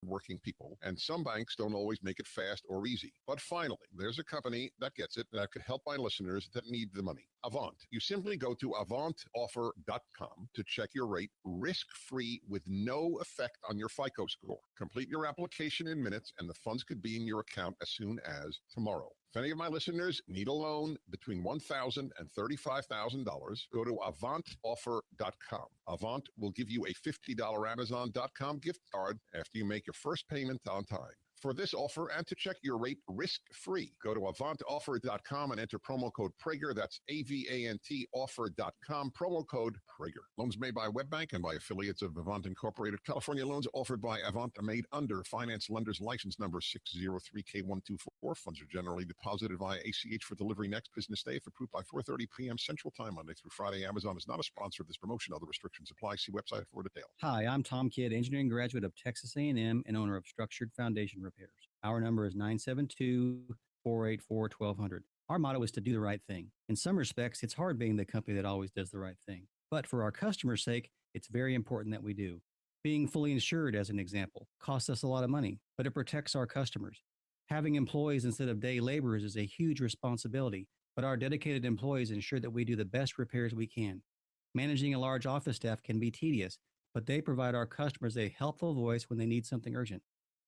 working people, and some banks don't always make it fast or easy. But finally, there's a company that gets it that could help my listeners that need the money. Avant. You simply go to avantoffer.com to check your rate risk-free with no effect on your FICO score. Complete your application in minutes, and the funds could be in your account as soon as tomorrow. If any of my listeners need a loan between $1,000 and $35,000, go to avantoffer.com. Avant will give you a $50 Amazon.com gift card after you make your first payment on time. For this offer and to check your rate risk-free, go to avantoffer.com and enter promo code Prager. That's AVANT offer.com, promo code Prager. Loans made by WebBank and by affiliates of Avant Incorporated. California loans offered by Avant are made under Finance Lenders License Number 603K124. Funds are generally deposited via ACH for delivery next business day if approved by 4:30 p.m. Central Time, Monday through Friday. Amazon is not a sponsor of this promotion. Other restrictions apply. See website for details. Hi, I'm Tom Kidd, engineering graduate of Texas A&M and owner of Structured Foundation Repairs. Our number is 972-484-1200. Our motto is to do the right thing. In some respects, it's hard being the company that always does the right thing. But for our customers' sake, it's very important that we do. Being fully insured, as an example, costs us a lot of money, but it protects our customers. Having employees instead of day laborers is a huge responsibility, but our dedicated employees ensure that we do the best repairs we can. Managing a large office staff can be tedious, but they provide our customers a helpful voice when they need something urgent.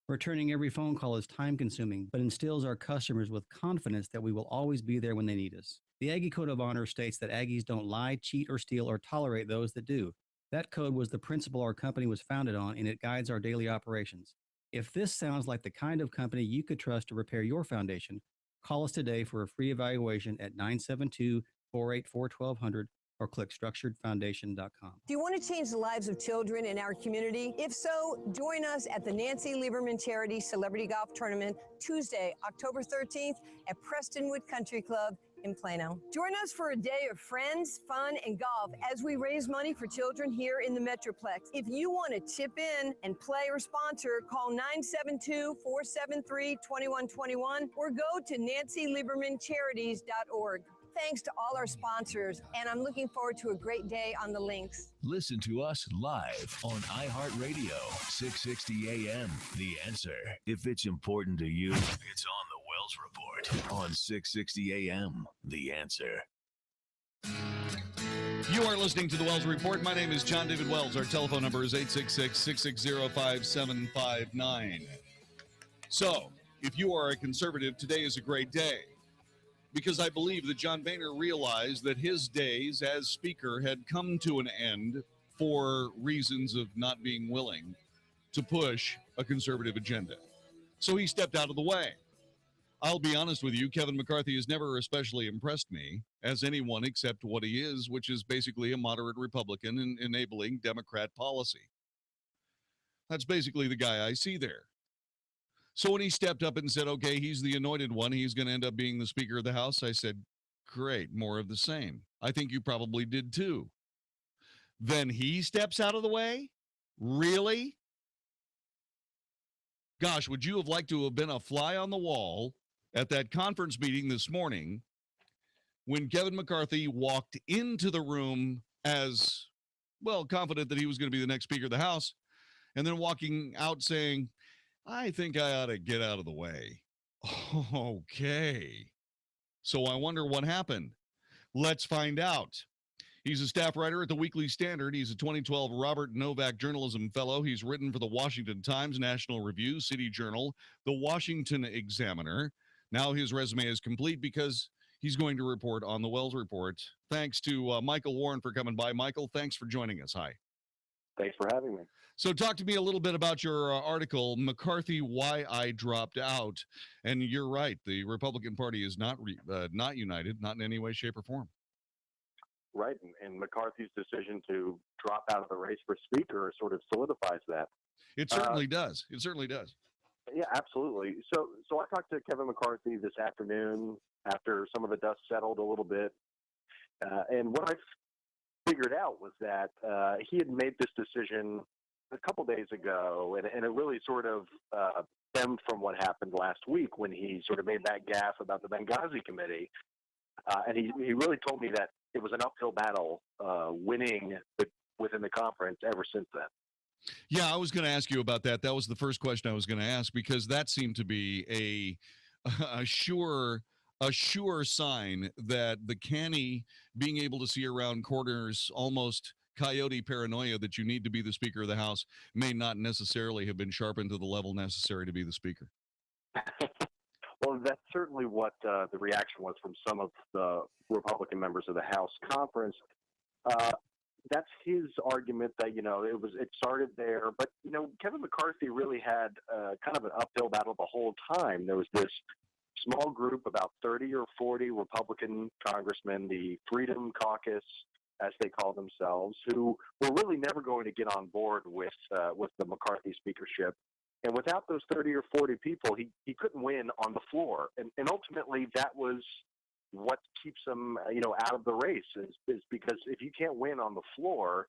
Returning every phone call is time-consuming, but instills our customers with confidence that we will always be there when they need us. The Aggie Code of Honor states that Aggies don't lie, cheat, or steal, or tolerate those that do. That code was the principle our company was founded on, and it guides our daily operations. If this sounds like the kind of company you could trust to repair your foundation, call us today for a free evaluation at 972-484-1200 or click structuredfoundation.com. Do you want to change the lives of children in our community? If so, join us at the Nancy Lieberman Charity Celebrity Golf Tournament Tuesday, October 13th at Prestonwood Country Club in Plano. Join us for a day of friends, fun, and golf as we raise money for children here in the Metroplex. If you want to chip in and play or sponsor, call 972-473-2121 or go to nancyliebermancharities.org. Thanks to all our sponsors, and I'm looking forward to a great day on the links. Listen to us live on iHeartRadio, 660 AM. The Answer. If it's important to you, it's on the Wells Report on 660 AM. The Answer. You are listening to the Wells Report. My name is Jon-David Wells. Our telephone number is 866-660-5759. So, if you are a conservative, today is a great day, because I believe that John Boehner realized that his days as Speaker had come to an end for reasons of not being willing to push a conservative agenda. So he stepped out of the way. I'll be honest with you, Kevin McCarthy has never especially impressed me as anyone except what he is, which is basically a moderate Republican in enabling Democrat policy. That's basically the guy I see there. So when he stepped up and said, okay, he's the anointed one, he's going to end up being the Speaker of the House, I said, great, more of the same. I think you probably did too. Then he steps out of the way? Really? Gosh, would you have liked to have been a fly on the wall at that conference meeting this morning when Kevin McCarthy walked into the room as, well, confident that he was going to be the next Speaker of the House, and then walking out saying, I think I ought to get out of the way. Okay. So I wonder what happened. Let's find out. He's a staff writer at the Weekly Standard. He's a 2012 Robert Novak Journalism Fellow. He's written for the Washington Times, National Review, City Journal, the Washington Examiner. Now his resume is complete because he's going to report on the Wells Report. Thanks to Michael Warren for coming by. Michael, thanks for joining us. Hi. Thanks for having me. So talk to me a little bit about your article, McCarthy, Why I Dropped Out. And you're right. The Republican Party is not united, not in any way, shape, or form. Right. And McCarthy's decision to drop out of the race for Speaker sort of solidifies that. It certainly does. It certainly does. Yeah, absolutely. So I talked to Kevin McCarthy this afternoon after some of the dust settled a little bit. And what I figured out was that he had made this decision a couple days ago, and it really sort of stemmed from what happened last week when he sort of made that gaffe about the Benghazi committee. And he really told me that it was an uphill battle winning within the conference ever since then. Yeah, I was going to ask you about that. That was the first question I was going to ask because that seemed to be a sure sign that the canny being able to see around corners, almost coyote paranoia that you need to be the Speaker of the House may not necessarily have been sharpened to the level necessary to be the Speaker. Well, that's certainly what the reaction was from some of the Republican members of the House conference. That's his argument that it started there, but Kevin McCarthy really had kind of an uphill battle the whole time. There was this small group, about 30 or 40 Republican congressmen, the Freedom Caucus, as they call themselves, who were really never going to get on board with the McCarthy speakership. And without those 30 or 40 people, he couldn't win on the floor. And ultimately, that was what keeps him, out of the race is because if you can't win on the floor,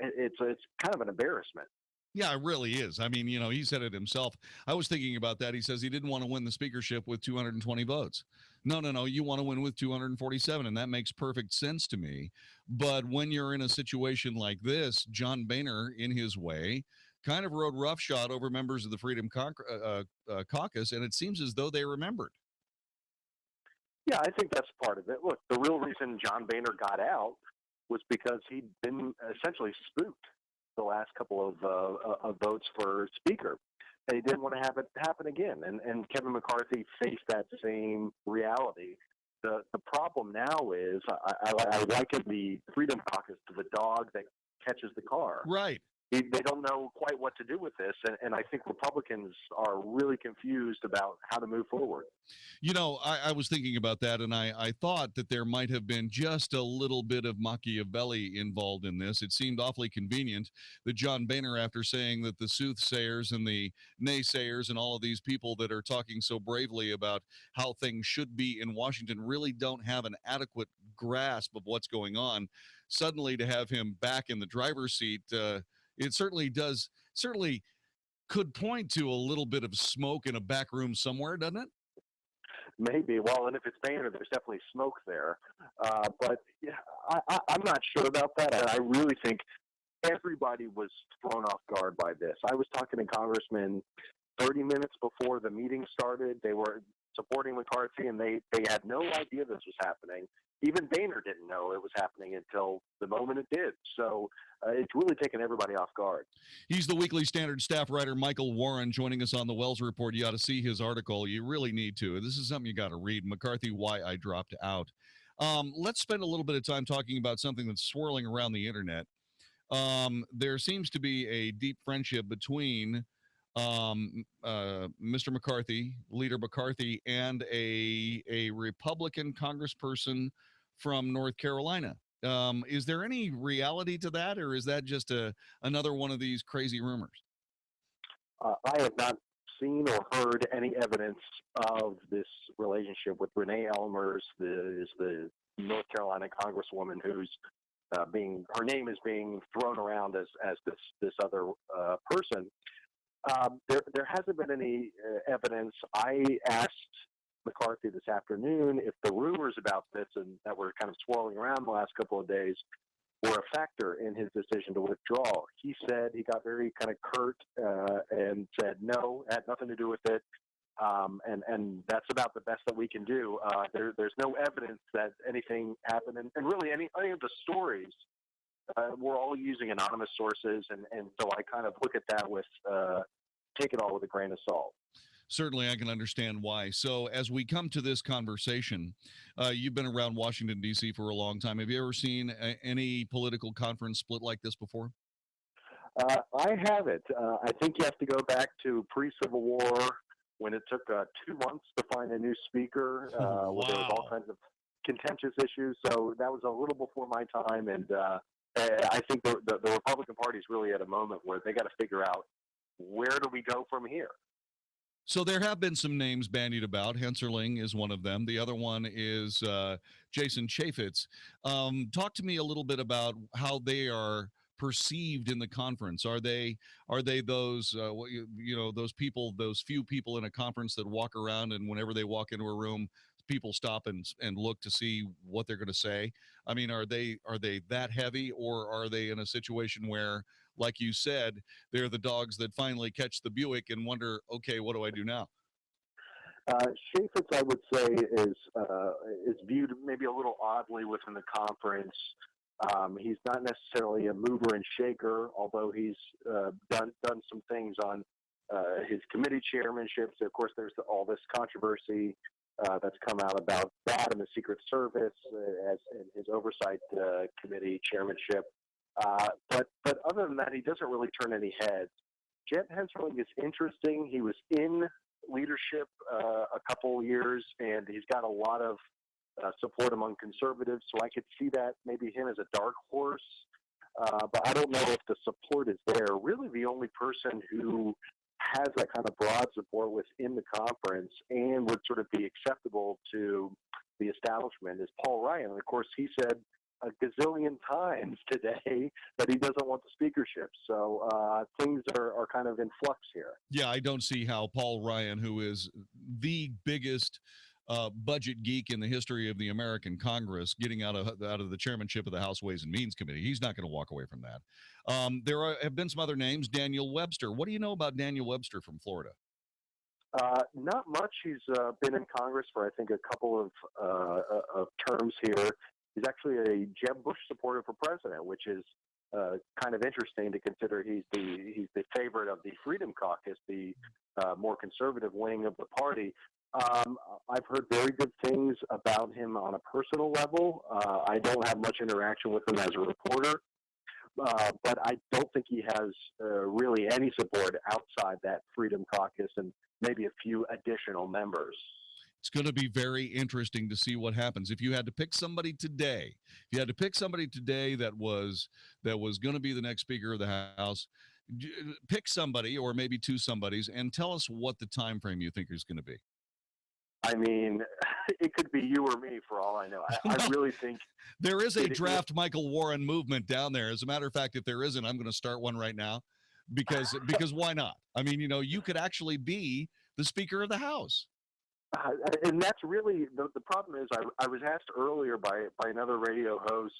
it's kind of an embarrassment. Yeah, it really is. I mean, he said it himself. I was thinking about that. He says he didn't want to win the speakership with 220 votes. No. You want to win with 247, and that makes perfect sense to me. But when you're in a situation like this, John Boehner, in his way, kind of rode roughshod over members of the Freedom Caucus, and it seems as though they remembered. Yeah, I think that's part of it. Look, the real reason John Boehner got out was because he'd been essentially spooked the last couple of votes for Speaker. And he didn't want to have it happen again. And Kevin McCarthy faced that same reality. The problem now is I liken the Freedom Caucus to the dog that catches the car. Right. They don't know quite what to do with this, and I think Republicans are really confused about how to move forward. I was thinking about that, and I thought that there might have been just a little bit of Machiavelli involved in this. It seemed awfully convenient that John Boehner, after saying that the soothsayers and the naysayers and all of these people that are talking so bravely about how things should be in Washington really don't have an adequate grasp of what's going on, suddenly to have him back in the driver's seat, it certainly could point to a little bit of smoke in a back room somewhere, doesn't it? Maybe. Well, and if it's Boehner, there's definitely smoke there. But yeah, I'm not sure about that. I really think everybody was thrown off guard by this. I was talking to congressmen 30 minutes before the meeting started. They were supporting McCarthy, and they had no idea this was happening. Even Boehner didn't know it was happening until the moment it did. So it's really taken everybody off guard. He's the Weekly Standard staff writer, Michael Warren, joining us on the Wells Report. You ought to see his article. You really need to. This is something you got to read. McCarthy, Why I Dropped Out. Let's spend a little bit of time talking about something that's swirling around the internet. There seems to be a deep friendship between Mr. McCarthy, Leader McCarthy, and a Republican congressperson from North Carolina. Is there any reality to that, or is that just another one of these crazy rumors? I have not seen or heard any evidence of this relationship with Renee Elmers, the North Carolina congresswoman who's her name is being thrown around as this other person. There hasn't been any evidence. I asked McCarthy this afternoon if the rumors about this and that were kind of swirling around the last couple of days were a factor in his decision to withdraw. He said he got very kind of curt and said no, it had nothing to do with it, and that's about the best that we can do. There's no evidence that anything happened, and really any of the stories we're all using anonymous sources, and so I kind of look at that with take it all with a grain of salt. Certainly, I can understand why. So as we come to this conversation, you've been around Washington, D.C. for a long time. Have you ever seen any political conference split like this before? I haven't. I think you have to go back to pre-Civil War when it took 2 months to find a new speaker. Wow. Where there was all kinds of contentious issues. So that was a little before my time. And I think the Republican Party is really at a moment where they got to figure out, where do we go from here? So there have been some names bandied about. Hensarling is one of them. The other one is Jason Chaffetz. Talk to me a little bit about how they are perceived in the conference. Are they those those people, those few people in a conference that walk around and whenever they walk into a room, people stop and look to see what they're going to say? I mean, are they that heavy, or are they in a situation where, like you said, they're the dogs that finally catch the Buick and wonder, okay, what do I do now? Chaffetz, I would say, is viewed maybe a little oddly within the conference. He's not necessarily a mover and shaker, although he's done some things on his committee chairmanships. Of course, there's all this controversy that's come out about that and the Secret Service as in his oversight committee chairmanship. But other than that, he doesn't really turn any heads. Jet Hensarling is interesting. He was in leadership a couple years, and he's got a lot of support among conservatives, so I could see that maybe him as a dark horse, but I don't know if the support is there. Really, the only person who has that kind of broad support within the conference and would sort of be acceptable to the establishment is Paul Ryan. And of course, he said a gazillion times today that he doesn't want the speakership. So things are kind of in flux here. Yeah, I don't see how Paul Ryan, who is the biggest budget geek in the history of the American Congress, getting out of the chairmanship of the House Ways and Means Committee, he's not going to walk away from that. There have been some other names. Daniel Webster. What do you know about Daniel Webster from Florida? Not much. He's been in Congress for, I think, a couple of terms here. He's actually a Jeb Bush supporter for president, which is kind of interesting to consider. He's the favorite of the Freedom Caucus, the more conservative wing of the party. I've heard very good things about him on a personal level. I don't have much interaction with him as a reporter, but I don't think he has really any support outside that Freedom Caucus and maybe a few additional members. It's going to be very interesting to see what happens. If you had to pick somebody today, that was going to be the next Speaker of the House, pick somebody or maybe two somebodies and tell us what the time frame you think is going to be. I mean, it could be you or me for all I know. I really think there is a draft Michael Warren movement down there. As a matter of fact, if there isn't, I'm going to start one right now because why not? I mean, you could actually be the Speaker of the House. And that's really the problem is I was asked earlier by another radio host,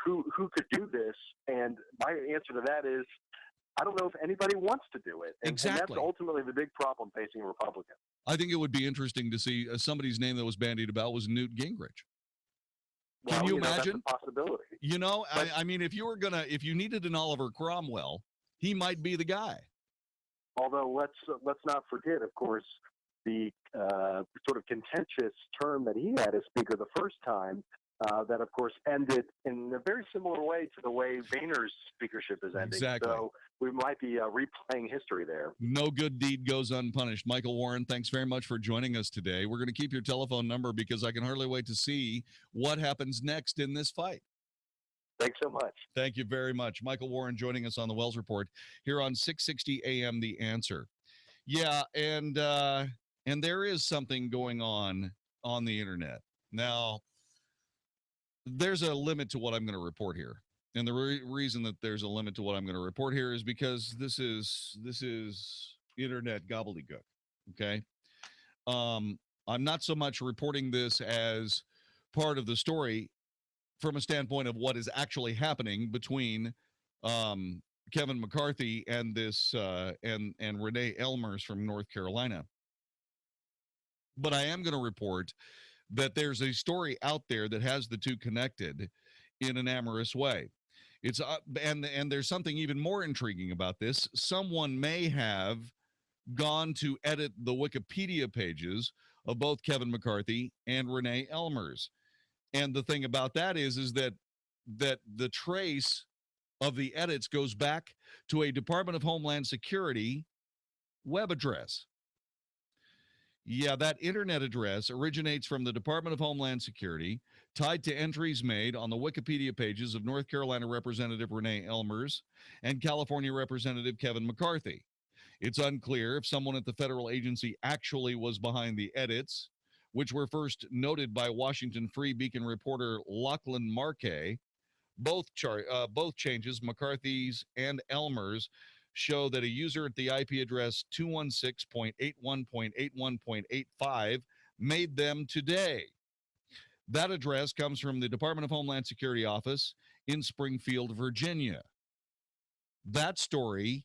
who could do this, and my answer to that is I don't know if anybody wants to do it. Exactly. And that's ultimately the big problem facing Republicans. I think it would be interesting to see somebody's name that was bandied about was Newt Gingrich. Can you imagine? That's a possibility. I mean, if you needed an Oliver Cromwell, he might be the guy. Although let's not forget, of course, the sort of contentious term that he had as Speaker the first time, that of course ended in a very similar way to the way Boehner's speakership is ending. Exactly. So we might be replaying history there. No good deed goes unpunished. Michael Warren, thanks very much for joining us today. We're going to keep your telephone number because I can hardly wait to see what happens next in this fight. Thanks so much. Thank you very much. Michael Warren joining us on the Wells Report here on 660 AM The Answer. Yeah, and there is something going on the internet. Now, there's a limit to what I'm going to report here. And the reason that there's a limit to what I'm going to report here is because this is internet gobbledygook. Okay. I'm not so much reporting this as part of the story from a standpoint of what is actually happening between Kevin McCarthy and this and Renee Elmers from North Carolina. But I am going to report that there's a story out there that has the two connected in an amorous way. It's and there's something even more intriguing about this. Someone may have gone to edit the Wikipedia pages of both Kevin McCarthy and Renee Elmers. And the thing about that is that the trace of the edits goes back to a Department of Homeland Security web address. Yeah, that internet address originates from the Department of Homeland Security, tied to entries made on the Wikipedia pages of North Carolina Representative Renee Elmers and California Representative Kevin McCarthy. It's unclear if someone at the federal agency actually was behind the edits, which were first noted by Washington Free Beacon reporter Lachlan Markay. Both changes, McCarthy's and Elmers, show that a user at the IP address 216.81.81.85 made them today. That address comes from the Department of Homeland Security office in Springfield, Virginia. that story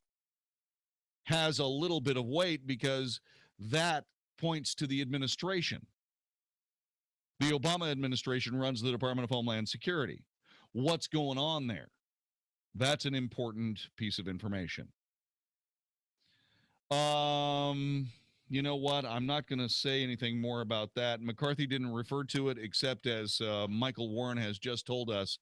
has a little bit of weight because that points to the administration. The Obama administration runs the Department of Homeland Security. What's going on there? That's an important piece of information. You know what? I'm not going to say anything more about that. McCarthy didn't refer to it except as Michael Warren has just told us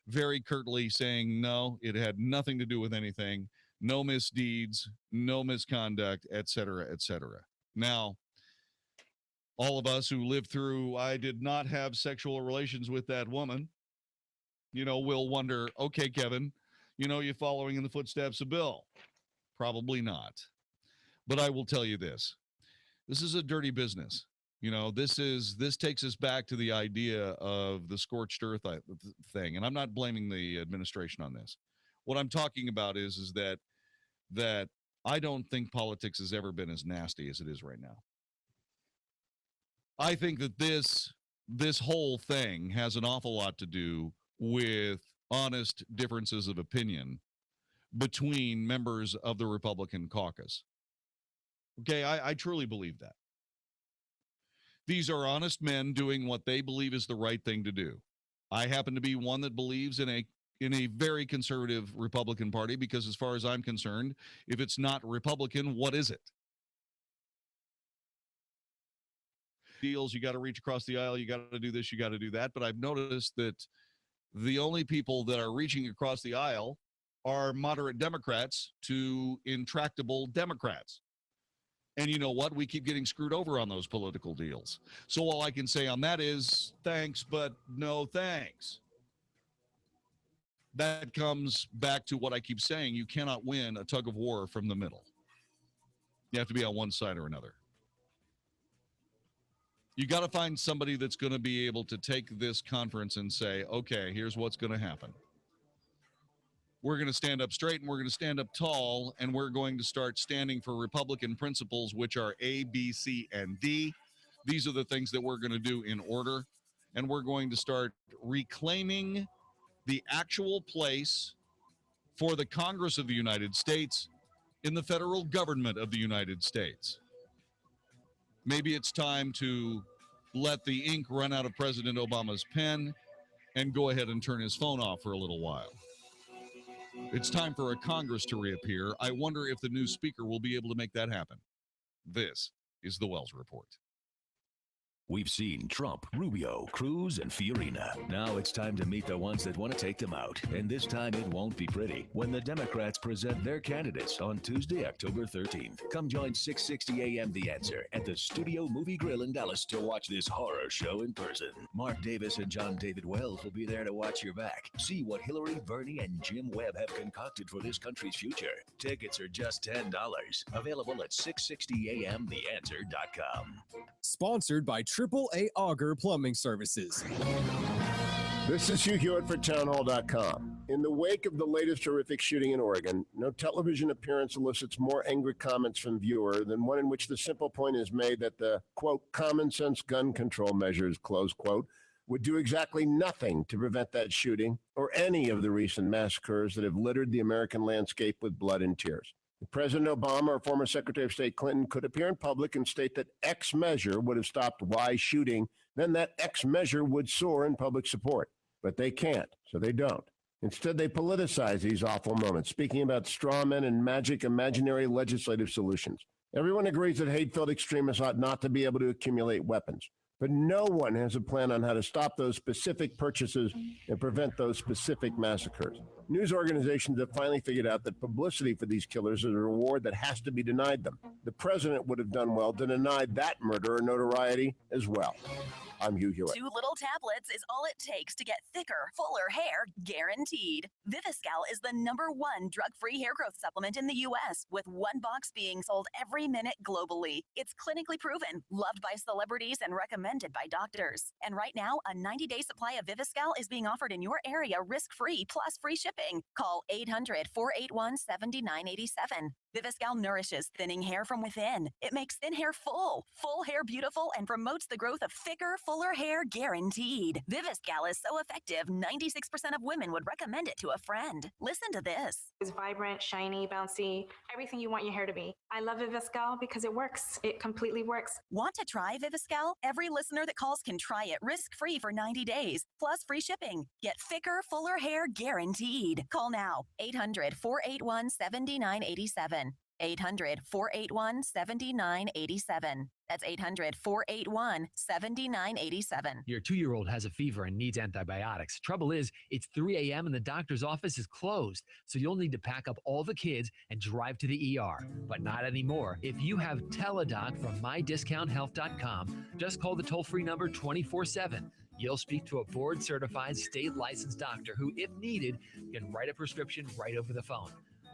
very curtly, saying no, it had nothing to do with anything. No misdeeds, no misconduct, et cetera, et cetera. Now, all of us who lived through, I did not have sexual relations with that woman, will wonder, okay, Kevin, you following in the footsteps of Bill? Probably not. But I will tell you this. This is a dirty business. This takes us back to the idea of the scorched earth thing. And I'm not blaming the administration on this. What I'm talking about is that I don't think politics has ever been as nasty as it is right now. I think that this whole thing has an awful lot to do with honest differences of opinion between members of the Republican caucus. Okay, I truly believe that. These are honest men doing what they believe is the right thing to do. I happen to be one that believes in a very conservative Republican Party because, as far as I'm concerned, if it's not Republican, what is it? Deals, you got to reach across the aisle, you got to do this, you got to do that. But I've noticed that the only people that are reaching across the aisle are moderate Democrats to intractable Democrats. And you know what? We keep getting screwed over on those political deals. So all I can say on that is thanks, but no thanks. That comes back to what I keep saying. You cannot win a tug of war from the middle. You have to be on one side or another. You got to find somebody that's going to be able to take this conference and say, okay, here's what's going to happen. We're going to stand up straight and we're going to stand up tall, and we're going to start standing for Republican principles, which are A, B, C, and D. These are the things that we're going to do in order, and we're going to start reclaiming the actual place for the Congress of the United States in the federal government of the United States. Maybe it's time to let the ink run out of President Obama's pen and go ahead and turn his phone off for a little while. It's time for a Congress to reappear. I wonder if the new speaker will be able to make that happen. This is the Wells Report. We've seen Trump, Rubio, Cruz, and Fiorina. Now it's time to meet the ones that want to take them out. And this time it won't be pretty when the Democrats present their candidates on Tuesday, October 13th. Come join 660 AM The Answer at the Studio Movie Grill in Dallas to watch this horror show in person. Mark Davis and Jon-David Wells will be there to watch your back. See what Hillary, Bernie, and Jim Webb have concocted for this country's future. Tickets are just $10. Available at 660amtheanswer.com. Sponsored by AAA Auger Plumbing Services. This is Hugh Hewitt for townhall.com. In the wake of the latest horrific shooting in Oregon, no television appearance elicits more angry comments from viewers than one in which the simple point is made that the, quote, common sense gun control measures, close quote, would do exactly nothing to prevent that shooting or any of the recent massacres that have littered the American landscape with blood and tears. President Obama or former Secretary of State Clinton could appear in public and state that X measure would have stopped Y shooting, then that X measure would soar in public support. But they can't, so they don't. Instead, they politicize these awful moments, speaking about straw men and magic imaginary legislative solutions. Everyone agrees that hate-filled extremists ought not to be able to accumulate weapons. But no one has a plan on how to stop those specific purchases and prevent those specific massacres. News organizations have finally figured out that publicity for these killers is a reward that has to be denied them. The president would have done well to deny that murderer notoriety as well. I'm Hugh Hewitt. 2 little tablets is all it takes to get thicker, fuller hair, guaranteed. Viviscal is the #1 drug-free hair growth supplement in the U.S., with 1 box being sold every minute globally. It's clinically proven, loved by celebrities, and recommended by doctors. And right now, a 90-day supply of Viviscal is being offered in your area risk-free, plus free shipping. shipping. Call 800-481-7987. Viviscal nourishes thinning hair from within. It makes thin hair full hair beautiful, and promotes the growth of thicker, fuller hair guaranteed. Viviscal is so effective, 96% of women would recommend it to a friend. Listen to this. It's vibrant, shiny, bouncy, everything you want your hair to be. I love Viviscal because it works. It completely works. Want to try Viviscal? Every listener that calls can try it risk-free for 90 days, plus free shipping. Get thicker, fuller hair guaranteed. Call now, 800-481-7987. 800-481-7987. That's 800-481-7987. Your 2-year-old has a fever and needs antibiotics. Trouble is, it's 3 a.m. and the doctor's office is closed, so you'll need to pack up all the kids and drive to the ER. But not anymore. If you have Teladoc from MyDiscountHealth.com, just call the toll-free number 24/7. You'll speak to a board-certified, state-licensed doctor who, if needed, can write a prescription right over the phone.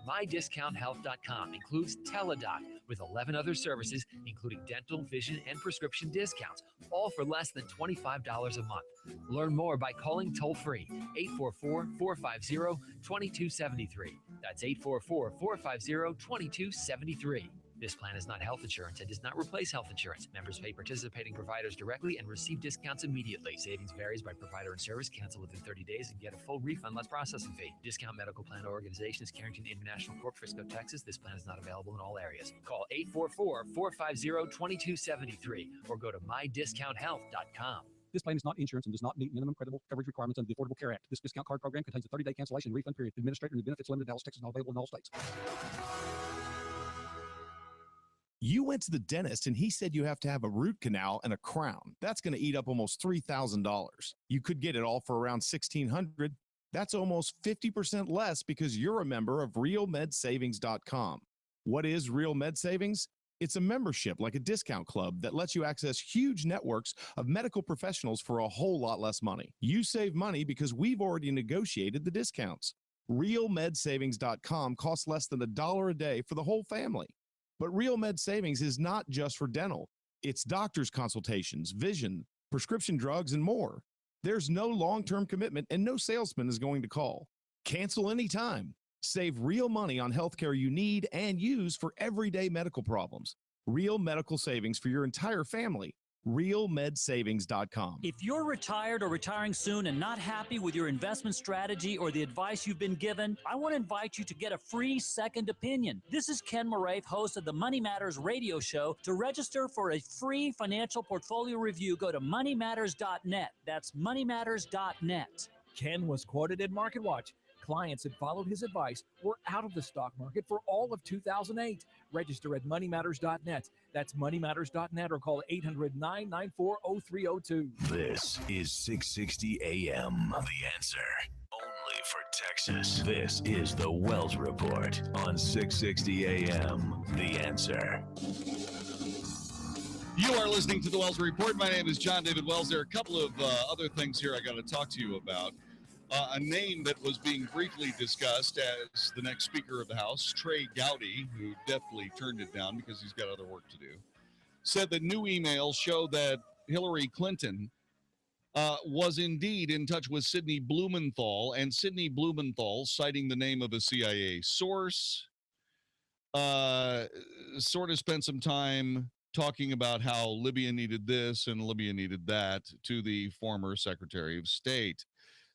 MyDiscountHealth.com includes Teladoc with 11 other services, including dental, vision, and prescription discounts, all for less than $25 a month. Learn more by calling toll-free 844-450-2273. That's 844-450-2273. This plan is not health insurance and does not replace health insurance. Members pay participating providers directly and receive discounts immediately. Savings varies by provider and service. Cancel within 30 days and get a full refund less processing fee. Discount Medical Plan Organization is Carrington International Corp., Frisco, Texas. This plan is not available in all areas. Call 844-450-2273 or go to MyDiscountHealth.com. This plan is not insurance and does not meet minimum credible coverage requirements under the Affordable Care Act. This discount card program contains a 30-day cancellation and refund period. Administrator and benefits limited, Dallas, Texas, not available in all states. You went to the dentist and he said you have to have a root canal and a crown. That's going to eat up almost $3,000. You could get it all for around $1,600. That's almost 50% less because you're a member of RealMedSavings.com. What is Real Med Savings? It's a membership like a discount club that lets you access huge networks of medical professionals for a whole lot less money. You save money because we've already negotiated the discounts. RealMedSavings.com costs less than $1 a day for the whole family. But Real Med Savings is not just for dental. It's doctor's consultations, vision, prescription drugs, and more. There's no long-term commitment and no salesman is going to call. Cancel anytime. Save real money on healthcare you need and use for everyday medical problems. Real medical savings for your entire family. RealMedSavings.com. If you're retired or retiring soon and not happy with your investment strategy or the advice you've been given, I want to invite you to get a free second opinion. This is Ken Moraith, host of the Money Matters radio show. To register for a free financial portfolio review, go to moneymatters.net. That's moneymatters.net. Ken was quoted in MarketWatch. Clients that followed his advice were out of the stock market for all of 2008. Register at moneymatters.net. That's moneymatters.net or call 800-994-0302. This is 660 AM. The Answer. Only for Texas. This is the Wells Report on 660 AM. The Answer. You are listening to the Wells Report. My name is Jon-David Wells. There are a couple of other things here I got to talk to you about. A name that was being briefly discussed as the next Speaker of the House, Trey Gowdy, who definitely turned it down because he's got other work to do, said that new emails show that Hillary Clinton was indeed in touch with Sidney Blumenthal, and Sidney Blumenthal, citing the name of a CIA source, sort of spent some time talking about how Libya needed this and Libya needed that to the former Secretary of State.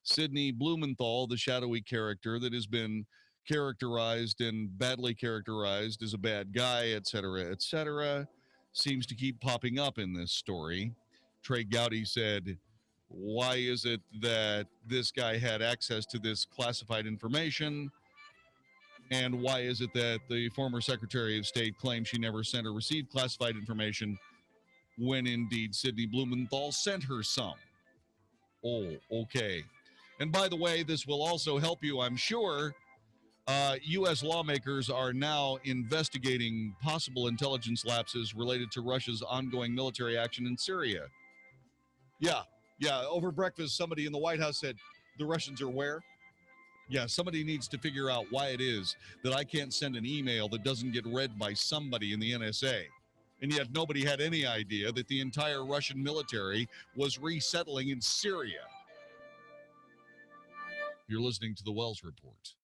Sidney Blumenthal, the shadowy character that has been characterized and badly characterized as a bad guy, et cetera, seems to keep popping up in this story. Trey Gowdy said, why is it that this guy had access to this classified information? And why is it that the former Secretary of State claims she never sent or received classified information when indeed Sidney Blumenthal sent her some? Oh, okay. And by the way, this will also help you, I'm sure. U.S. lawmakers are now investigating possible intelligence lapses related to Russia's ongoing military action in Syria. Yeah. Over breakfast, somebody in the White House said, the Russians are where? Yeah, somebody needs to figure out why it is that I can't send an email that doesn't get read by somebody in the NSA. And yet nobody had any idea that the entire Russian military was resettling in Syria. You're listening to the Wells Report.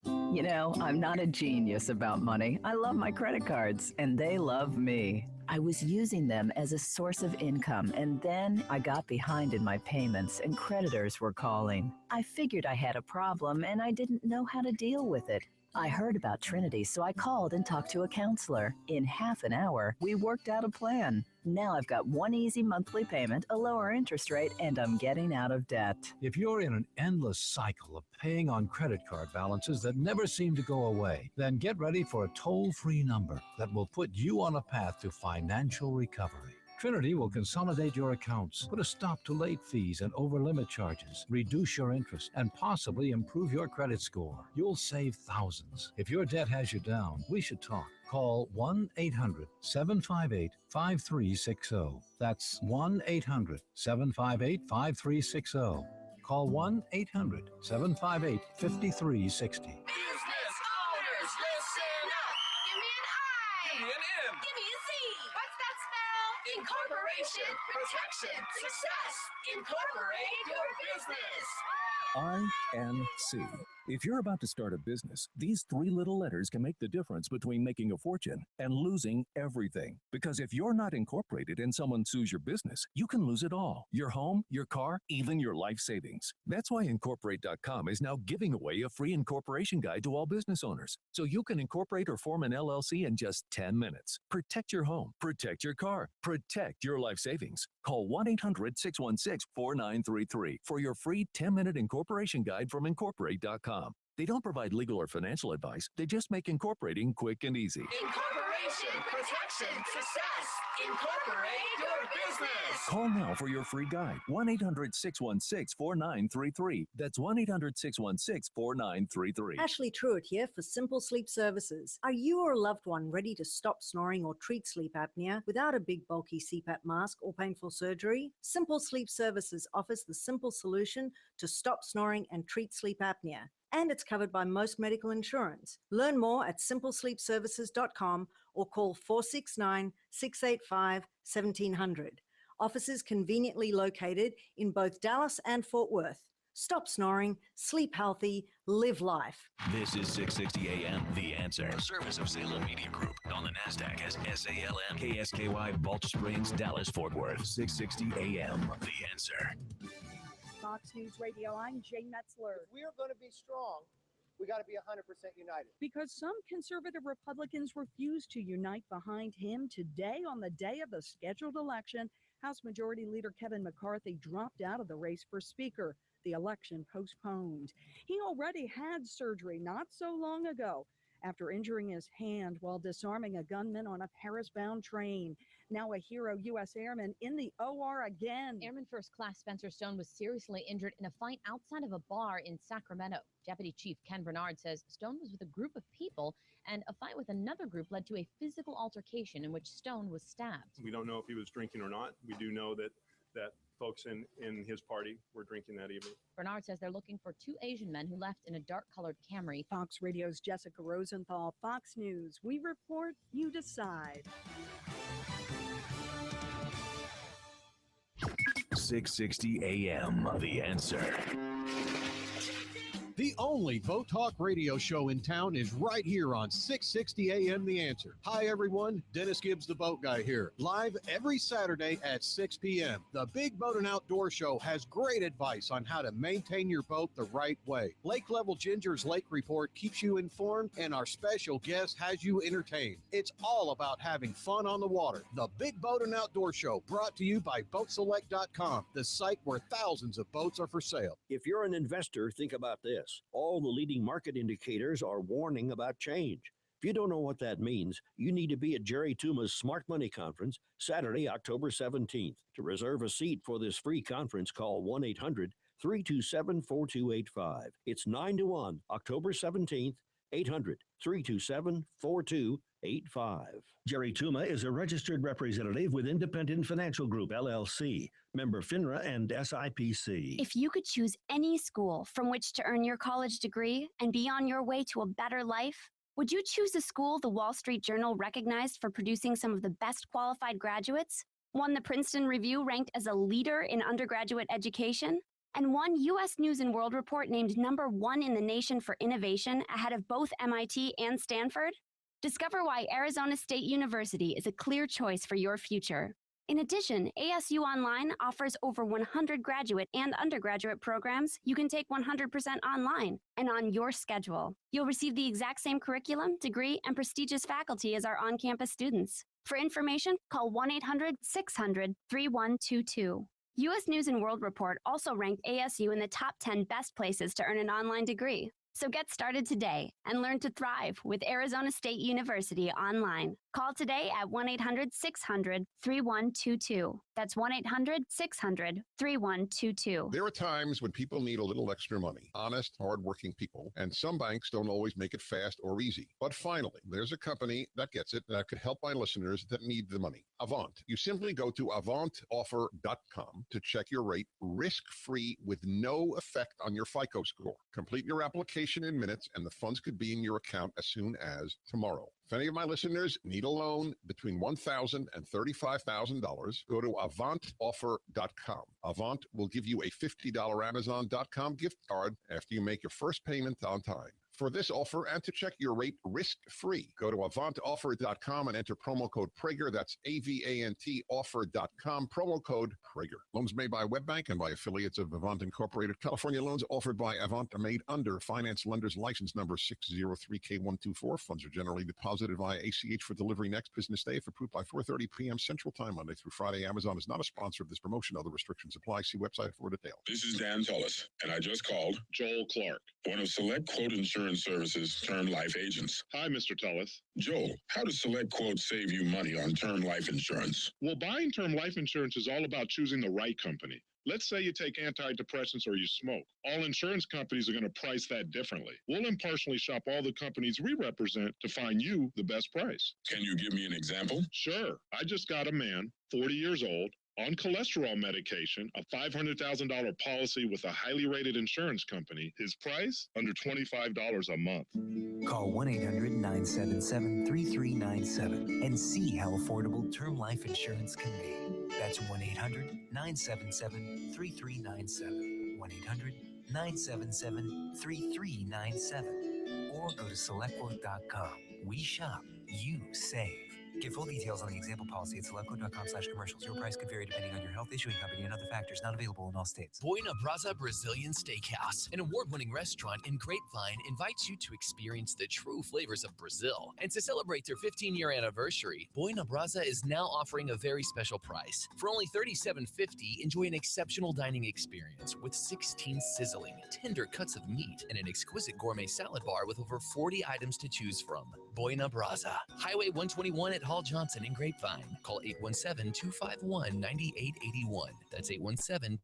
You know, I'm not a genius about money. I love my credit cards, and they love me. I was using them as a source of income, and then I got behind in my payments, and creditors were calling. I figured I had a problem, and I didn't know how to deal with it. I heard about Trinity, so I called and talked to a counselor. In half an hour, we worked out a plan. Now I've got one easy monthly payment, a lower interest rate, and I'm getting out of debt. If you're in an endless cycle of paying on credit card balances that never seem to go away, then get ready for a toll-free number that will put you on a path to financial recovery. Trinity will consolidate your accounts, put a stop to late fees and over-limit charges, reduce your interest, and possibly improve your credit score. You'll save thousands. If your debt has you down, we should talk. Call 1-800-758-5360. That's 1-800-758-5360. Call 1-800-758-5360. Business owners, listen up. Give me an I. Give me an M. Give me a Z. What's that spell? Incorporation, protection, success. Incorporate your business. INC. If you're about to start a business, these three little letters can make the difference between making a fortune and losing everything. Because if you're not incorporated and someone sues your business, you can lose it all. Your home, your car, even your life savings. That's why Incorporate.com is now giving away a free incorporation guide to all business owners. So you can incorporate or form an LLC in just 10 minutes. Protect your home, protect your car, protect your life savings. Call 1-800-616-4933 for your free 10-minute incorporation guide from Incorporate.com. They don't provide legal or financial advice. They just make incorporating quick and easy. Incorporation, protection, success. Incorporate your business. Call now for your free guide. 1-800-616-4933. That's 1-800-616-4933. Ashley Truitt here for Simple Sleep Services. Are you or a loved one ready to stop snoring or treat sleep apnea without a big bulky CPAP mask or painful surgery? Simple Sleep Services offers the simple solution to stop snoring and treat sleep apnea. And it's covered by most medical insurance. Learn more at simplesleepservices.com or call 469-685-1700. Offices conveniently located in both Dallas and Fort Worth. Stop snoring, sleep healthy, live life. This is 660 AM, The Answer. A service of Salem Media Group on the NASDAQ as SALM, KSKY, Balch Springs, Dallas, Fort Worth. 660 AM, The Answer. Fox News Radio, I'm Jane Metzler. If we are going to be strong, we got to be 100% united. Because some conservative Republicans refused to unite behind him today on the day of the scheduled election, House Majority Leader Kevin McCarthy dropped out of the race for Speaker. The election postponed. He already had surgery not so long ago after injuring his hand while disarming a gunman on a Paris-bound train. Now a hero U.S. airman in the OR again. Airman First Class Spencer Stone was seriously injured in a fight outside of a bar in Sacramento. Deputy Chief Ken Bernard says Stone was with a group of people and a fight with another group led to a physical altercation in which Stone was stabbed. We don't know if he was drinking or not. We do know that folks in his party were drinking that evening. Bernard says they're looking for two Asian men who left in a dark-colored Camry. Fox Radio's Jessica Rosenthal, Fox News. We report, you decide. 660 AM, The Answer. The only Boat Talk radio show in town is right here on 660 AM The Answer. Hi, everyone. Dennis Gibbs, the boat guy here. Live every Saturday at 6 p.m. The Big Boat and Outdoor Show has great advice on how to maintain your boat the right way. Lake Level Ginger's Lake Report keeps you informed, and our special guest has you entertained. It's all about having fun on the water. The Big Boat and Outdoor Show, brought to you by BoatSelect.com, the site where thousands of boats are for sale. If you're an investor, think about this. All the leading market indicators are warning about change. If you don't know what that means, you need to be at Jerry Tuma's Smart Money Conference, Saturday, October 17th. To reserve a seat for this free conference, call 1-800-327-4285. It's 9 to 1, October 17th, 800-327-4285. Jerry Tuma is a registered representative with Independent Financial Group, LLC, member FINRA and SIPC. If you could choose any school from which to earn your college degree and be on your way to a better life, would you choose a school the Wall Street Journal recognized for producing some of the best qualified graduates? One the Princeton Review ranked as a leader in undergraduate education? And one U.S. News and World Report named #1 in the nation for innovation ahead of both MIT and Stanford? Discover why Arizona State University is a clear choice for your future. In addition, ASU Online offers over 100 graduate and undergraduate programs you can take 100% online and on your schedule. You'll receive the exact same curriculum, degree, and prestigious faculty as our on-campus students. For information, call 1-800-600-3122. U.S. News and World Report also ranked ASU in the top 10 best places to earn an online degree. So get started today and learn to thrive with Arizona State University online. Call today at 1-800-600-3122. That's 1-800-600-3122. There are times when people need a little extra money. Honest, hardworking people. And some banks don't always make it fast or easy. But finally, there's a company that gets it that could help my listeners that need the money. Avant. You simply go to avantoffer.com to check your rate risk-free with no effect on your FICO score. Complete your application in minutes and the funds could be in your account as soon as tomorrow. If any of my listeners need a loan between $1,000 and $35,000, go to avantoffer.com. Avant will give you a $50 Amazon.com gift card after you make your first payment on time. For this offer and to check your rate risk-free, go to avantoffer.com and enter promo code Prager. That's AVANT offer.com, promo code Prager. Loans made by WebBank and by affiliates of Avant Incorporated. California loans offered by Avant are made under finance lender's license number 603K124. Funds are generally deposited via ACH for delivery next business day if approved by 4:30 p.m. Central Time, Monday through Friday. Amazon is not a sponsor of this promotion. Other restrictions apply. See website for details. This is Dan Tullis, and I just called Joel Clark, one of Select Quote Insurance Services term life agents. Hi, Mr. Tullis. Joel, how does Select Quote save you money on term life insurance? Well, buying term life insurance is all about choosing the right company. Let's say you take antidepressants or you smoke. All insurance companies are going to price that differently. We'll impartially shop all the companies we represent to find you the best price. Can you give me an example? Sure. I just got a man, 40 years old, on cholesterol medication, a $500,000 policy with a highly rated insurance company. His price, under $25 a month. Call 1-800-977-3397 and see how affordable term life insurance can be. That's 1-800-977-3397. 1-800-977-3397. Or go to selectquote.com. We shop, you save. Get full details on the example policy at selectquote.com/commercials. Your price could vary depending on your health, issuing company, and other factors. Not available in all states. Boina Brasa Brazilian Steakhouse, an award-winning restaurant in Grapevine, invites you to experience the true flavors of Brazil. And to celebrate their 15-year anniversary, Boina Brasa is now offering a very special price. For only $37.50, enjoy an exceptional dining experience with 16 sizzling, tender cuts of meat and an exquisite gourmet salad bar with over 40 items to choose from. Boina Brasa, Highway 121 at Hall Johnson in Grapevine. Call 817-251-9881. That's 817-251-9881.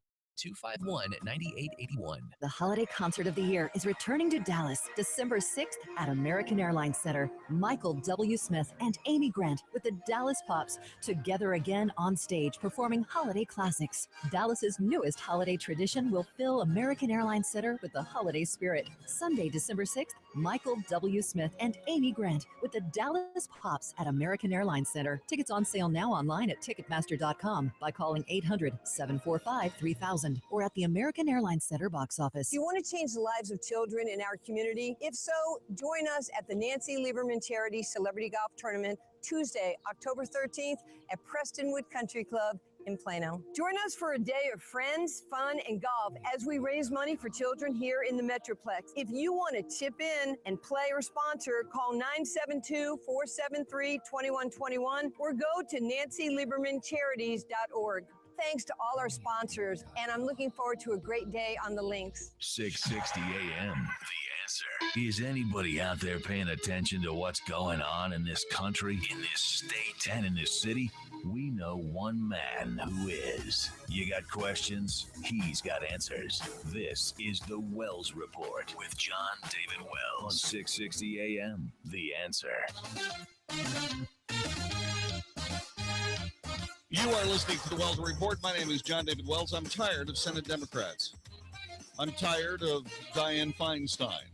The holiday concert of the year is returning to Dallas December 6th at American Airlines Center. Michael W. Smith and Amy Grant with the Dallas Pops together again on stage performing holiday classics. Dallas's newest holiday tradition will fill American Airlines Center with the holiday spirit. Sunday, December 6th, Michael W. Smith and Amy Grant with the Dallas Pops at American Airlines Center. Tickets on sale now online at Ticketmaster.com by calling 800-745-3000 or at the American Airlines Center box office. Do you want to change the lives of children in our community? If so, join us at the Nancy Lieberman Charity Celebrity Golf Tournament Tuesday, October 13th at Prestonwood Country Club in Plano. Join us for a day of friends, fun, and golf as we raise money for children here in the Metroplex. If you want to chip in and play or sponsor, call 972-473-2121 or go to nancyliebermancharities.org. Thanks to all our sponsors, and I'm looking forward to a great day on the links. 660 AM, The Answer. Is anybody out there paying attention to what's going on in this country, in this state, and in this city? We know one man who is. You got questions? He's got answers. This is The Wells Report with Jon-David Wells on 660 AM, The Answer. You are listening to the Wells Report. My name is Jon-David Wells. I'm tired of Senate Democrats. I'm tired of Dianne Feinstein.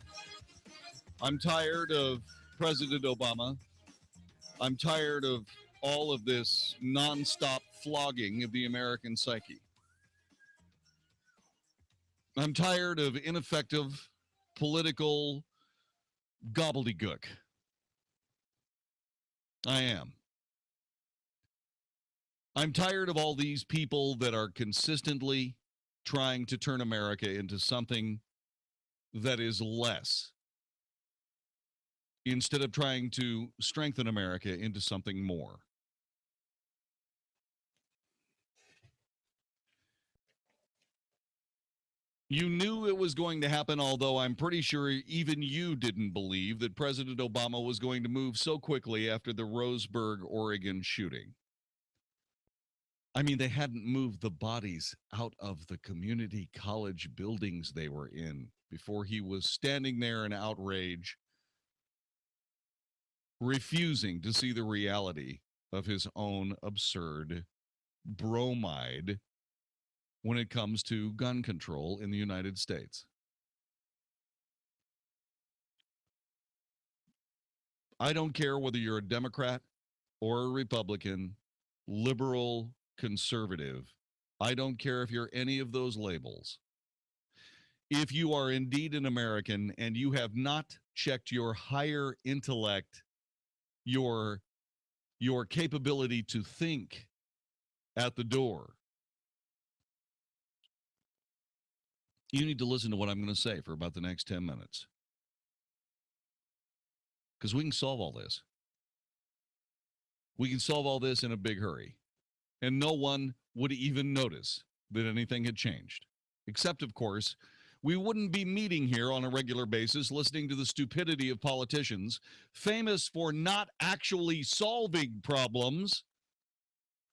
I'm tired of President Obama. I'm tired of all of this nonstop flogging of the American psyche. I'm tired of ineffective political gobbledygook. I am. I'm tired of all these people that are consistently trying to turn America into something that is less, instead of trying to strengthen America into something more. You knew it was going to happen, although I'm pretty sure even you didn't believe that President Obama was going to move so quickly after the Roseburg, Oregon shooting. I mean, they hadn't moved the bodies out of the community college buildings they were in before he was standing there in outrage, refusing to see the reality of his own absurd bromide when it comes to gun control in the United States. I don't care whether you're a Democrat or a Republican, liberal, conservative. I don't care if you're any of those labels. If you are indeed an American and you have not checked your higher intellect, your capability to think at the door, you need to listen to what I'm going to say for about the next 10 minutes. Because we can solve all this. We can solve all this in a big hurry. And no one would even notice that anything had changed. Except, of course, we wouldn't be meeting here on a regular basis listening to the stupidity of politicians, famous for not actually solving problems,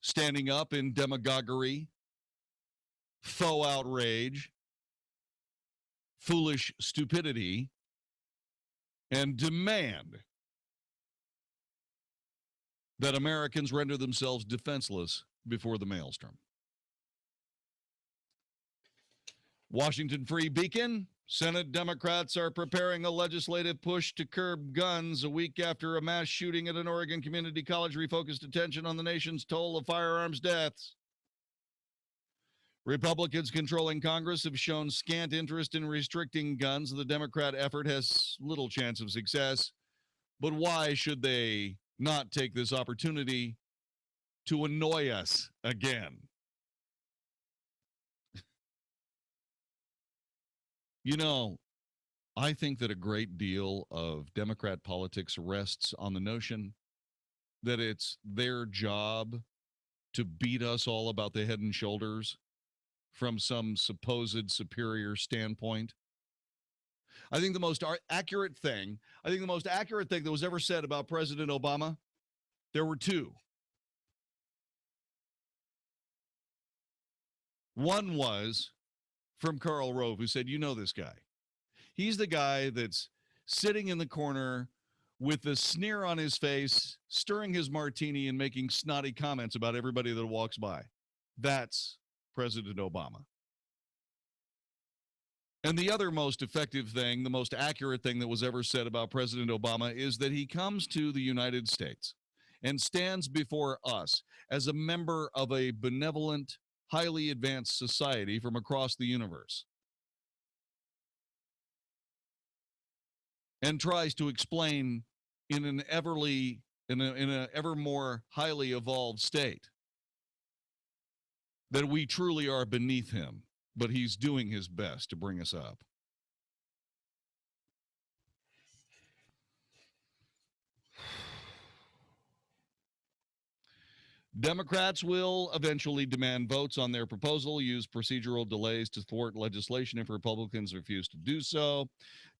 standing up in demagoguery, faux outrage, foolish stupidity, and demand that Americans render themselves defenseless before the maelstrom. Washington Free Beacon, Senate Democrats are preparing a legislative push to curb guns a week after a mass shooting at an Oregon community college refocused attention on the nation's toll of firearms deaths. Republicans controlling Congress have shown scant interest in restricting guns. The Democrat effort has little chance of success. But why should they not take this opportunity to annoy us again? You know, I think that a great deal of Democrat politics rests on the notion that it's their job to beat us all about the head and shoulders from some supposed superior standpoint. I think the most accurate thing that was ever said about President Obama, there were two. One was from Karl Rove, who said, you know this guy. He's the guy that's sitting in the corner with a sneer on his face, stirring his martini and making snotty comments about everybody that walks by. That's President Obama. And the other most effective thing, the most accurate thing that was ever said about President Obama is that he comes to the United States and stands before us as a member of a benevolent, highly advanced society from across the universe and tries to explain in an ever more highly evolved state that we truly are beneath him, but he's doing his best to bring us up. Democrats will eventually demand votes on their proposal, use procedural delays to thwart legislation if Republicans refuse to do so.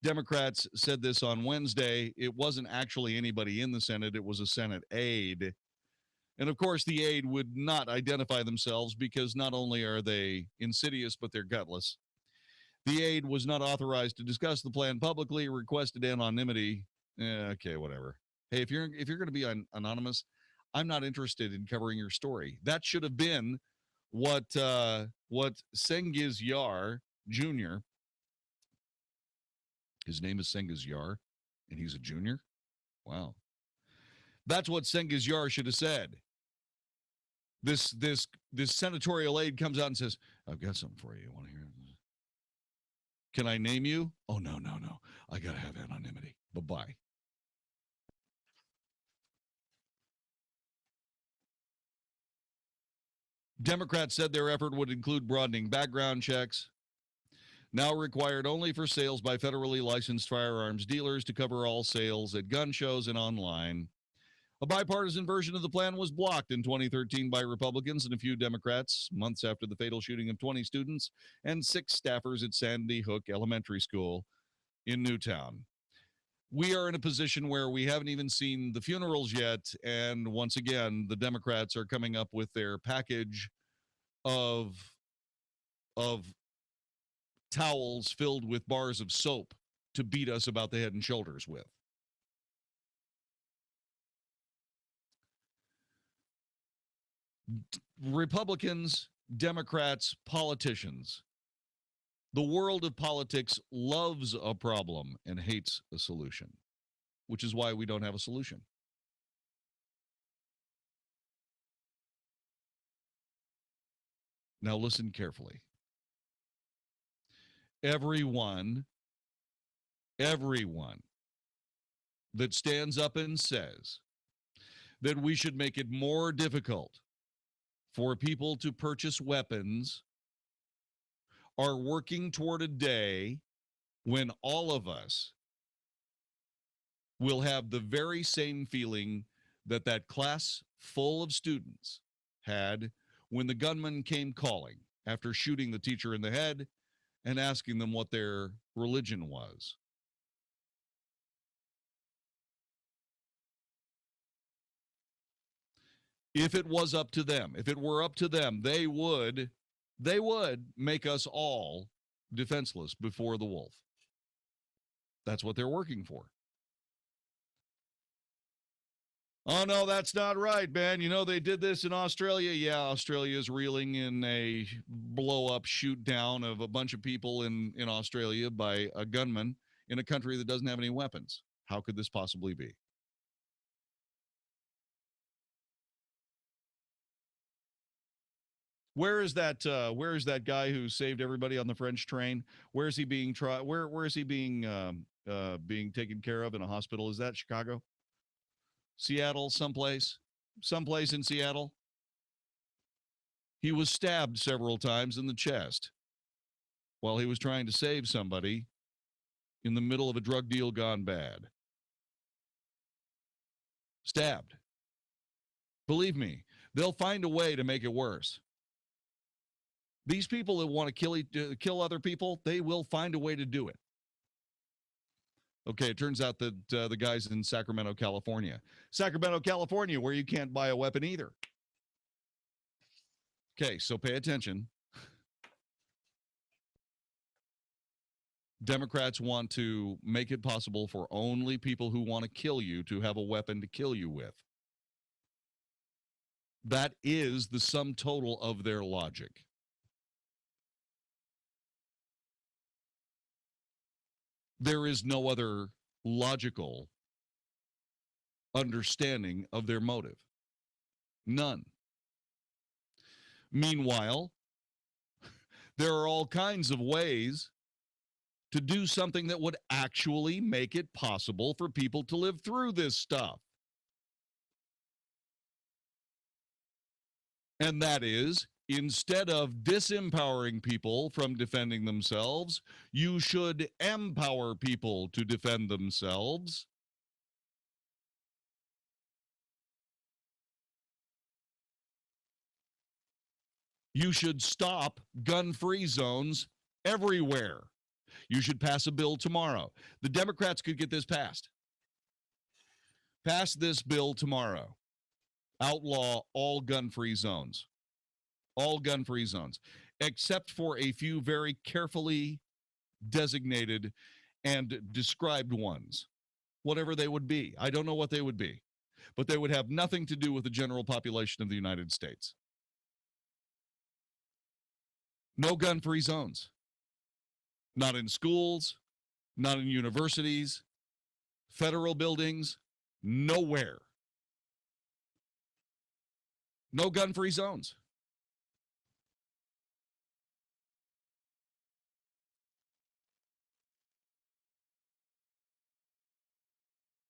Democrats said this on Wednesday. It wasn't actually anybody in the Senate. It was a Senate aide. And, of course, the aide would not identify themselves because not only are they insidious, but they're gutless. The aide was not authorized to discuss the plan publicly, requested anonymity. Okay, whatever. Hey, if you're going to be anonymous, I'm not interested in covering your story. That should have been what Cengiz Yar Jr., his name is Cengiz Yar, and he's a junior? Wow. That's what Cengiz Yar should have said. This senatorial aide comes out and says, I've got something for you. You want to hear it? Can I name you? Oh, no. I got to have anonymity. Bye-bye. Democrats said their effort would include broadening background checks, now required only for sales by federally licensed firearms dealers to cover all sales at gun shows and online. A bipartisan version of the plan was blocked in 2013 by Republicans and a few Democrats, months after the fatal shooting of 20 students and 6 staffers at Sandy Hook Elementary School in Newtown. We are in a position where we haven't even seen the funerals yet, and once again, the Democrats are coming up with their package of towels filled with bars of soap to beat us about the head and shoulders with. Republicans, Democrats, politicians. The world of politics loves a problem and hates a solution, which is why we don't have a solution. Now listen carefully. Everyone that stands up and says that we should make it more difficult for people to purchase weapons are working toward a day when all of us will have the very same feeling that that class full of students had when the gunman came calling after shooting the teacher in the head and asking them what their religion was. If it was up to them, if it were up to them, they would make us all defenseless before the wolf. That's what they're working for. Oh, no, that's not right, man. You know, they did this in Australia. Yeah, Australia is reeling in a blow-up shoot down of a bunch of people in Australia by a gunman in a country that doesn't have any weapons. How could this possibly be? Where is that guy who saved everybody on the French train? Where is he being tried? Where is he being taken care of in a hospital? Is that Chicago? Seattle, someplace in Seattle? He was stabbed several times in the chest while he was trying to save somebody in the middle of a drug deal gone bad. Stabbed. Believe me, they'll find a way to make it worse. These people that want to kill other people, they will find a way to do it. Okay, it turns out that the guy's in Sacramento, California. Sacramento, California, where you can't buy a weapon either. Okay, so pay attention. Democrats want to make it possible for only people who want to kill you to have a weapon to kill you with. That is the sum total of their logic. There is no other logical understanding of their motive. None. Meanwhile, there are all kinds of ways to do something that would actually make it possible for people to live through this stuff. And that is, instead of disempowering people from defending themselves, you should empower people to defend themselves. You should stop gun-free zones everywhere. You should pass a bill tomorrow. The Democrats could get this passed. Pass this bill tomorrow. Outlaw all gun-free zones. All gun-free zones, except for a few very carefully designated and described ones, whatever they would be. I don't know what they would be, but they would have nothing to do with the general population of the United States. No gun-free zones. Not in schools, not in universities, federal buildings, nowhere. No gun-free zones.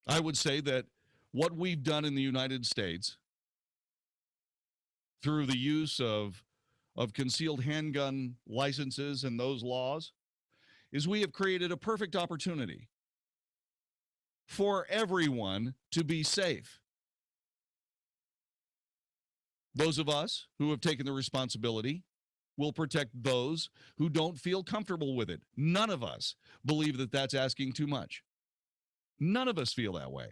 I would say that what we've done in the United States through the use of concealed handgun licenses and those laws is we have created a perfect opportunity for everyone to be safe. Those of us who have taken the responsibility will protect those who don't feel comfortable with it. None of us believe that that's asking too much. None of us feel that way.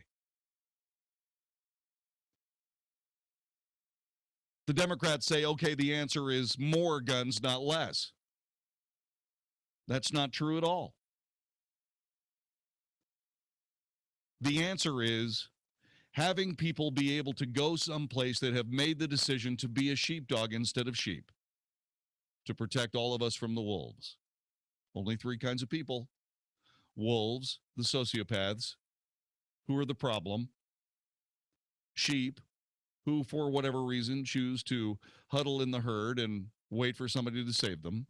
The Democrats say, okay, the answer is more guns, not less. That's not true at all. The answer is having people be able to go someplace that have made the decision to be a sheepdog instead of sheep, to protect all of us from the wolves. Only three kinds of people. Wolves, the sociopaths, who are the problem. Sheep, who for whatever reason choose to huddle in the herd and wait for somebody to save them.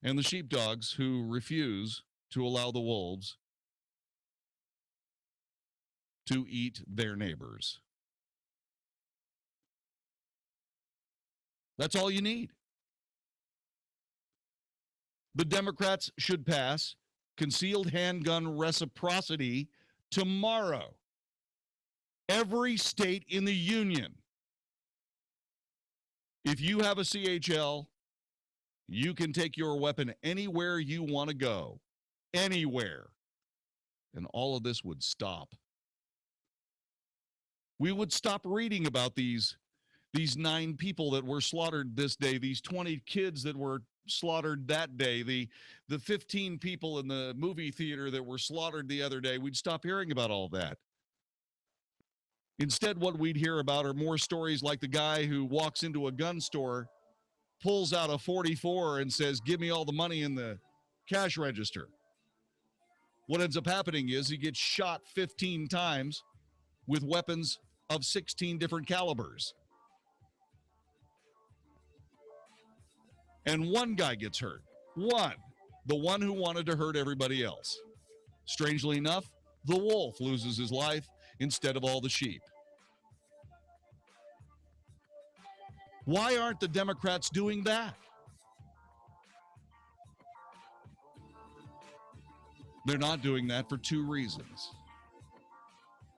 And the sheepdogs who refuse to allow the wolves to eat their neighbors. That's all you need. The Democrats should pass concealed handgun reciprocity tomorrow. Every state in the union. If you have a CHL, you can take your weapon anywhere you want to go. Anywhere. And all of this would stop. We would stop reading about these 9 people that were slaughtered this day, these 20 kids that were slaughtered that day, the 15 people in the movie theater that were slaughtered the other day. We'd stop hearing about all that. Instead, what we'd hear about are more stories like the guy who walks into a gun store, pulls out a .44 and says, give me all the money in the cash register. What ends up happening is he gets shot 15 times with weapons of 16 different calibers. And one guy gets hurt. One. The one who wanted to hurt everybody else. Strangely enough, the wolf loses his life instead of all the sheep. Why aren't the Democrats doing that? They're not doing that for 2 reasons.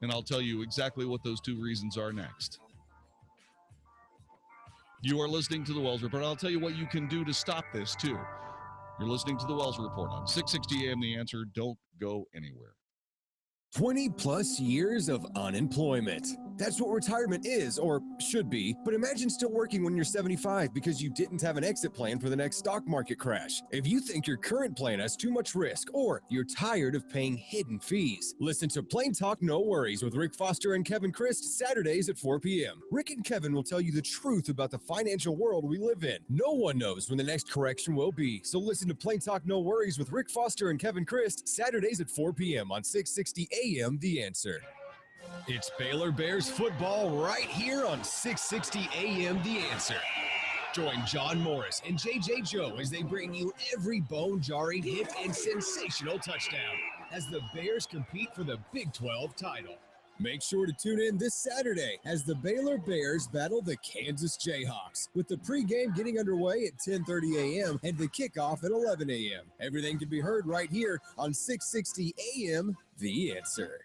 And I'll tell you exactly what those 2 reasons are next. You are listening to the Wells Report. I'll tell you what you can do to stop this, too. You're listening to the Wells Report on 660 AM The Answer. Don't go anywhere. 20 plus years of unemployment. That's what retirement is, or should be. But imagine still working when you're 75 because you didn't have an exit plan for the next stock market crash. If you think your current plan has too much risk, or you're tired of paying hidden fees, listen to Plain Talk No Worries with Rick Foster and Kevin Christ Saturdays at 4 p.m. Rick and Kevin will tell you the truth about the financial world we live in. No one knows when the next correction will be. So listen to Plain Talk No Worries with Rick Foster and Kevin Christ Saturdays at 4 p.m. on 660 AM The Answer. It's Baylor Bears football right here on 660 AM The Answer. Join John Morris and JJ Joe as they bring you every bone-jarring hit and sensational touchdown as the Bears compete for the Big 12 title. Make sure to tune in this Saturday as the Baylor Bears battle the Kansas Jayhawks, with the pregame getting underway at 10:30 a.m. and the kickoff at 11 a.m. Everything can be heard right here on 660 AM The Answer.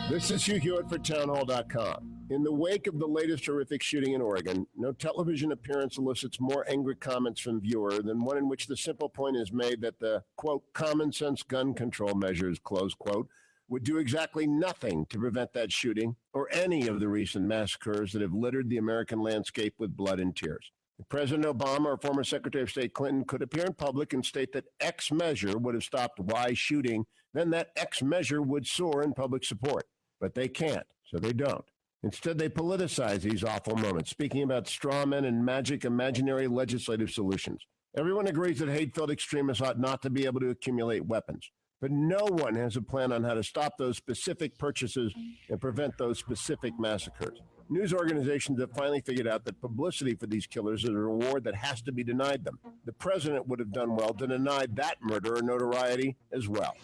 This is Hugh Hewitt for townhall.com. In the wake of the latest horrific shooting in Oregon, no television appearance elicits more angry comments from viewers than one in which the simple point is made that the, quote, common sense gun control measures, close quote, would do exactly nothing to prevent that shooting or any of the recent massacres that have littered the American landscape with blood and tears. If President Obama or former Secretary of State Clinton could appear in public and state that X measure would have stopped Y shooting, then that X measure would soar in public support. But they can't, so they don't. Instead, they politicize these awful moments, speaking about straw men and magic imaginary legislative solutions. Everyone agrees that hate-filled extremists ought not to be able to accumulate weapons. But no one has a plan on how to stop those specific purchases and prevent those specific massacres. News organizations have finally figured out that publicity for these killers is a reward that has to be denied them. The president would have done well to deny that murderer notoriety as well.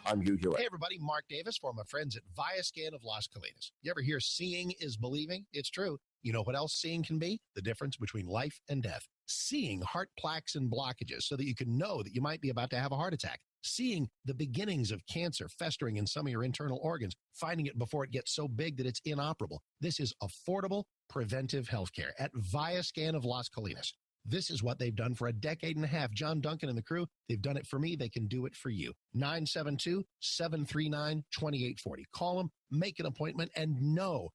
I'm Hugh Hewitt. Hey, everybody. Mark Davis for my friends at Viascan of Las Colinas. You ever hear seeing is believing? It's true. You know what else seeing can be? The difference between life and death. Seeing heart plaques and blockages so that you can know that you might be about to have a heart attack. Seeing the beginnings of cancer festering in some of your internal organs, finding it before it gets so big that it's inoperable. This is affordable preventive health care at Viascan of Las Colinas. This is what they've done for a decade and a half. John Duncan and the crew, they've done it for me. They can do it for you. 972-739-2840. Call them, make an appointment, and know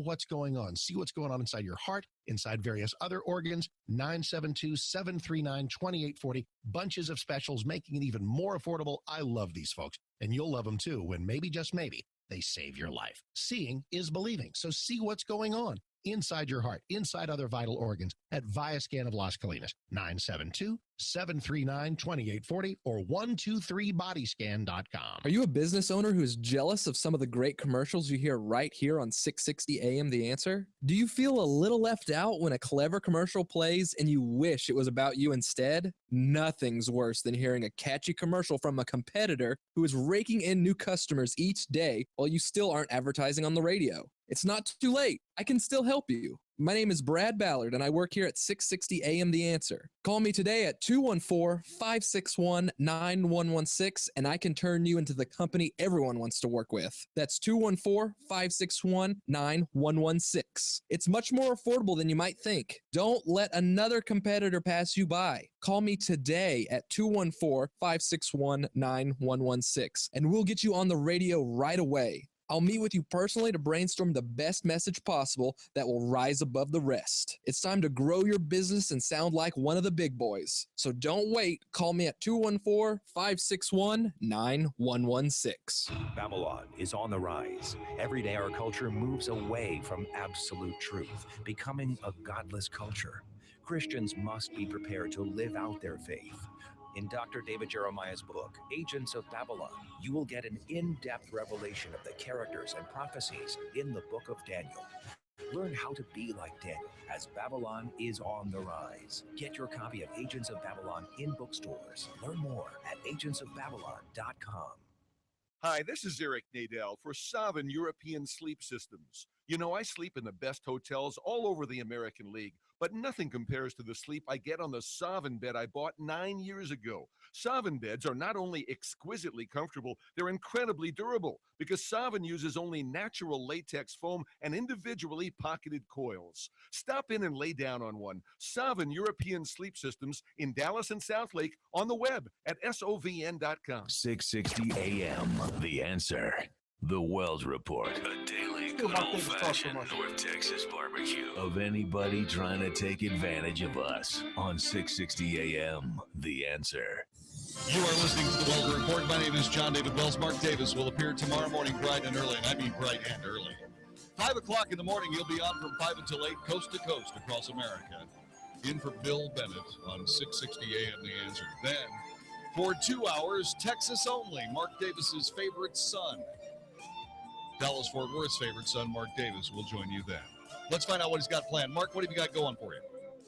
what's going on. See what's going on inside your heart, inside various other organs. 972-739-2840. Bunches of specials, making it even more affordable. I love these folks, and you'll love them too when maybe, just maybe, they save your life. Seeing is believing. So see what's going on inside your heart, inside other vital organs at Viascan of Las Colinas. 972-739-2840 or 123bodyscan.com. Are you a business owner who is jealous of some of the great commercials you hear right here on 660 AM The Answer? Do you feel a little left out when a clever commercial plays and you wish it was about you instead? Nothing's worse than hearing a catchy commercial from a competitor who is raking in new customers each day while you still aren't advertising on the radio. It's not too late. I can still help you. My name is Brad Ballard, and I work here at 660 AM The Answer. Call me today at 214-561-9116, and I can turn you into the company everyone wants to work with. That's 214-561-9116. It's much more affordable than you might think. Don't let another competitor pass you by. Call me today at 214-561-9116, and we'll get you on the radio right away. I'll meet with you personally to brainstorm the best message possible that will rise above the rest. It's time to grow your business and sound like one of the big boys. So don't wait. Call me at 214-561-9116. Babylon is on the rise. Every day our culture moves away from absolute truth, becoming a godless culture. Christians must be prepared to live out their faith. In Dr. David Jeremiah's book, Agents of Babylon, you will get an in-depth revelation of the characters and prophecies in the book of Daniel. Learn how to be like Daniel as Babylon is on the rise. Get your copy of Agents of Babylon in bookstores. Learn more at agentsofbabylon.com. Hi, this is Eric Nadel for Sovereign European Sleep Systems. You know, I sleep in the best hotels all over the American League, but nothing compares to the sleep I get on the Sovereign bed I bought 9 years ago. Sovereign beds are not only exquisitely comfortable, they're incredibly durable because Sovereign uses only natural latex foam and individually pocketed coils. Stop in and lay down on one. Sovereign European Sleep Systems in Dallas and Southlake on the web at sovn.com. 660 AM, The Answer. The Wells Report, a daily good old-fashioned North Texas barbecue of anybody trying to take advantage of us on 660 AM, The Answer. You are listening to the Wells Report. My name is Jon-David Wells. Mark Davis will appear tomorrow morning bright and early, and I mean bright and early. 5 o'clock in the morning, you'll be on from 5 until 8, coast to coast across America. In for Bill Bennett on 660 AM, The Answer. Then, for 2 hours, Texas only, Mark Davis's favorite son. Dallas-Fort Worth's favorite son, Mark Davis, will join you then. Let's find out what he's got planned. Mark, what have you got going for you?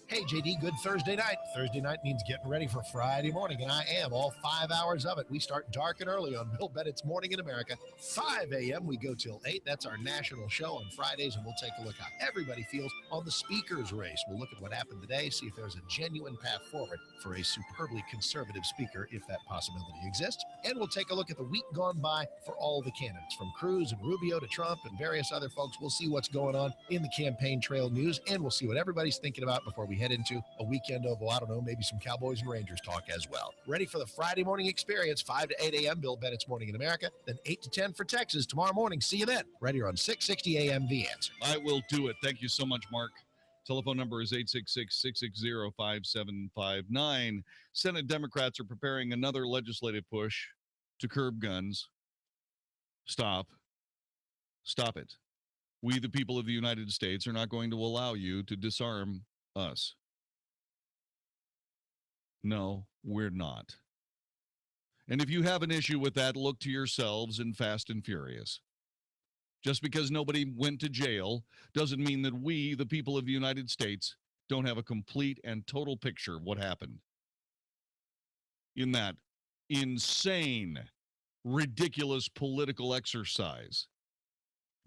Hey, JD, good Thursday night. Thursday night means getting ready for Friday morning, and I am all 5 hours of it. We start dark and early on Bill Bennett's Morning in America. 5 a.m., we go till 8. That's our national show on Fridays, and we'll take a look how everybody feels on the speaker's race. We'll look at what happened today, see if there's a genuine path forward for a superbly conservative speaker, if that possibility exists. And we'll take a look at the week gone by for all the candidates, from Cruz and Rubio to Trump and various other folks. We'll see what's going on in the campaign trail news, and we'll see what everybody's thinking about before we head into a weekend of, I don't know, maybe some Cowboys and Rangers talk as well. Ready for the Friday morning experience, 5 to 8 a.m., Bill Bennett's Morning in America, then 8 to 10 for Texas tomorrow morning. See you then, right here on 660 a.m. The Answer. I will do it. Thank you so much, Mark. Telephone number is 866-660-5759. Senate Democrats are preparing another legislative push to curb guns. Stop it. We, the people of the United States, are not going to allow you to disarm us. No, we're not. And if you have an issue with that, look to yourselves in Fast and Furious. Just because nobody went to jail doesn't mean that we, the people of the United States, don't have a complete and total picture of what happened in that insane, ridiculous political exercise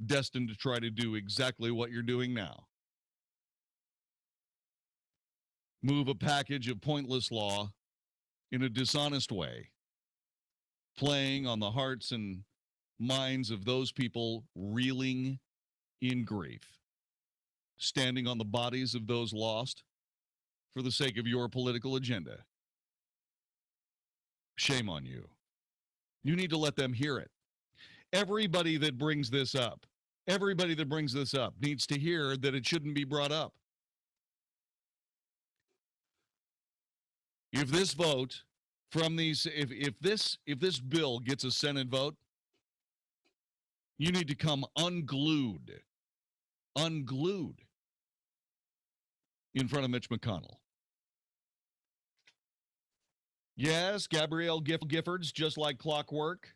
destined to try to do exactly what you're doing now. Move a package of pointless law in a dishonest way, playing on the hearts and minds of those people reeling in grief, standing on the bodies of those lost for the sake of your political agenda. Shame on you. You need to let them hear it. Everybody that brings this up needs to hear that it shouldn't be brought up. If this vote from these, if this bill gets a Senate vote, you need to come unglued in front of Mitch McConnell. Yes, Gabrielle Giffords, just like clockwork.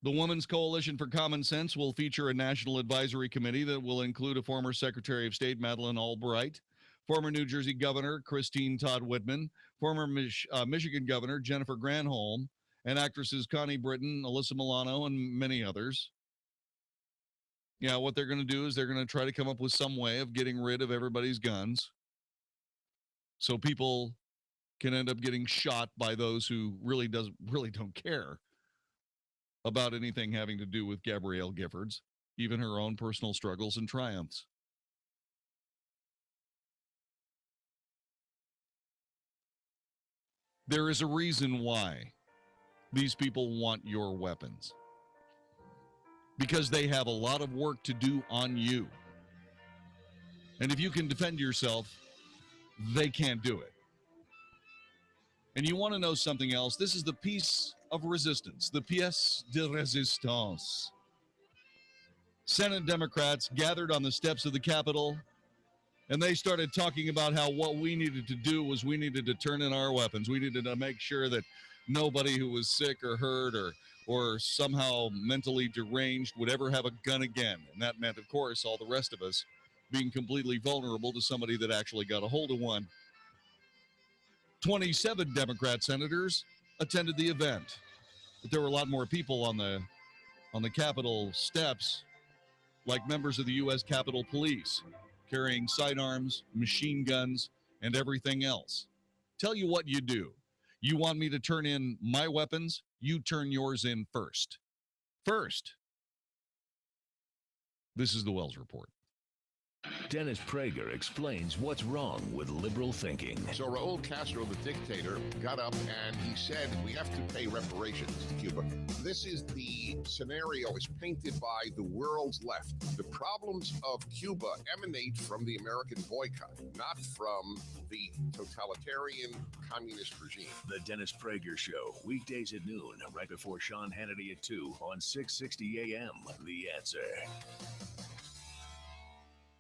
The Women's Coalition for Common Sense will feature a national advisory committee that will include a former Secretary of State, Madeleine Albright, former New Jersey Governor Christine Todd Whitman, former Michigan Governor Jennifer Granholm, and actresses Connie Britton, Alyssa Milano, and many others. Yeah, what they're going to do is they're going to try to come up with some way of getting rid of everybody's guns so people can end up getting shot by those who really don't care about anything having to do with Gabrielle Giffords, even her own personal struggles and triumphs. There is a reason why these people want your weapons. Because they have a lot of work to do on you. And if you can defend yourself, they can't do it. And you want to know something else? This is the piece of resistance, the pièce de résistance. Senate Democrats gathered on the steps of the Capitol, and they started talking about how what we needed to do was we needed to turn in our weapons. We needed to make sure that nobody who was sick or hurt or somehow mentally deranged would ever have a gun again. And that meant, of course, all the rest of us being completely vulnerable to somebody that actually got a hold of one. 27 Democrat senators attended the event, but there were a lot more people on the Capitol steps, like members of the U.S. Capitol Police, carrying sidearms, machine guns, and everything else. Tell you what you do. You want me to turn in my weapons? You turn yours in first. First. This is the Wells Report. Dennis Prager explains what's wrong with liberal thinking. So Raul Castro, the dictator, got up and he said, we have to pay reparations to Cuba. This is the scenario is painted by the world's left. The problems of Cuba emanate from the American boycott, not from the totalitarian communist regime. The Dennis Prager Show, weekdays at noon, right before Sean Hannity at 2 on 660 AM. The Answer.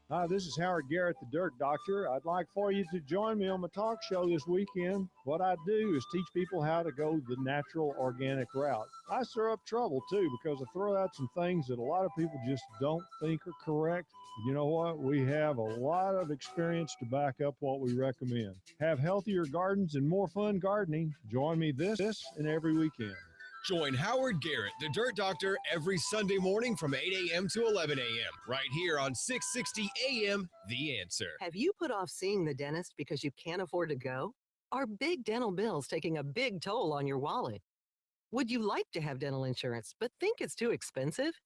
Hi, this is Howard Garrett, the Dirt Doctor. I'd like for you to join me on my talk show this weekend. What I do is teach people how to go the natural, organic route. I stir up trouble, too, because I throw out some things that a lot of people just don't think are correct. You know what? We have a lot of experience to back up what we recommend. Have healthier gardens and more fun gardening. Join me this and every weekend. Join Howard Garrett, the Dirt Doctor, every Sunday morning from 8 a.m. to 11 a.m. right here on 660 a.m. The Answer. Have you put off seeing the dentist because you can't afford to go? Are big dental bills taking a big toll on your wallet? Would you like to have dental insurance but think it's too expensive?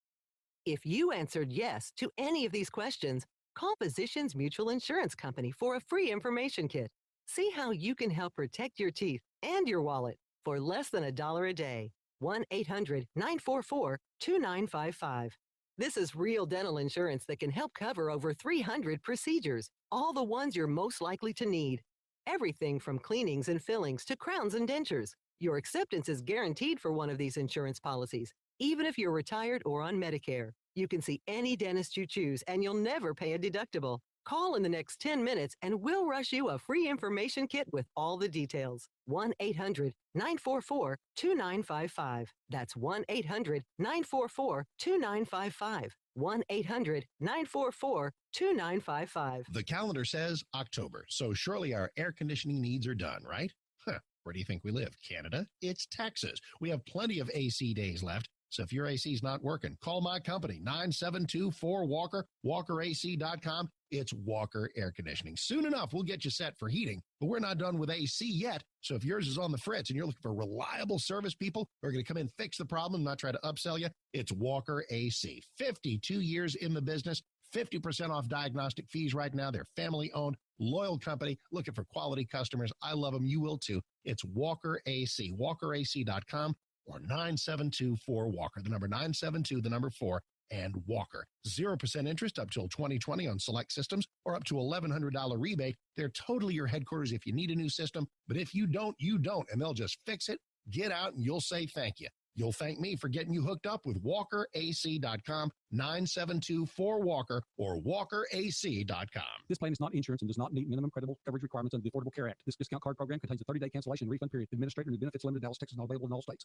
If you answered yes to any of these questions, call Physicians Mutual Insurance Company for a free information kit. See how you can help protect your teeth and your wallet for less than $1 a day. 1-800-944-2955. This is real dental insurance that can help cover over 300 procedures, all the ones you're most likely to need. Everything from cleanings and fillings to crowns and dentures. Your acceptance is guaranteed for one of these insurance policies, even if you're retired or on Medicare. You can see any dentist you choose and you'll never pay a deductible. Call in the next 10 minutes and we'll rush you a free information kit with all the details. 1-800-944-2955. That's 1-800-944-2955. 1-800-944-2955. The calendar says October, so surely our air conditioning needs are done, right? Huh. Where do you think we live? Canada? It's Texas. We have plenty of AC days left. So if your AC is not working, call my company, 9724-WALKER, WalkerAC.com. It's Walker Air Conditioning. Soon enough, we'll get you set for heating, but we're not done with AC yet. So if yours is on the fritz and you're looking for reliable service people who are going to come in, fix the problem, not try to upsell you, it's Walker AC. 52 years in the business, 50% off diagnostic fees right now. They're family-owned, loyal company, looking for quality customers. I love them. You will too. It's Walker AC, WalkerAC.com. or 9724-WALKER, the number 972, the number 4, and Walker. 0% interest up till 2020 on select systems or up to $1,100 rebate. They're totally your headquarters if you need a new system, but if you don't, you don't, and they'll just fix it, get out, and you'll say thank you. You'll thank me for getting you hooked up with WalkerAC.com, 972-4-WALKER, or WalkerAC.com. This plan is not insurance and does not meet minimum credible coverage requirements under the Affordable Care Act. This discount card program contains a 30-day cancellation and refund period. Administrator and benefits limited, Dallas, Texas, not available in all states.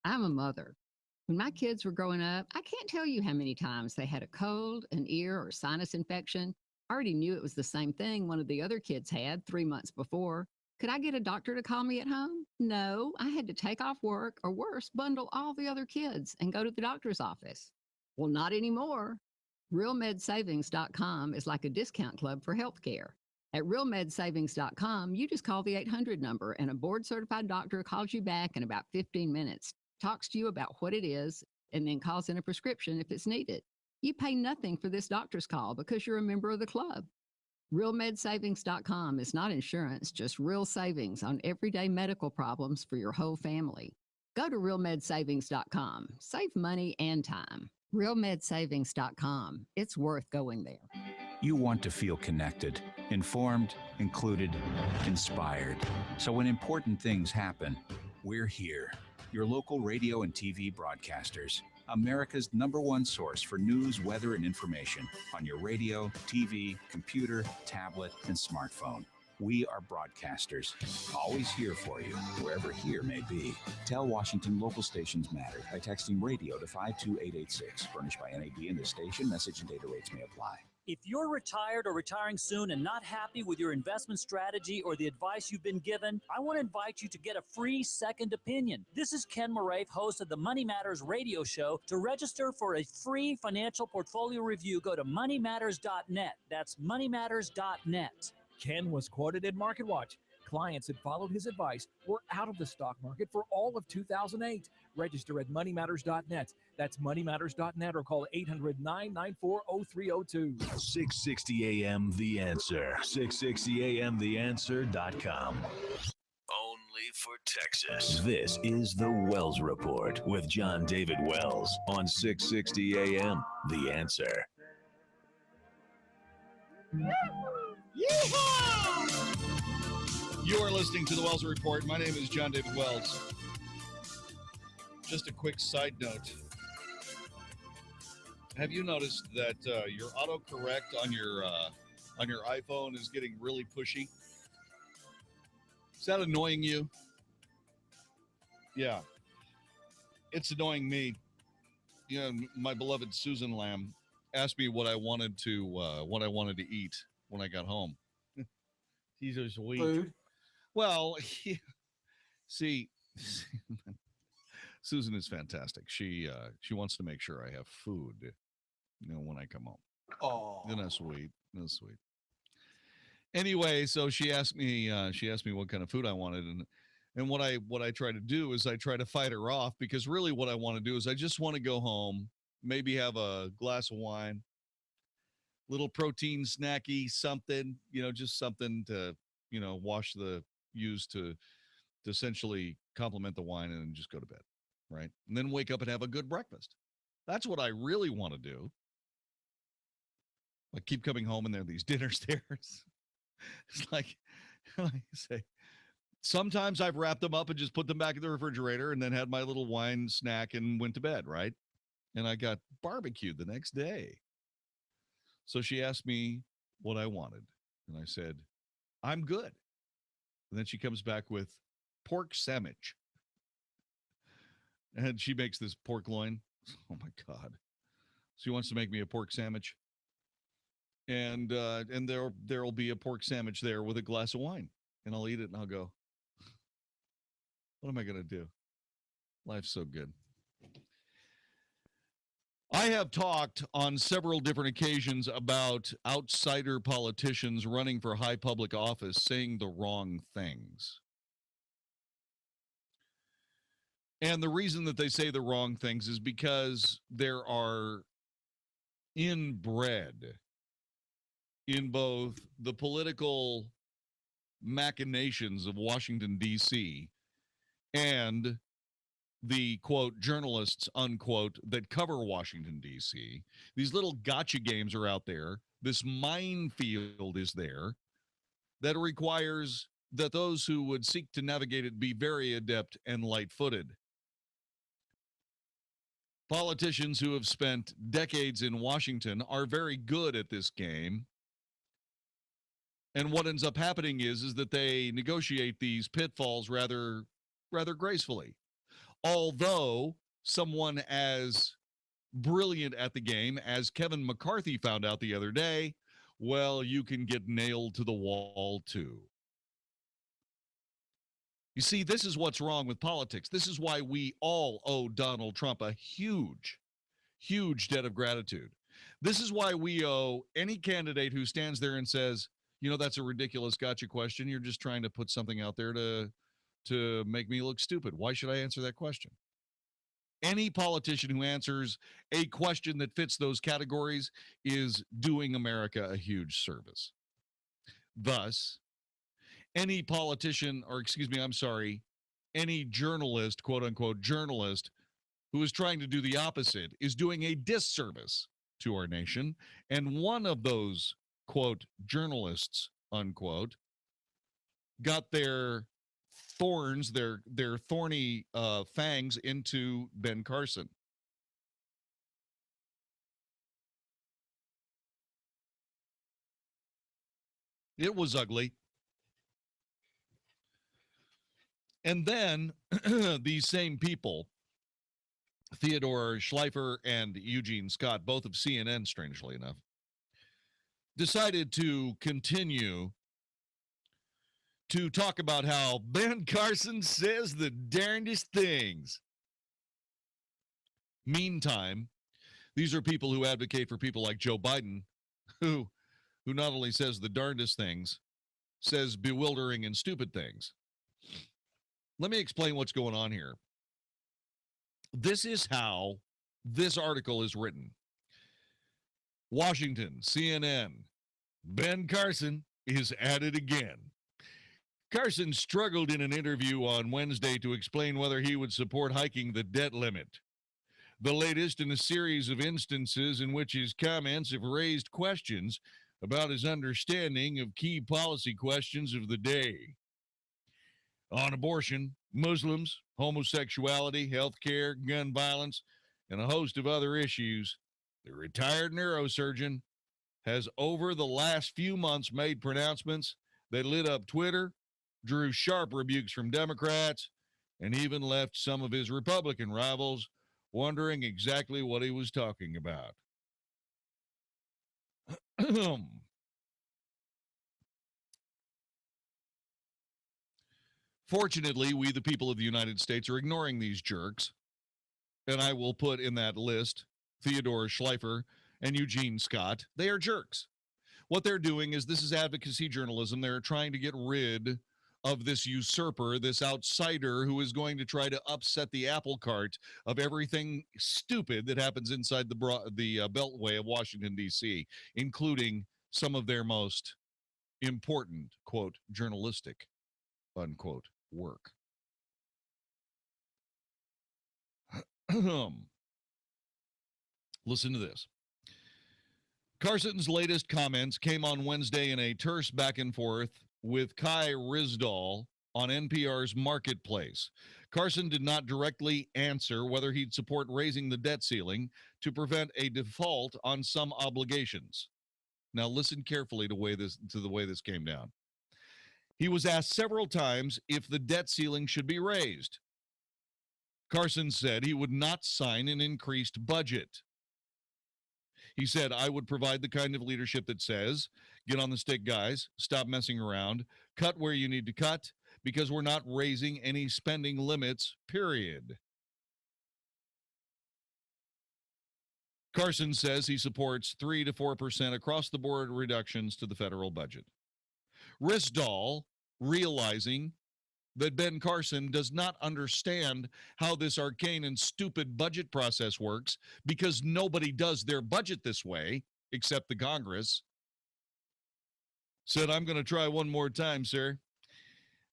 I'm a mother. When my kids were growing up, I can't tell you how many times they had a cold, an ear, or sinus infection. I already knew it was the same thing one of the other kids had 3 months before. Could I get a doctor to call me at home? No, I had to take off work or worse, bundle all the other kids and go to the doctor's office. Well, not anymore. RealMedSavings.com is like a discount club for healthcare. At RealMedSavings.com, you just call the 800 number and a board-certified doctor calls you back in about 15 minutes, talks to you about what it is, and then calls in a prescription if it's needed. You pay nothing for this doctor's call because you're a member of the club. RealMedSavings.com is not insurance, just real savings on everyday medical problems for your whole family. Go to RealMedSavings.com. Save money and time. RealMedSavings.com. It's worth going there. You want to feel connected, informed, included, inspired. So when important things happen, we're here. Your local radio and TV broadcasters. America's #1 source for news, weather, and information on your radio, TV, computer, tablet, and smartphone. We are broadcasters, always here for you, wherever here may be. Tell Washington local stations matter by texting radio to 52886. Furnished by NAB and the station. Message and data rates may apply. If you're retired or retiring soon and not happy with your investment strategy or the advice you've been given, I want to invite you to get a free second opinion. This is Ken Moraif, host of the Money Matters radio show. To register for a free financial portfolio review, go to moneymatters.net. That's moneymatters.net. Ken was quoted in MarketWatch. Clients that followed his advice were out of the stock market for all of 2008. Register at moneymatters.net. That's moneymatters.net or call 800-994-0302. 660 AM The Answer. 660 AMTheAnswer.com. Only for Texas. This is the Wells Report with Jon-David Wells on 660 AM The Answer. Yeehaw! You are listening to the Wells Report. My name is Jon-David Wells. Just a quick side note. Have you noticed that your autocorrect on your iPhone is getting really pushy? Is that annoying you? Yeah. It's annoying me. You know, my beloved Susan Lamb asked me what I wanted to eat when I got home. These are sweet. Food? Well, see, Susan is fantastic. She wants to make sure I have food, when I come home. Oh, isn't that sweet? That's sweet. Anyway, so she asked me what kind of food I wanted, and what I try to do is I try to fight her off, because really what I want to do is I just want to go home, maybe have a glass of wine, little protein snacky, something, just something to, use to essentially complement the wine, and then just go to bed, right? And then wake up and have a good breakfast. That's what I really want to do. I keep coming home and there are these dinner stares. It's like I say, sometimes I've wrapped them up and just put them back in the refrigerator and then had my little wine snack and went to bed, right? And I got barbecued the next day. So she asked me what I wanted. And I said, I'm good. And then she comes back with pork sandwich. And she makes this pork loin. Oh, my God. She wants to make me a pork sandwich. And there'll be a pork sandwich there with a glass of wine. And I'll eat it and I'll go, what am I going to do? Life's so good. I have talked on several different occasions about outsider politicians running for high public office saying the wrong things. And the reason that they say the wrong things is because there are inbred in both the political machinations of Washington, D.C. and the, quote, journalists, unquote, that cover Washington, D.C. These little gotcha games are out there. This minefield is there that requires that those who would seek to navigate it be very adept and light-footed. Politicians who have spent decades in Washington are very good at this game. And what ends up happening is that they negotiate these pitfalls rather gracefully. Although someone as brilliant at the game as Kevin McCarthy found out the other day, well, you can get nailed to the wall too. You see, this is what's wrong with politics. This is why we all owe Donald Trump a huge, huge debt of gratitude. This is why we owe any candidate who stands there and says, you know, that's a ridiculous gotcha question. You're just trying to put something out there to make me look stupid. Why should I answer that question? Any politician who answers a question that fits those categories is doing America a huge service. Thus, any politician, or excuse me, I'm sorry, any journalist, quote unquote journalist, who is trying to do the opposite is doing a disservice to our nation. And one of those, quote, journalists, unquote, got their thorns, their thorny fangs into Ben Carson. It was ugly. And then these same people, Theodore Schleifer and Eugene Scott, both of CNN, strangely enough, decided to continue to talk about how Ben Carson says the darndest things. Meantime, these are people who advocate for people like Joe Biden, who not only says the darndest things, says bewildering and stupid things. Let me explain what's going on here. This is how this article is written. Washington, CNN, Ben Carson is at it again. Carson struggled in an interview on Wednesday to explain whether he would support hiking the debt limit. The latest in a series of instances in which his comments have raised questions about his understanding of key policy questions of the day. On abortion, Muslims, homosexuality, healthcare, gun violence, and a host of other issues, the retired neurosurgeon has over the last few months made pronouncements that lit up Twitter, drew sharp rebukes from Democrats, and even left some of his Republican rivals wondering exactly what he was talking about. Fortunately, we, the people of the United States, are ignoring these jerks. And I will put in that list Theodore Schleifer and Eugene Scott. They are jerks. What they're doing is this is advocacy journalism. They're trying to get rid of this usurper, this outsider who is going to try to upset the apple cart of everything stupid that happens inside the beltway of Washington, D.C., including some of their most important, quote, journalistic, unquote, work. Listen to this. Carson's latest comments came on Wednesday in a terse back and forth with Kai Ryssdal on NPR's Marketplace. Carson did not directly answer whether he'd support raising the debt ceiling to prevent a default on some obligations. Now listen carefully to the way this came down. He was asked several times if the debt ceiling should be raised. Carson said he would not sign an increased budget. He said, I would provide the kind of leadership that says, get on the stick, guys, stop messing around, cut where you need to cut, because we're not raising any spending limits, period. Carson says he supports 3 to 4% across the board reductions to the federal budget. Risdall, realizing that Ben Carson does not understand how this arcane and stupid budget process works because nobody does their budget this way except the Congress, said, I'm going to try one more time, sir.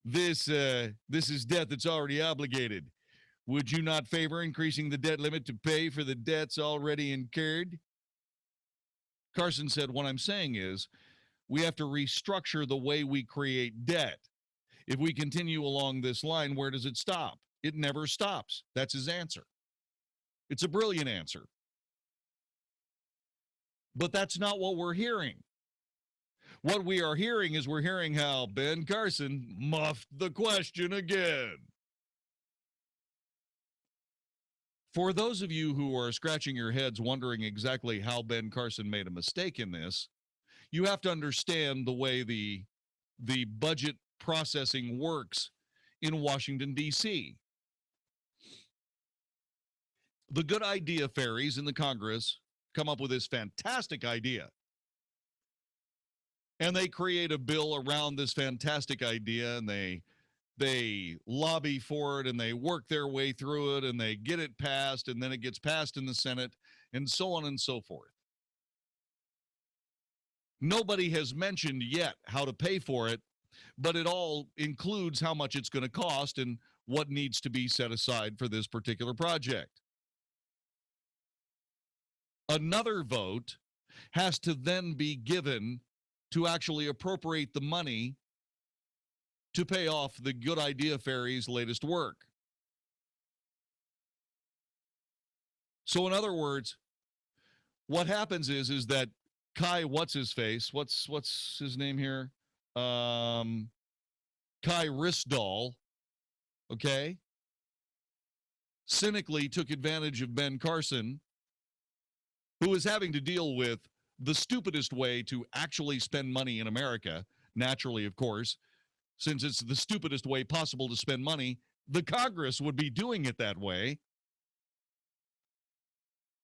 This is debt that's already obligated. Would you not favor increasing the debt limit to pay for the debts already incurred? Carson said, what I'm saying is we have to restructure the way we create debt. If we continue along this line, where does it stop? It never stops. That's his answer. It's a brilliant answer. But that's not what we're hearing. What we are hearing is we're hearing how Ben Carson muffed the question again. For those of you who are scratching your heads wondering exactly how Ben Carson made a mistake in this, you have to understand the way the budget processing works in Washington, D.C. The good idea fairies in the Congress come up with this fantastic idea. And they create a bill around this fantastic idea, and they lobby for it, and they work their way through it, and they get it passed, and then it gets passed in the Senate, and so on and so forth. Nobody has mentioned yet how to pay for it, but it all includes how much it's going to cost and what needs to be set aside for this particular project. Another vote has to then be given to actually appropriate the money to pay off the Good Idea Fairy's latest work. So in other words, what happens is that Kai, what's his name here? Kai Risdall, okay, cynically took advantage of Ben Carson, who is having to deal with the stupidest way to actually spend money in America. Naturally, of course, since it's the stupidest way possible to spend money, the Congress would be doing it that way.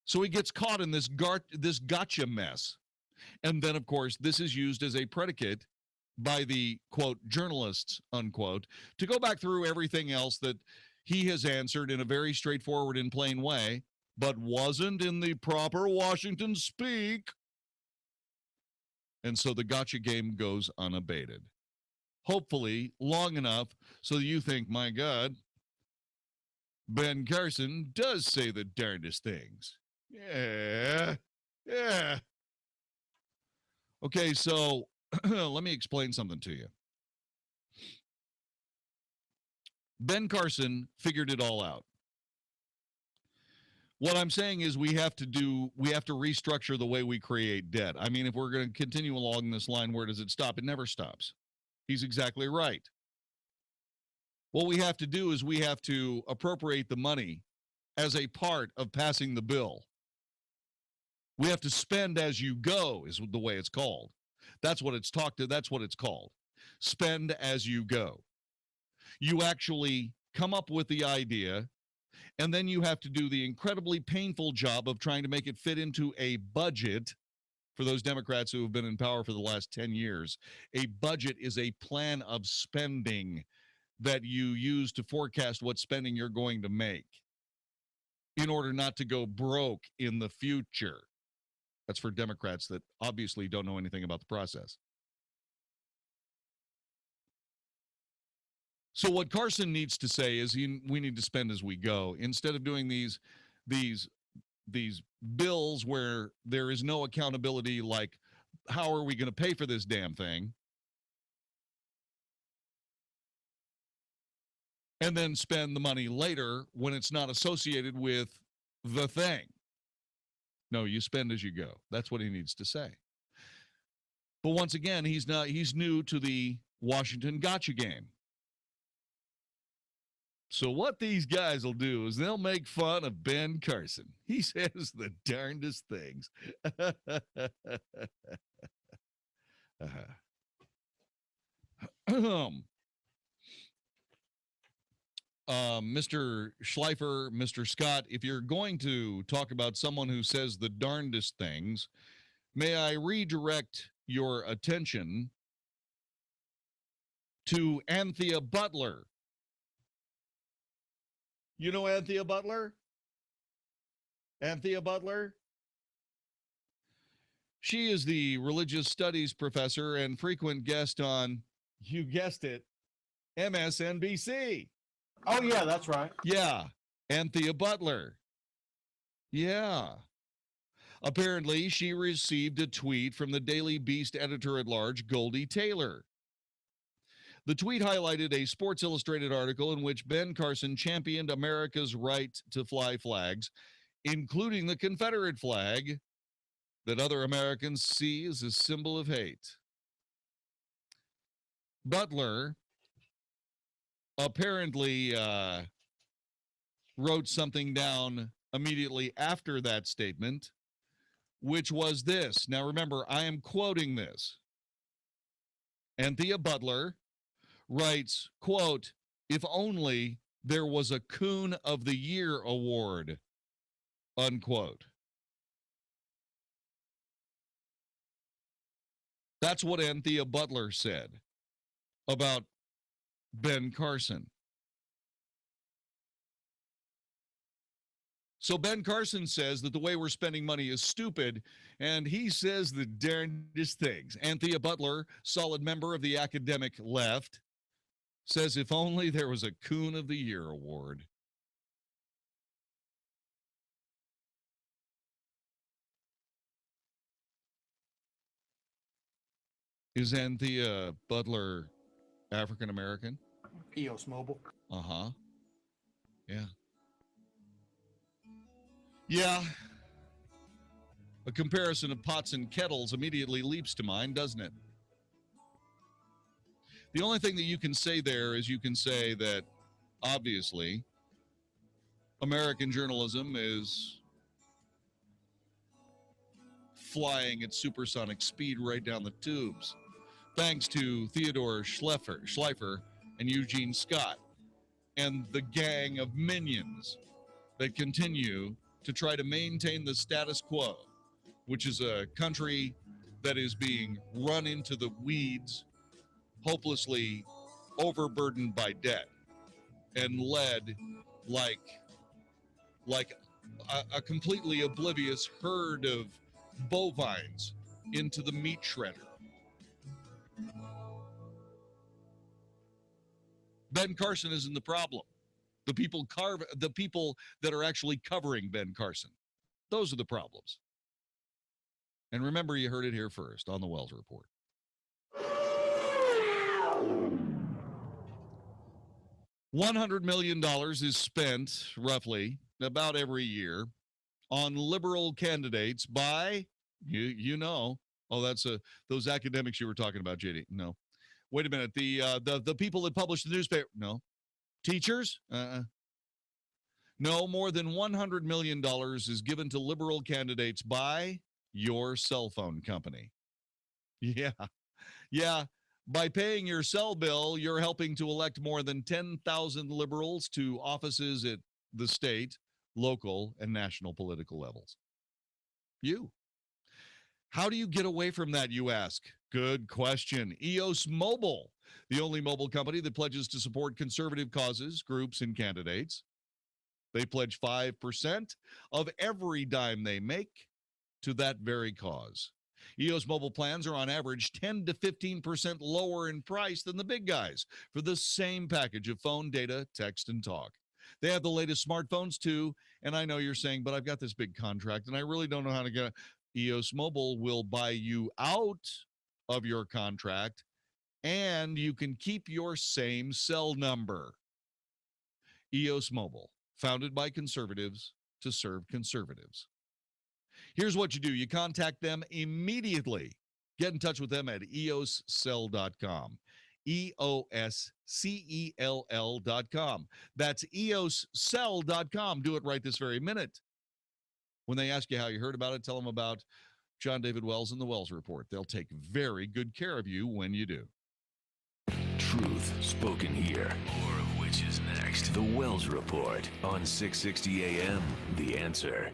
So he gets caught in this gotcha mess. And then, of course, this is used as a predicate by the, quote, journalists, unquote, to go back through everything else that he has answered in a very straightforward and plain way, but wasn't in the proper Washington speak. And so the gotcha game goes unabated. Hopefully long enough so that you think, my God, Ben Carson does say the darndest things. Yeah. Okay, so let me explain something to you. Ben Carson figured it all out. What I'm saying is we have to restructure the way we create debt. I mean, if we're going to continue along this line, where does it stop? It never stops. He's exactly right. What we have to do is we have to appropriate the money as a part of passing the bill. We have to spend as you go is the way it's called. That's what it's called. Spend as you go. You actually come up with the idea, and then you have to do the incredibly painful job of trying to make it fit into a budget. For those Democrats who have been in power for the last 10 years, a budget is a plan of spending that you use to forecast what spending you're going to make in order not to go broke in the future. That's for Democrats that obviously don't know anything about the process. So what Carson needs to say is we need to spend as we go instead of doing these bills where there is no accountability, like how are we going to pay for this damn thing? And then spend the money later when it's not associated with the thing. No, you spend as you go. That's what he needs to say. But once again, he's new to the Washington gotcha game. So what these guys will do is they'll make fun of Ben Carson. He says the darndest things. Mr. Schleifer, Mr. Scott, if you're going to talk about someone who says the darndest things, may I redirect your attention to Anthea Butler. You know Anthea Butler? Anthea Butler? She is the religious studies professor and frequent guest on, you guessed it, MSNBC. Oh, yeah, that's right. Yeah, Anthea Butler. Yeah. Apparently, she received a tweet from the Daily Beast editor-at-large, Goldie Taylor. The tweet highlighted a Sports Illustrated article in which Ben Carson championed America's right to fly flags, including the Confederate flag that other Americans see as a symbol of hate. Butler apparently wrote something down immediately after that statement, which was this. Now, remember, I am quoting this. Anthea Butler writes, quote, "If only there was a Coon of the Year award," unquote. That's what Anthea Butler said about Ben Carson. So Ben Carson says that the way we're spending money is stupid, and he says the darndest things. Anthea Butler, solid member of the academic left, says if only there was a Coon of the Year award. Is Anthea Butler African American? EOS Mobile. Uh-huh. Yeah. Yeah. A comparison of pots and kettles immediately leaps to mind, doesn't it? The only thing that you can say there is you can say that, obviously, American journalism is flying at supersonic speed right down the tubes, thanks to Theodore Schleifer and Eugene Scott and the gang of minions that continue to try to maintain the status quo, which is a country that is being run into the weeds, hopelessly overburdened by debt, and led like a completely oblivious herd of bovines into the meat shredder. Ben Carson isn't the problem. The people that are actually covering Ben Carson. Those are the problems. And remember, you heard it here first on the Wells Report. $100 million is spent, roughly, about every year, on liberal candidates by, you know, oh, that's those academics you were talking about, JD. No. Wait a minute. The people that publish the newspaper. No. Teachers? No, more than $100 million is given to liberal candidates by your cell phone company. Yeah. Yeah. By paying your cell bill, you're helping to elect more than 10,000 liberals to offices at the state, local, and national political levels. You. How do you get away from that, you ask? Good question. EOS Mobile, the only mobile company that pledges to support conservative causes, groups, and candidates. They pledge 5% of every dime they make to that very cause. EOS Mobile plans are on average 10 to 15% lower in price than the big guys for the same package of phone, data, text, and talk. They have the latest smartphones too, and I know you're saying, but I've got this big contract and I really don't know how to get it. EOS Mobile will buy you out of your contract and you can keep your same cell number. EOS Mobile, founded by conservatives to serve conservatives. Here's what you do. You contact them immediately Get in touch with them at eoscell.com. EOSCELL.com. That's eoscell.com. Do it right this very minute. When they ask you how you heard about it, tell them about Jon-David Wells and the Wells Report. They'll take very good care of you when you do. Truth spoken here. More of which is next. The Wells Report on 660 AM. The Answer.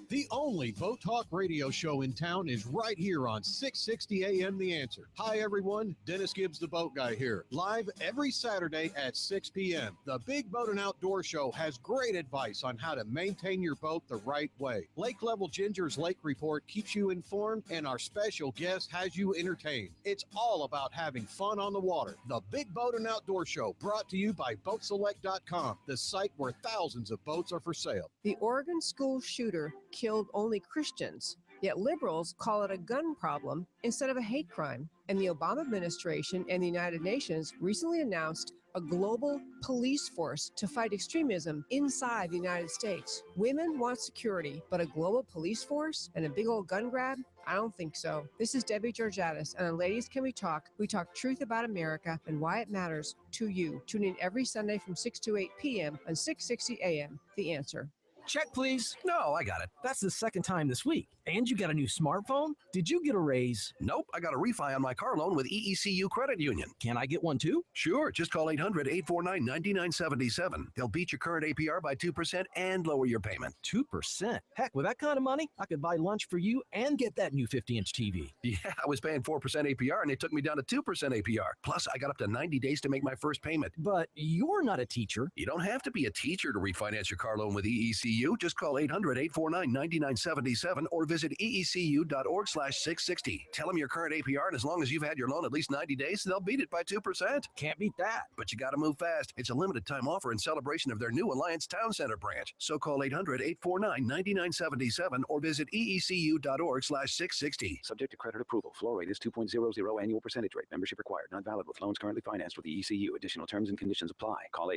The only boat talk radio show in town is right here on 660 AM The Answer. Hi, everyone. Dennis Gibbs, the boat guy here. Live every Saturday at 6 p.m. The Big Boat and Outdoor Show has great advice on how to maintain your boat the right way. Lake Level Ginger's Lake Report keeps you informed, and our special guest has you entertained. It's all about having fun on the water. The Big Boat and Outdoor Show, brought to you by BoatSelect.com, the site where thousands of boats are for sale. The Oregon school shooter killed only Christians, yet liberals call it a gun problem instead of a hate crime. And the Obama administration and the United Nations recently announced a global police force to fight extremism inside the United States. Women want security, but a global police force and a big old gun grab? I don't think so. This is Debbie Georgatis, and on Ladies Can We Talk truth about America and why it matters to you. Tune in every Sunday from 6 to 8 p.m. on 660 AM. The Answer. Check, please. No, I got it. That's the second time this week. And you got a new smartphone? Did you get a raise? Nope, I got a refi on my car loan with EECU Credit Union. Can I get one too? Sure, just call 800-849-9977. They'll beat your current APR by 2% and lower your payment. 2%? Heck, with that kind of money, I could buy lunch for you and get that new 50-inch TV. Yeah, I was paying 4% APR and they took me down to 2% APR. Plus, I got up to 90 days to make my first payment. But you're not a teacher. You don't have to be a teacher to refinance your car loan with EECU. Just call 800-849-9977 or visit EECU.org/660. Tell them your current APR, and as long as you've had your loan at least 90 days, they'll beat it by 2%. Can't beat that. But you got to move fast. It's a limited time offer in celebration of their new Alliance Town Center branch. So call 800-849-9977 or visit EECU.org/660. Subject to credit approval. Floor rate is 2.00 annual percentage rate. Membership required. Not valid with loans currently financed with the ECU. Additional terms and conditions apply. Call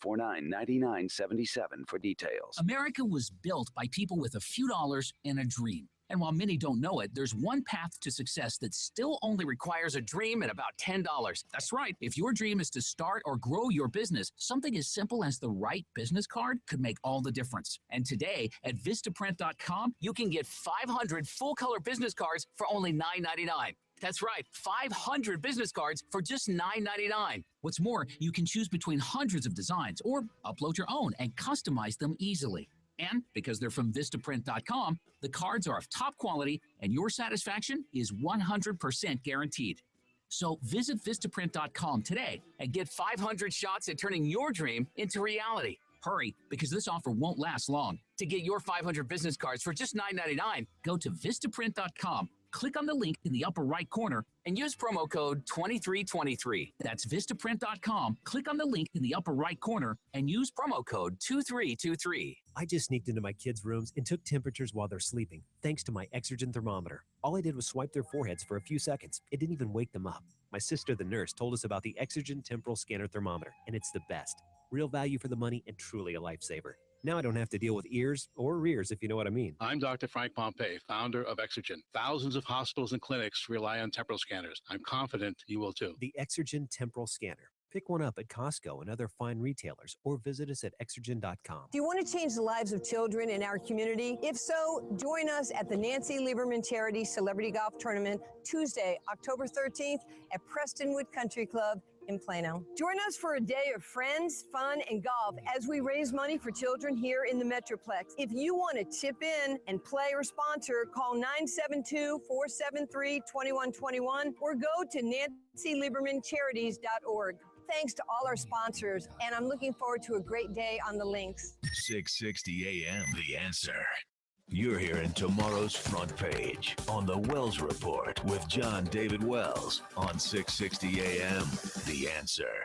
800-849-9977 for details. America was built by people with a few dollars and a dream. And while many don't know it, there's one path to success that still only requires a dream and about $10. That's right. If your dream is to start or grow your business, something as simple as the right business card could make all the difference. And today at Vistaprint.com, you can get 500 full-color business cards for only $9.99. That's right, 500 business cards for just $9.99. What's more, you can choose between hundreds of designs or upload your own and customize them easily. And because they're from Vistaprint.com, the cards are of top quality and your satisfaction is 100% guaranteed. So visit Vistaprint.com today and get 500 shots at turning your dream into reality. Hurry, because this offer won't last long. To get your 500 business cards for just $9.99, go to Vistaprint.com. Click on the link in the upper right corner and use promo code 2323. That's Vistaprint.com. Click on the link in the upper right corner and use promo code 2323. I just sneaked into my kids' rooms and took temperatures while they're sleeping, thanks to my Exergen thermometer. All I did was swipe their foreheads for a few seconds. It didn't even wake them up. My sister, the nurse, told us about the Exergen temporal scanner thermometer, and it's the best. Real value for the money and truly a lifesaver. Now I don't have to deal with ears or rears, if you know what I mean. I'm Dr. Frank Pompey, founder of Exergen. Thousands of hospitals and clinics rely on temporal scanners. I'm confident you will too. The Exergen temporal scanner. Pick one up at Costco and other fine retailers or visit us at Exergen.com. Do you want to change the lives of children in our community? If so, join us at the Nancy Lieberman Charity Celebrity Golf Tournament Tuesday, October 13th at Prestonwood Country Club in Plano. Join us for a day of friends, fun, and golf as we raise money for children here in the Metroplex. If you want to chip in and play or sponsor, call 972-473-2121 or go to NancyLiebermanCharities.org. Thanks to all our sponsors, and I'm looking forward to a great day on the links. 660 AM, The Answer. You're hearing tomorrow's front page on the Wells Report with Jon-David Wells on 660 AM, The Answer.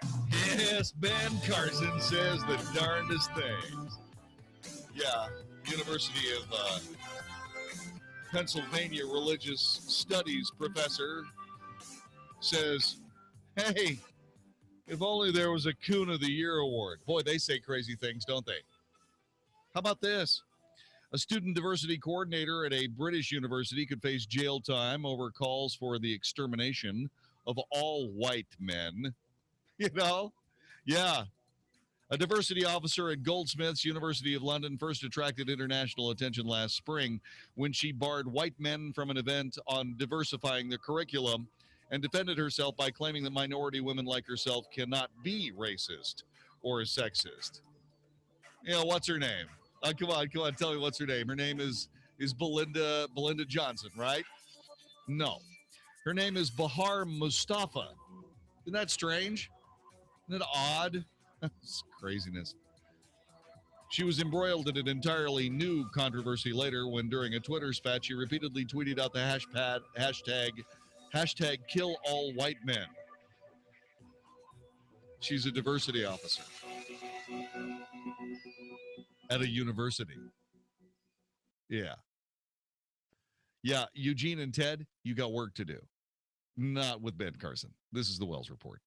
Yes, Ben Carson says the darndest things. Yeah, University of Pennsylvania religious studies professor says, hey, if only there was a Coon of the Year award. Boy, they say crazy things, don't they? How about this? A student diversity coordinator at a British university could face jail time over calls for the extermination of all white men. You know? Yeah. A diversity officer at Goldsmiths, University of London, first attracted international attention last spring when she barred white men from an event on diversifying their curriculum and defended herself by claiming that minority women like herself cannot be racist or sexist. You know, what's her name? Come on, tell me what's her name. Her name is Belinda Johnson, right? No. Her name is Bahar Mustafa. Isn't that strange? Isn't that odd? That's craziness. She was embroiled in an entirely new controversy later when, during a Twitter spat, she repeatedly tweeted out the hashtag kill all white men. She's a diversity officer at a university. Yeah. Yeah, Eugene and Ted, you got work to do. Not with Ben Carson. This is the Wells Report.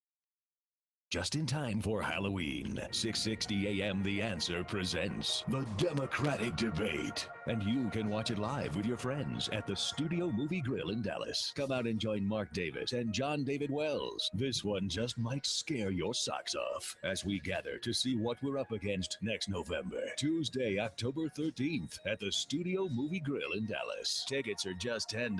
Just in time for Halloween, 660 AM The Answer presents the Democratic Debate. And you can watch it live with your friends at the Studio Movie Grill in Dallas. Come out and join Mark Davis and Jon-David Wells. This one just might scare your socks off as we gather to see what we're up against next November, Tuesday, October 13th at the Studio Movie Grill in Dallas. Tickets are just $10.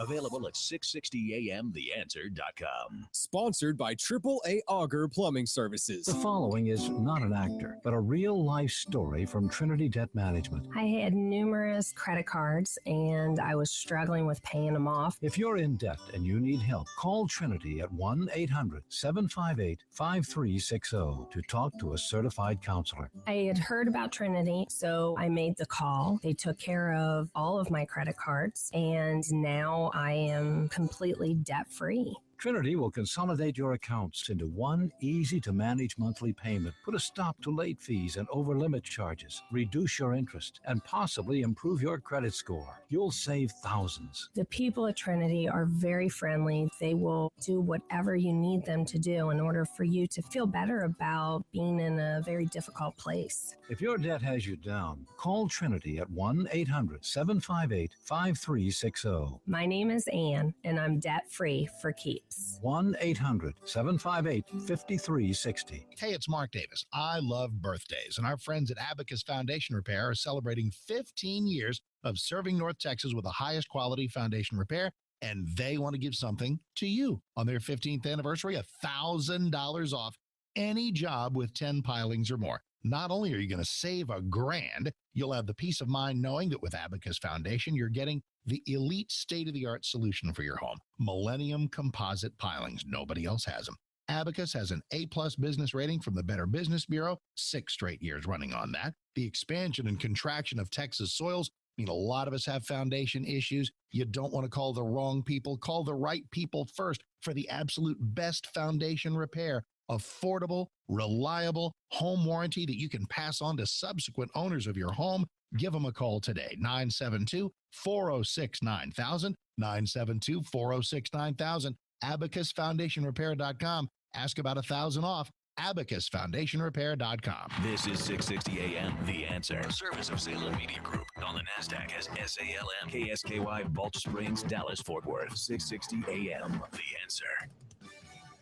Available at 660amtheanswer.com. Sponsored by AAA Auger Plumbing Services. The following is not an actor, but a real-life story from Trinity Debt Management. I had numerous credit cards, and I was struggling with paying them off. If you're in debt and you need help, call Trinity at 1-800-758-5360 to talk to a certified counselor. I had heard about Trinity, so I made the call. They took care of all of my credit cards, and now I am completely debt-free. Trinity will consolidate your accounts into one easy-to-manage monthly payment, put a stop to late fees and over-limit charges, reduce your interest, and possibly improve your credit score. You'll save thousands. The people at Trinity are very friendly. They will do whatever you need them to do in order for you to feel better about being in a very difficult place. If your debt has you down, call Trinity at 1-800-758-5360. My name is Ann, and I'm debt-free for keeps. 1-800-758-5360. Hey, it's Mark Davis. I love birthdays, and our friends at Abacus Foundation Repair are celebrating 15 years of serving North Texas with the highest quality foundation repair, and they want to give something to you. On their 15th anniversary, $1,000 off any job with 10 pilings or more. Not only are you going to save $1,000, you'll have the peace of mind knowing that with Abacus Foundation, you're getting the elite state-of-the-art solution for your home. Millennium composite pilings. Nobody else has them. Abacus has an A-plus business rating from the Better Business Bureau, 6 straight years running on that. The expansion and contraction of Texas soils mean a lot of us have foundation issues. You don't want to call the wrong people. Call the right people first for the absolute best foundation repair. Affordable, reliable home warranty that you can pass on to subsequent owners of your home. Give them a call today, 972-406-9000, 972-406-9000, abacusfoundationrepair.com. Ask about $1,000 off, abacusfoundationrepair.com. This is 660 AM, The Answer. A service of Salem Media Group on the NASDAQ as SALM, KSKY, Balch Springs, Dallas, Fort Worth. 660 AM, The Answer.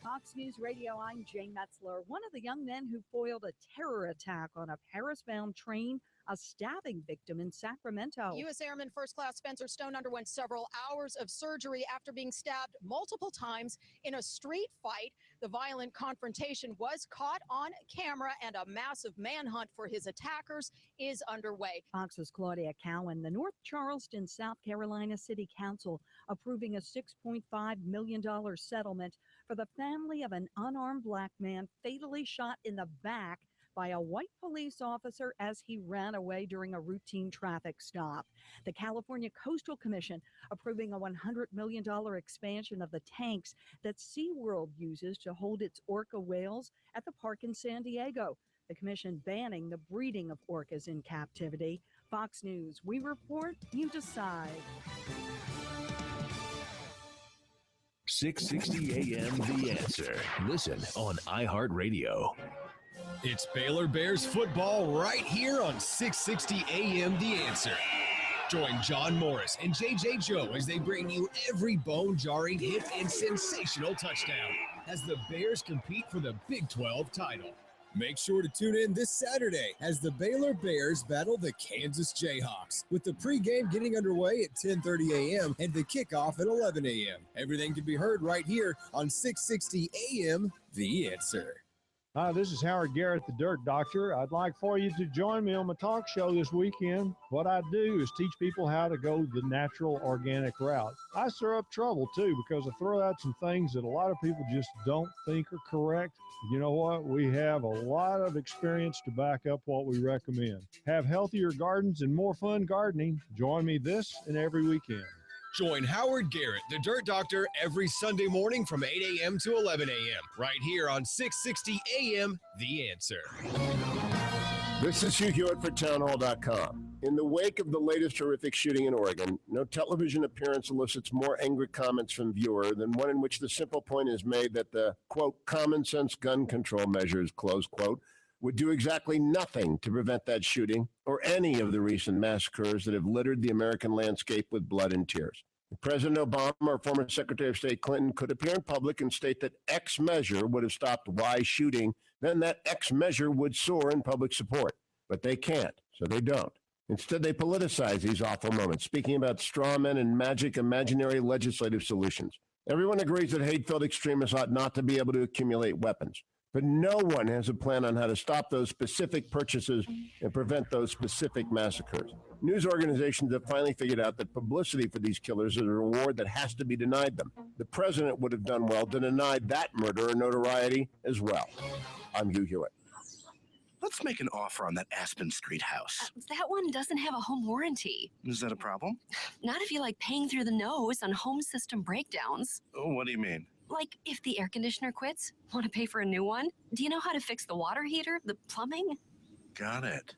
Fox News Radio, I'm Jane Metzler. One of the young men who foiled a terror attack on a Paris-bound train, a stabbing victim in Sacramento. U.S. Airman First Class Spencer Stone underwent several hours of surgery after being stabbed multiple times in a street fight. The violent confrontation was caught on camera, and a massive manhunt for his attackers is underway. Fox's Claudia Cowan. The North Charleston, South Carolina City Council approving a $6.5 million settlement for the family of an unarmed black man fatally shot in the back by a white police officer as he ran away during a routine traffic stop. The California Coastal Commission approving a $100 million expansion of the tanks that SeaWorld uses to hold its orca whales at the park in San Diego. The commission banning the breeding of orcas in captivity. Fox News, we report, you decide. 660 AM, The Answer. Listen on iHeartRadio. It's Baylor Bears football right here on 660 AM The Answer. Join John Morris and JJ Joe as they bring you every bone-jarring hit and sensational touchdown as the Bears compete for the Big 12 title. Make sure to tune in this Saturday as the Baylor Bears battle the Kansas Jayhawks, with the pregame getting underway at 10:30 a.m. and the kickoff at 11 a.m. Everything can be heard right here on 660 AM The Answer. Hi, this is Howard Garrett, the Dirt Doctor. I'd like for you to join me on my talk show this weekend. What I do is teach people how to go the natural, organic route. I stir up trouble, too, because I throw out some things that a lot of people just don't think are correct. You know what? We have a lot of experience to back up what we recommend. Have healthier gardens and more fun gardening. Join me this and every weekend. Join Howard Garrett, the Dirt Doctor, every Sunday morning from 8 a.m. to 11 a.m. right here on 660 AM The Answer. This is Hugh Hewitt for townhall.com. In the wake of the latest horrific shooting in Oregon, no television appearance elicits more angry comments from viewer than one in which the simple point is made that the, quote, common sense gun control measures, close quote, would do exactly nothing to prevent that shooting or any of the recent massacres that have littered the American landscape with blood and tears. President Obama or former Secretary of State Clinton could appear in public and state that X measure would have stopped Y shooting, then that X measure would soar in public support. But they can't, so they don't. Instead, they politicize these awful moments, speaking about straw men and magic imaginary legislative solutions. Everyone agrees that hate-filled extremists ought not to be able to accumulate weapons. But no one has a plan on how to stop those specific purchases and prevent those specific massacres. News organizations have finally figured out that publicity for these killers is a reward that has to be denied them. The president would have done well to deny that murderer notoriety as well. I'm Hugh Hewitt. Let's make an offer on that Aspen Street house. That one doesn't have a home warranty. Is that a problem? Not if you like paying through the nose on home system breakdowns. Oh, what do you mean? Like if the air conditioner quits, want to pay for a new one? Do you know how to fix the water heater, the plumbing? Got it.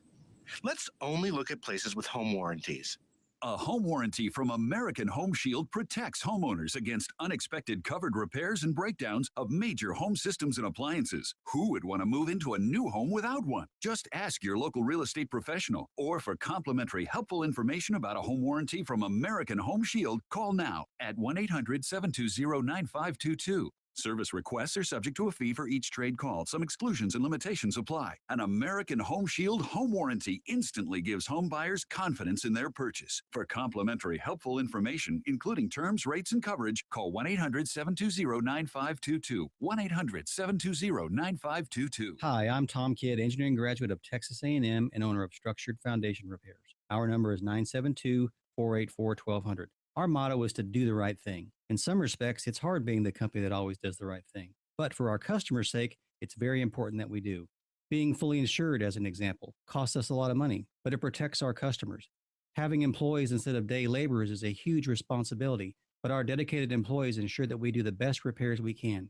Let's only look at places with home warranties. A home warranty from American Home Shield protects homeowners against unexpected covered repairs and breakdowns of major home systems and appliances. Who would want to move into a new home without one? Just ask your local real estate professional, or for complimentary helpful information about a home warranty from American Home Shield, call now at 1-800-720-9522. Service requests are subject to a fee for each trade call. Some exclusions and limitations apply. An American Home Shield home warranty instantly gives home buyers confidence in their purchase. For complimentary helpful information, including terms, rates, and coverage, call 1-800-720-9522. 1-800-720-9522. Hi, I'm Tom Kidd, engineering graduate of Texas A&M and owner of Structured Foundation Repairs. Our number is 972-484-1200. Our motto is to do the right thing. In some respects, it's hard being the company that always does the right thing. But for our customers' sake, it's very important that we do. Being fully insured, as an example, costs us a lot of money, but it protects our customers. Having employees instead of day laborers is a huge responsibility, but our dedicated employees ensure that we do the best repairs we can.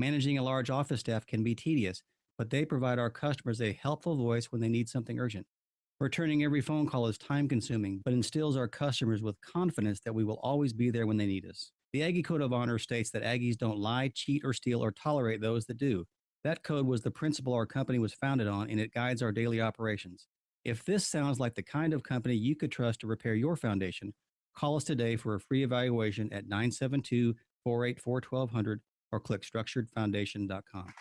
Managing a large office staff can be tedious, but they provide our customers a helpful voice when they need something urgent. Returning every phone call is time-consuming, but instills our customers with confidence that we will always be there when they need us. The Aggie Code of Honor states that Aggies don't lie, cheat, or steal, or tolerate those that do. That code was the principle our company was founded on, and it guides our daily operations. If this sounds like the kind of company you could trust to repair your foundation, call us today for a free evaluation at 972-484-1200 or click structuredfoundation.com.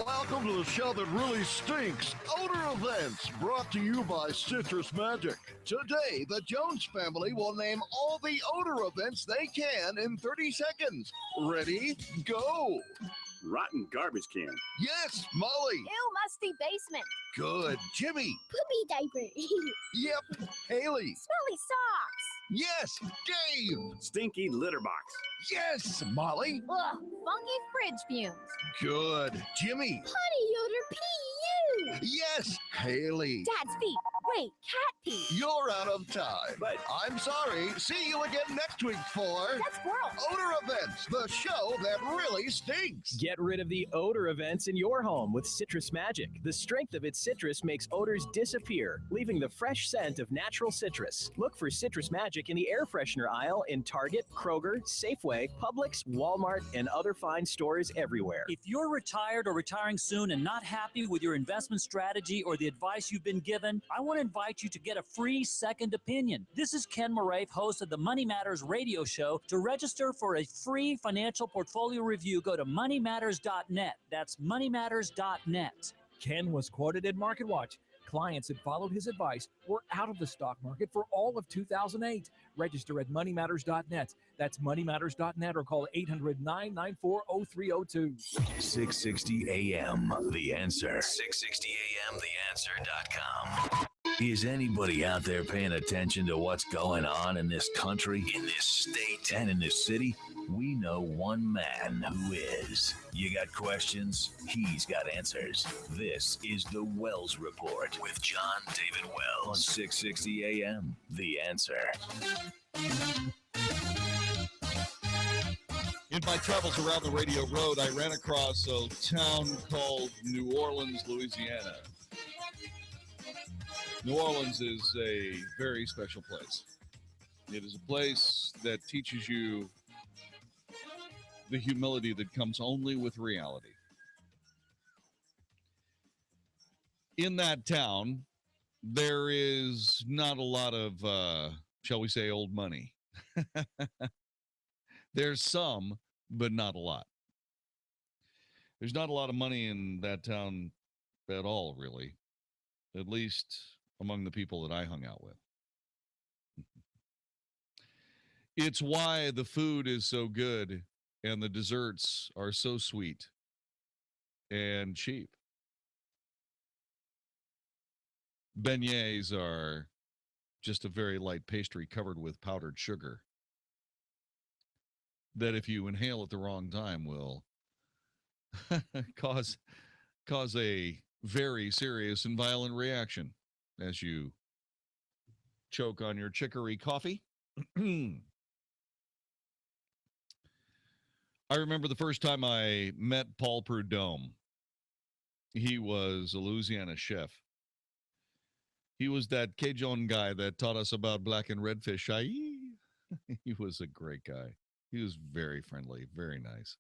Welcome to the show that really stinks. Odor Events, brought to you by Citrus Magic. Today, the Jones family will name all the odor events they can in 30 seconds. Ready? Go! Rotten garbage can. Yes, Molly. Ew, musty basement. Good. Jimmy. Poopy diaper. Yep. Haley. Smelly socks. Yes, Dave. Stinky litter box. Yes, Molly. Ugh, funky fridge fumes. Good. Jimmy. Potty odor PU. Yes, Haley. Dad's feet. Wait, cat pee. You're out of time. But I'm sorry. See you again next week for That's squirrel. Odor Events, the show that really stinks. Get rid of the odor events in your home with Citrus Magic. The strength of its citrus makes odors disappear, leaving the fresh scent of natural citrus. Look for Citrus Magic in the air freshener aisle in Target, Kroger, Safeway, Publix, Walmart, and other fine stores everywhere. If you're retired or retiring soon and not happy with your investment strategy or the advice you've been given, I want to invite you to get a free second opinion. This is Ken Moraif, host of the Money Matters radio show. To register for a free financial portfolio review, go to moneymatters.net. That's moneymatters.net. Ken was quoted in MarketWatch. Clients that followed his advice were out of the stock market for all of 2008. Register at moneymatters.net. That's moneymatters.net or call 800-994-0302. 660 AM, The Answer. 660 AM, TheAnswer.com. Is anybody out there paying attention to what's going on in this country, in this state, and in this city? We know one man who is. You got questions? He's got answers. This is the Wells Report with Jon-David Wells on 660 AM, The Answer. In my travels around the radio road, I ran across a town called New Orleans, Louisiana. New Orleans is a very special place. It is a place that teaches you the humility that comes only with reality. In that town, there is not a lot of, shall we say, old money. There's some, but not a lot. There's not a lot of money in that town at all, really. At least among the people that I hung out with. It's why the food is so good and the desserts are so sweet and cheap. Beignets are just a very light pastry covered with powdered sugar that if you inhale at the wrong time will cause a very serious and violent reaction as you choke on your chicory coffee. I remember the first time I met Paul Prudhomme. He was a Louisiana chef. He was that Cajun guy that taught us about black and red fish. He was a great guy. He was very friendly, very nice.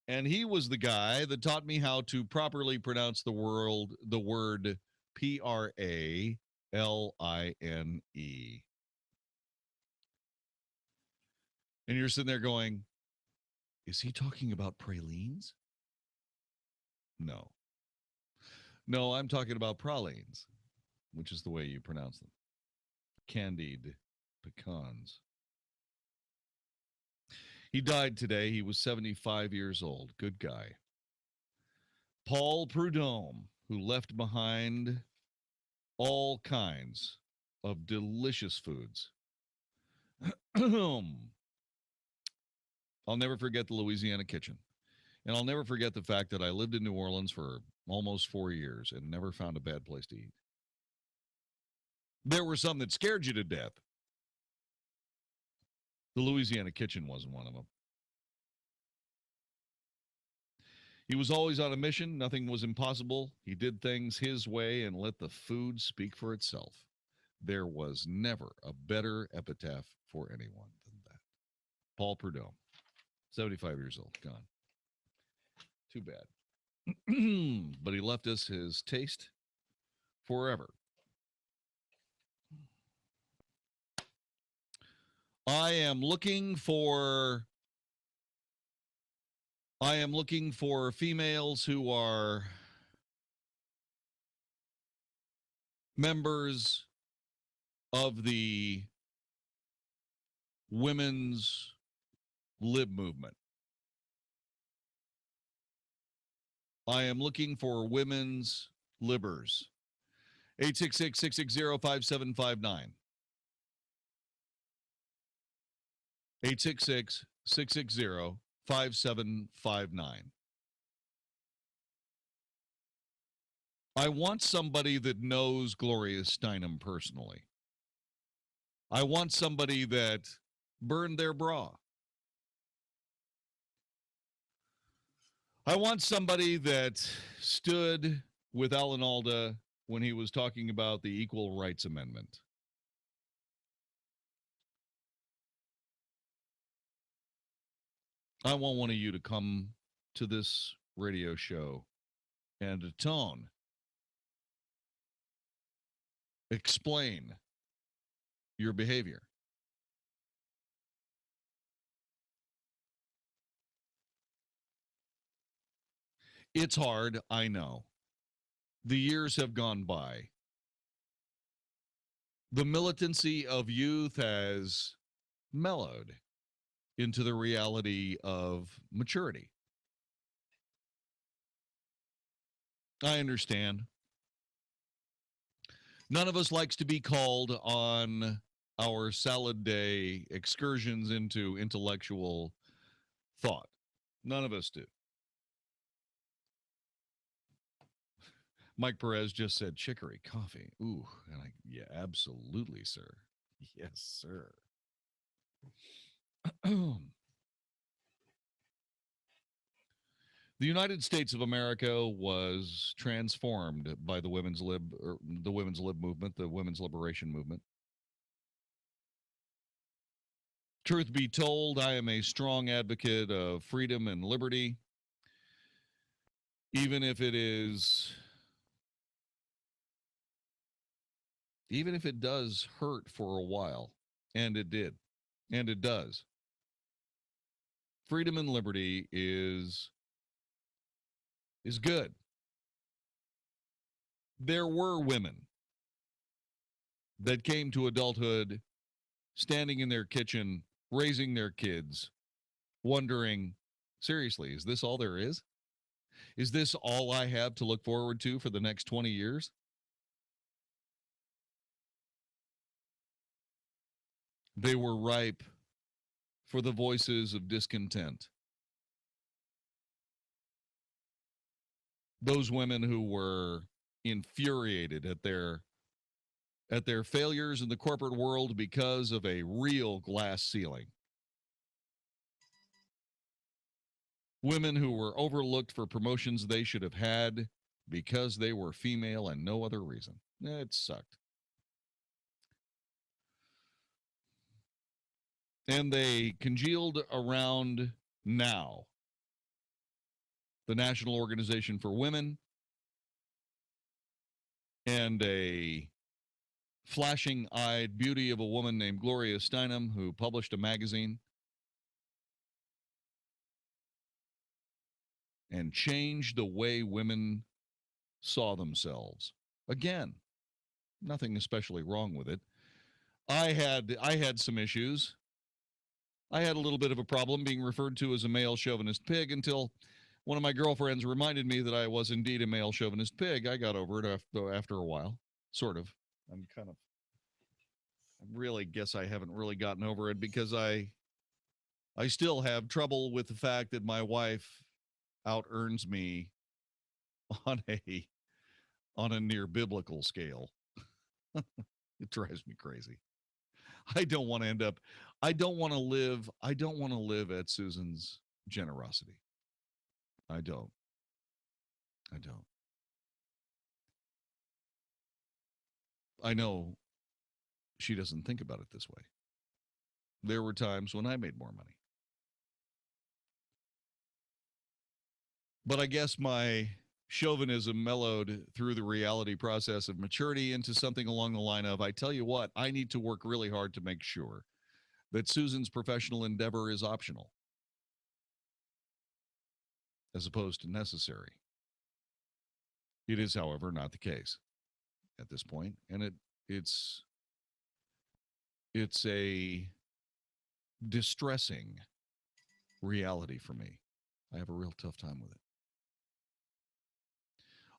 And he was the guy that taught me how to properly pronounce the word Praline. And you're sitting there going, is he talking about pralines? No. No, I'm talking about pralines, which is the way you pronounce them. Candied pecans. He died today. He was 75 years old. Good guy. Paul Prudhomme, who left behind all kinds of delicious foods. I'll never forget the Louisiana kitchen. And I'll never forget the fact that I lived in New Orleans for almost 4 years and never found a bad place to eat. There were some that scared you to death. The Louisiana kitchen wasn't one of them. He was always on a mission. Nothing was impossible. He did things his way and let the food speak for itself. There was never a better epitaph for anyone than that. Paul Prudhomme, 75 years old, gone. Too bad. But he left us his taste forever. I am looking for females who are members of the women's lib movement. I am looking for women's libbers. 866-660-5759. 866-660-5759. I want somebody that knows Gloria Steinem personally. I want somebody that burned their bra. I want somebody that stood with Alan Alda when he was talking about the Equal Rights Amendment. I want one of you to come to this radio show and atone, explain your behavior. It's hard, I know. The years have gone by. The militancy of youth has mellowed into the reality of maturity. I understand. None of us likes to be called on our salad day excursions into intellectual thought. None of us do. Mike Perez just said chicory coffee. Ooh, and yeah, absolutely, sir. Yes, sir. The United States of America was transformed by the women's lib movement, the women's liberation movement. Truth be told, I am a strong advocate of freedom and liberty, even if it does hurt for a while, and it did, and it does. Freedom and liberty is good. There were women that came to adulthood standing in their kitchen, raising their kids, wondering, seriously, is this all there is? Is this all I have to look forward to for the next 20 years? They were ripe for the voices of discontent. Those women who were infuriated at their failures in the corporate world because of a real glass ceiling. Women who were overlooked for promotions they should have had because they were female and no other reason. It sucked. And they congealed around NOW, the National Organization for Women, and a flashing-eyed beauty of a woman named Gloria Steinem, who published a magazine and changed the way women saw themselves. Again, nothing especially wrong with it. I had some issues. I had a little bit of a problem being referred to as a male chauvinist pig until one of my girlfriends reminded me that I was indeed a male chauvinist pig. I got over it after a while, sort of. I really guess I haven't really gotten over it because I still have trouble with the fact that my wife out-earns me on a near biblical scale. It drives me crazy. I don't want to live at Susan's generosity. I don't. I know she doesn't think about it this way. There were times when I made more money. But I guess my chauvinism mellowed through the reality process of maturity into something along the line of, I tell you what, I need to work really hard to make sure that Susan's professional endeavor is optional as opposed to necessary. It is, however, not the case at this point, and it's a distressing reality for me. I have a real tough time with it.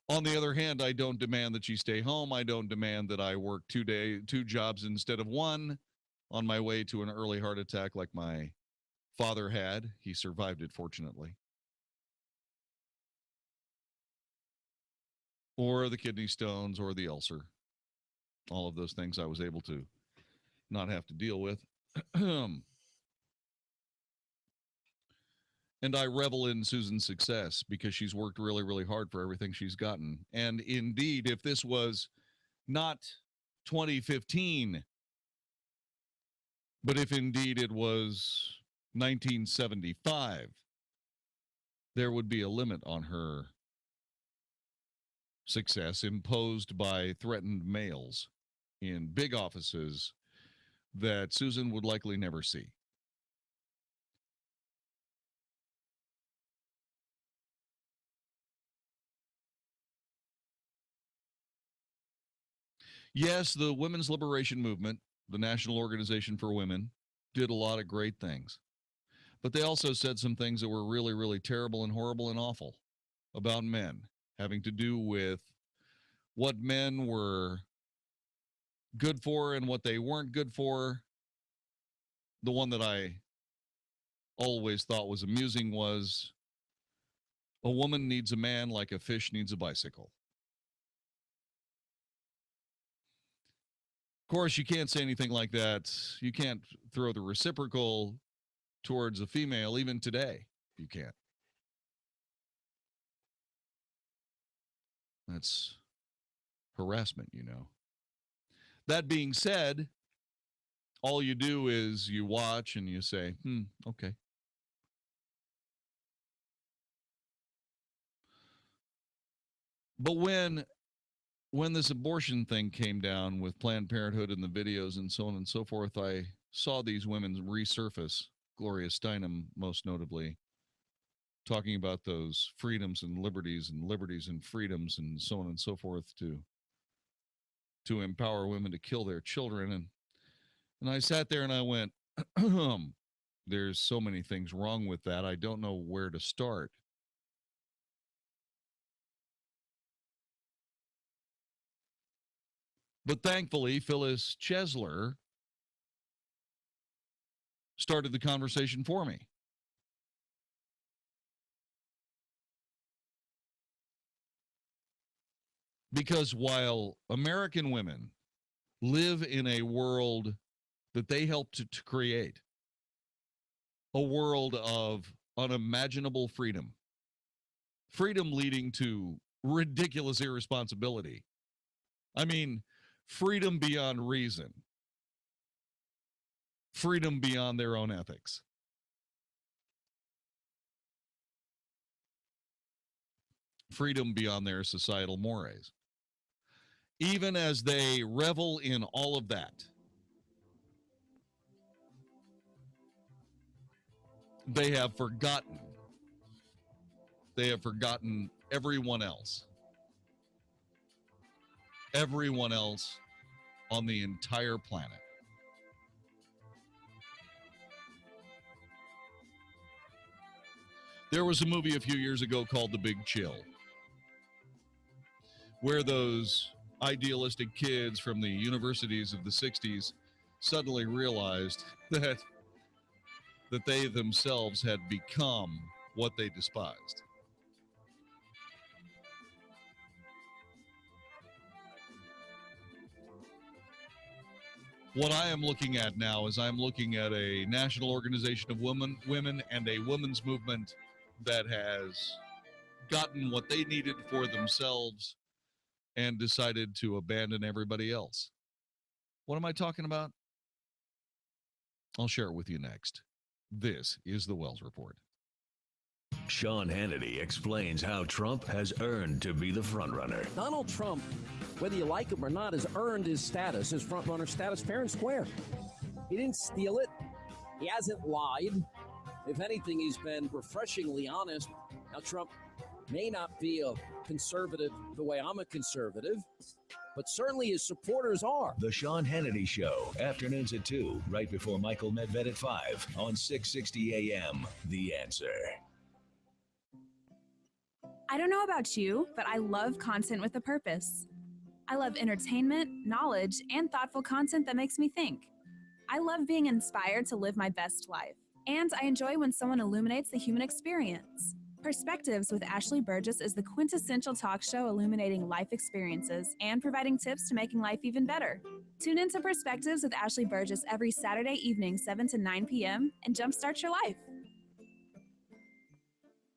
On the other hand, I don't demand that she stay home. I don't demand that I work 2 jobs instead of one on my way to an early heart attack like my father had. He survived it, fortunately. or the kidney stones or the ulcer. All of those things I was able to not have to deal with. And I revel in Susan's success because she's worked really, really hard for everything she's gotten. And indeed, if this was not 2015, but if indeed it was 1975, there would be a limit on her success imposed by threatened males in big offices that Susan would likely never see. Yes, the women's liberation movement, the National Organization for Women, did a lot of great things. But they also said some things that were really, really terrible and horrible and awful about men, having to do with what men were good for and what they weren't good for. The one that I always thought was amusing was a woman needs a man like a fish needs a bicycle. Of course, you can't say anything like that. You can't throw the reciprocal towards a female, even today. You can't. That's harassment, you know. That being said, all you do is you watch and you say, okay. But when this abortion thing came down with Planned Parenthood and the videos and so on and so forth, I saw these women resurface, Gloria Steinem most notably, talking about those freedoms and liberties and freedoms and so on and so forth to empower women to kill their children. And I sat there and I went, there's so many things wrong with that. I don't know where to start. But thankfully, Phyllis Chesler started the conversation for me. Because while American women live in a world that they helped to create, a world of unimaginable freedom leading to ridiculous irresponsibility. I mean, freedom beyond reason. Freedom beyond their own ethics. Freedom beyond their societal mores. Even as they revel in all of that, they have forgotten everyone else. Everyone else on the entire planet. There was a movie a few years ago called The Big Chill, where those idealistic kids from the universities of the 60s suddenly realized that they themselves had become what they despised. What I am looking at now is I'm looking at a national organization of women and a women's movement that has gotten what they needed for themselves and decided to abandon everybody else. What am I talking about? I'll share it with you next. This is the Wells Report. Sean Hannity explains how Trump has earned to be the frontrunner. Donald Trump, whether you like him or not, has earned his status, his frontrunner status, fair and square. He didn't steal it. He hasn't lied. If anything, he's been refreshingly honest. Now, Trump may not be a conservative the way I'm a conservative, but certainly his supporters are. The Sean Hannity Show, afternoons at 2, right before Michael Medved at 5 on 660 AM. The Answer. I don't know about you, but I love content with a purpose. I love entertainment, knowledge, and thoughtful content that makes me think. I love being inspired to live my best life, and I enjoy when someone illuminates the human experience. Perspectives with Ashley Burgess is the quintessential talk show illuminating life experiences and providing tips to making life even better. Tune into Perspectives with Ashley Burgess every Saturday evening, 7 to 9 p.m. and jumpstart your life.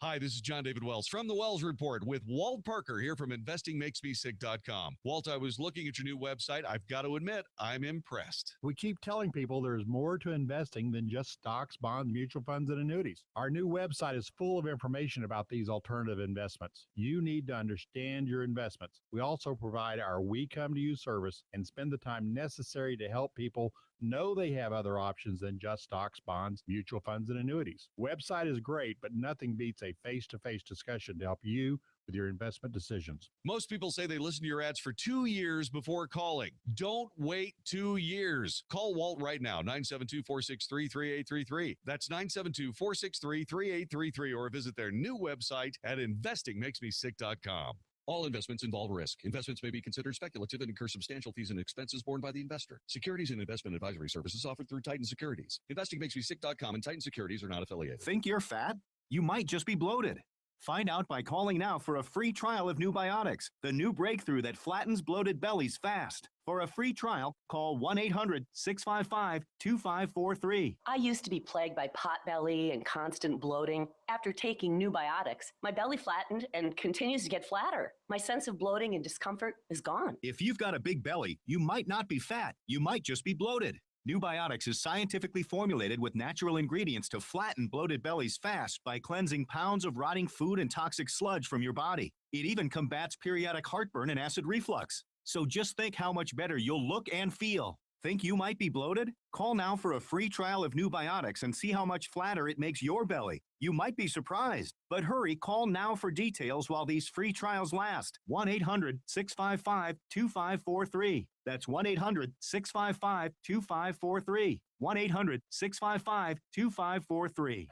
Hi, this is Jon-David Wells from The Wells Report with Walt Parker here from InvestingMakesMeSick.com. Walt, I was looking at your new website. I've got to admit, I'm impressed. We keep telling people there's more to investing than just stocks, bonds, mutual funds, and annuities. Our new website is full of information about these alternative investments. You need to understand your investments. We also provide our We Come to You service and spend the time necessary to help people know they have other options than just stocks, bonds, mutual funds, and annuities. Website is great, but nothing beats a face-to-face discussion to help you with your investment decisions. Most people say they listen to your ads for 2 years before calling. Don't wait 2 years. Call Walt right now, 972-463-3833. That's 972-463-3833, or visit their new website at investingmakesmesick.com. All investments involve risk. Investments may be considered speculative and incur substantial fees and expenses borne by the investor. Securities and investment advisory services offered through Titan Securities. InvestingMakesMeSick.com and Titan Securities are not affiliated. Think you're fat? You might just be bloated. Find out by calling now for a free trial of New Biotics, the new breakthrough that flattens bloated bellies fast. For a free trial, call 1-800-655-2543. I used to be plagued by potbelly and constant bloating. After taking New Biotics, my belly flattened and continues to get flatter. My sense of bloating and discomfort is gone. If you've got a big belly, you might not be fat. You might just be bloated. New Biotics is scientifically formulated with natural ingredients to flatten bloated bellies fast by cleansing pounds of rotting food and toxic sludge from your body. It even combats periodic heartburn and acid reflux. So just think how much better you'll look and feel. Think you might be bloated? Call now for a free trial of New Biotics and see how much flatter it makes your belly. You might be surprised, but hurry, call now for details while these free trials last. 1-800-655-2543. That's 1-800-655-2543. 1-800-655-2543.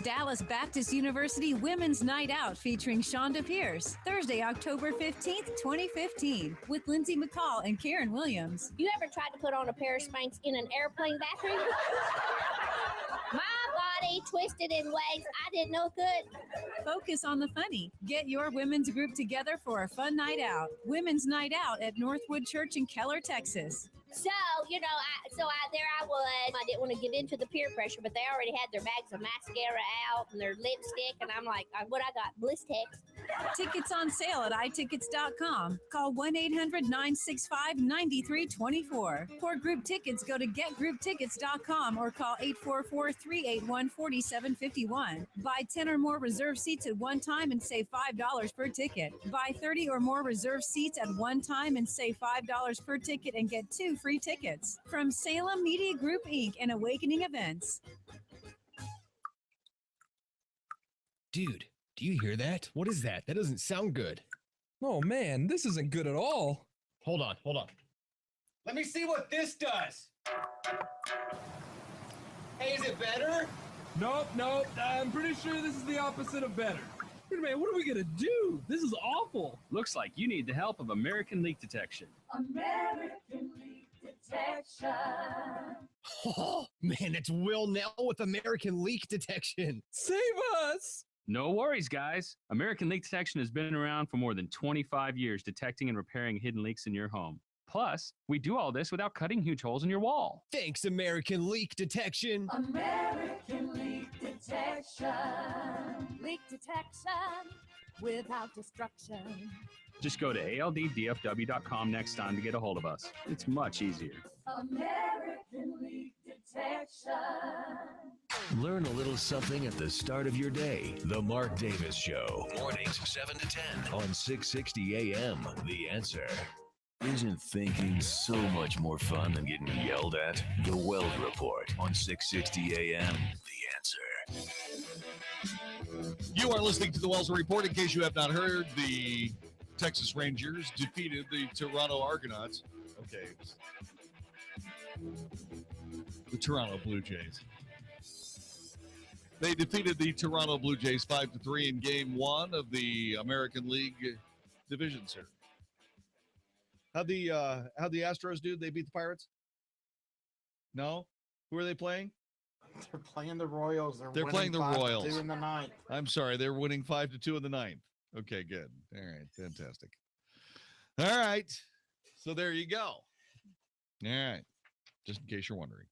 Dallas Baptist University Women's Night Out featuring Shonda Pierce, Thursday, October 15th, 2015, with Lindsay McCall and Karen Williams. You ever tried to put on a pair of Spanx in an airplane bathroom? My body twisted in ways I didn't know could. Focus on the funny. Get your women's group together for a fun night out. Women's Night Out at Northwood Church in Keller, Texas. So, there I was. I didn't want to give in to the peer pressure, but they already had their bags of mascara out and their lipstick, and I'm like, what I got? Blistex. Tickets on sale at iTickets.com. Call 1-800-965-9324. For group tickets, go to getgrouptickets.com or call 844-381-4751. Buy 10 or more reserved seats at one time and save $5 per ticket. Buy 30 or more reserved seats at one time and save $5 per ticket and get 2 free tickets. From Salem Media Group, Inc. and Awakening Events. Dude, do you hear that? What is that? That doesn't sound good. Oh man, this isn't good at all. Hold on. Let me see what this does. Hey, is it better? Nope. I'm pretty sure this is the opposite of better. Wait a minute, what are we gonna do? This is awful. Looks like you need the help of American Leak Detection. American Leak Detection. Oh, man, it's Will Nell with American Leak Detection. Save us! No worries, guys. American Leak Detection has been around for more than 25 years, detecting and repairing hidden leaks in your home. Plus, we do all this without cutting huge holes in your wall. Thanks, American Leak Detection. American Leak Detection. Leak detection without destruction. Just go to alddfw.com next time to get a hold of us. It's much easier. American Leak Detection. Learn a little something at the start of your day. The Mark Davis Show. Mornings 7 to 10 on 660 AM. The Answer. Isn't thinking so much more fun than getting yelled at? The Wells Report on 660 AM. The Answer. You are listening to the Wells Report. In case you have not heard, the Texas Rangers defeated the Toronto Argonauts. Okay. The Toronto Blue Jays. They defeated the Toronto Blue Jays 5-3 in Game 1 of the American League Division Series. How'd the Astros do? They beat the Pirates? No? Who are they playing? They're playing the Royals. They're playing the Royals. 5-2 in the ninth. I'm sorry, they're winning 5-2 in the ninth. Okay, good. All right, fantastic. All right, so there you go. All right, just in case you're wondering.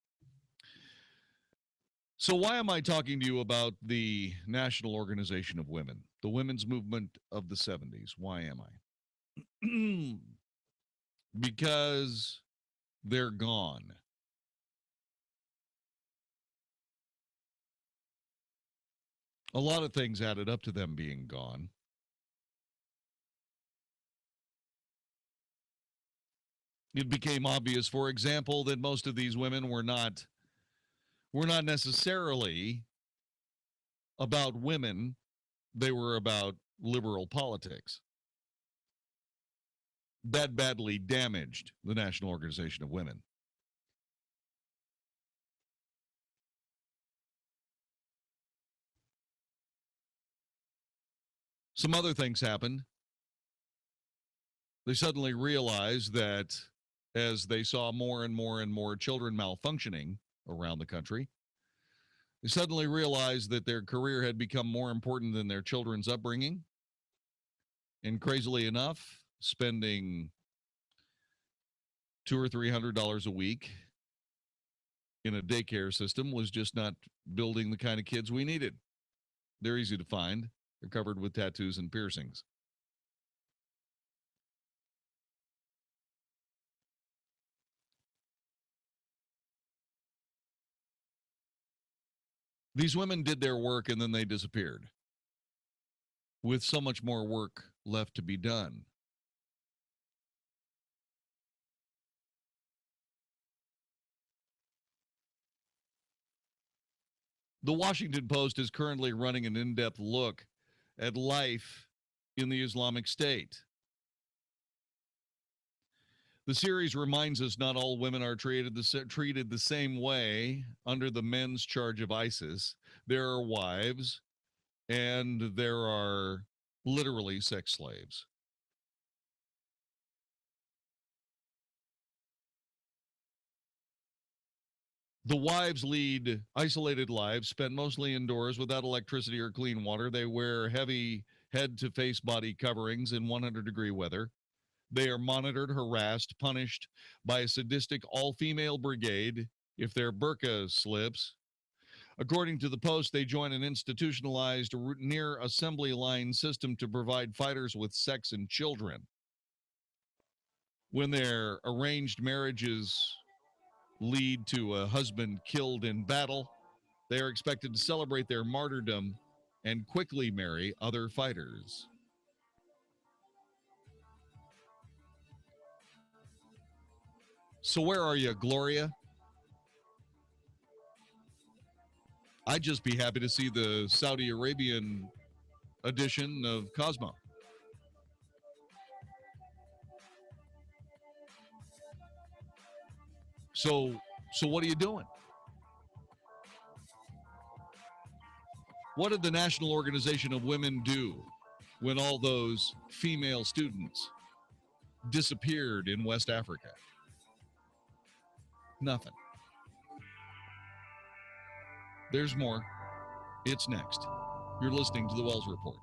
So why am I talking to you about the National Organization of Women, the women's movement of the 70s? Why am I? Because they're gone. A lot of things added up to them being gone. It became obvious, for example, that most of these women were not necessarily about women. They were about liberal politics. That badly damaged the National Organization of Women. Some other things happened. They suddenly realized that as they saw more and more and more children malfunctioning around the country, they suddenly realized that their career had become more important than their children's upbringing. And crazily enough, spending $200 or $300 a week in a daycare system was just not building the kind of kids we needed. They're easy to find. They're covered with tattoos and piercings. These women did their work and then they disappeared, with so much more work left to be done. The Washington Post is currently running an in-depth look at life in the Islamic State. The series reminds us not all women are treated the same way under the men's charge of ISIS. There are wives, and there are literally sex slaves. The wives lead isolated lives, spent mostly indoors without electricity or clean water. They wear heavy head-to-face body coverings in 100-degree weather. They are monitored, harassed, punished by a sadistic all-female brigade if their burqa slips. According to the Post, they join an institutionalized near assembly line system to provide fighters with sex and children. When their arranged marriages lead to a husband killed in battle, they are expected to celebrate their martyrdom and quickly marry other fighters. So where are you, Gloria? I'd just be happy to see the Saudi Arabian edition of Cosmo. So what are you doing? What did the National Organization of Women do when all those female students disappeared in West Africa? Nothing. There's more. It's next. You're listening to the Wells Report.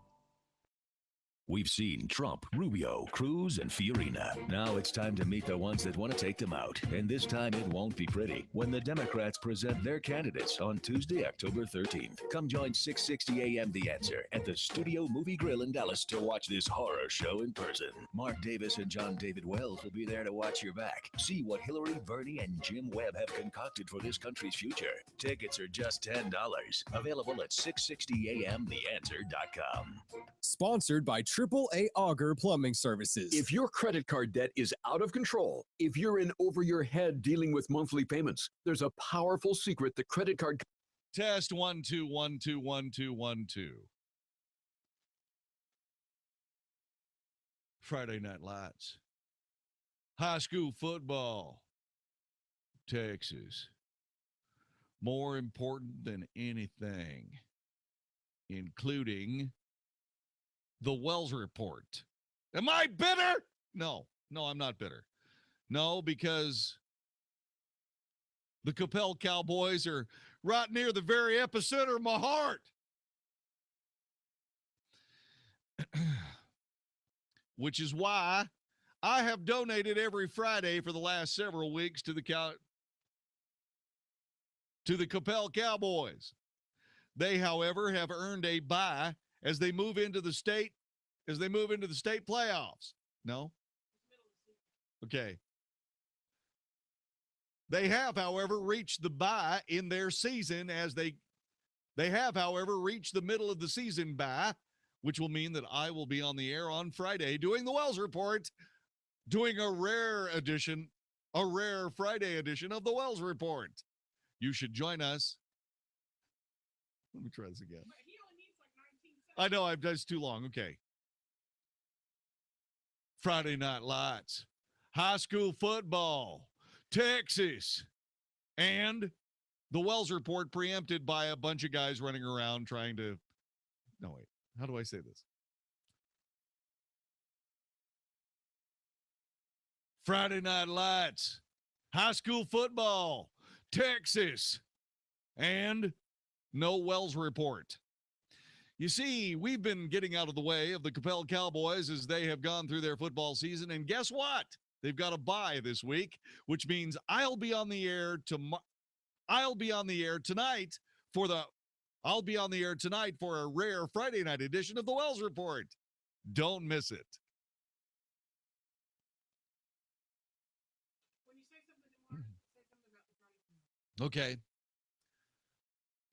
We've seen Trump, Rubio, Cruz, and Fiorina. Now it's time to meet the ones that want to take them out. And this time it won't be pretty when the Democrats present their candidates on Tuesday, October 13th. Come join 660 AM The Answer at the Studio Movie Grill in Dallas to watch this horror show in person. Mark Davis and Jon-David Wells will be there to watch your back. See what Hillary, Bernie, and Jim Webb have concocted for this country's future. Tickets are just $10. Available at 660amtheanswer.com. Sponsored by AAA Auger Plumbing Services. If your credit card debt is out of control, if you're in over your head dealing with monthly payments, there's a powerful secret the credit card... Test 1 2 1 2 1 2 1 2. Friday Night Lights. High school football. Texas. More important than anything, including the Wells Report. Am I bitter? No, I'm not bitter. No, because The Capel Cowboys are right near the very epicenter of my heart. Which is why I have donated every Friday for the last several weeks to the Capel Cowboys. They, however, have earned a bye as they move into the state playoffs. No? Okay. They have, however, reached the bye in their season as they have, however, reached the middle of the season bye, which will mean that I will be on the air on Friday doing the Wells Report, doing a rare Friday edition of the Wells Report. You should join us. Let me try this again. I know, that's too long. Okay. Friday Night Lights, high school football, Texas, and the Wells Report preempted by a bunch of guys running around trying to... No, wait. How do I say this? Friday Night Lights, high school football, Texas, and no Wells Report. You see, we've been getting out of the way of the Capel Cowboys as they have gone through their football season, and guess what? They've got a bye this week, which means I'll be on the air tonight for a rare Friday night edition of the Wells Report. Don't miss it. Okay.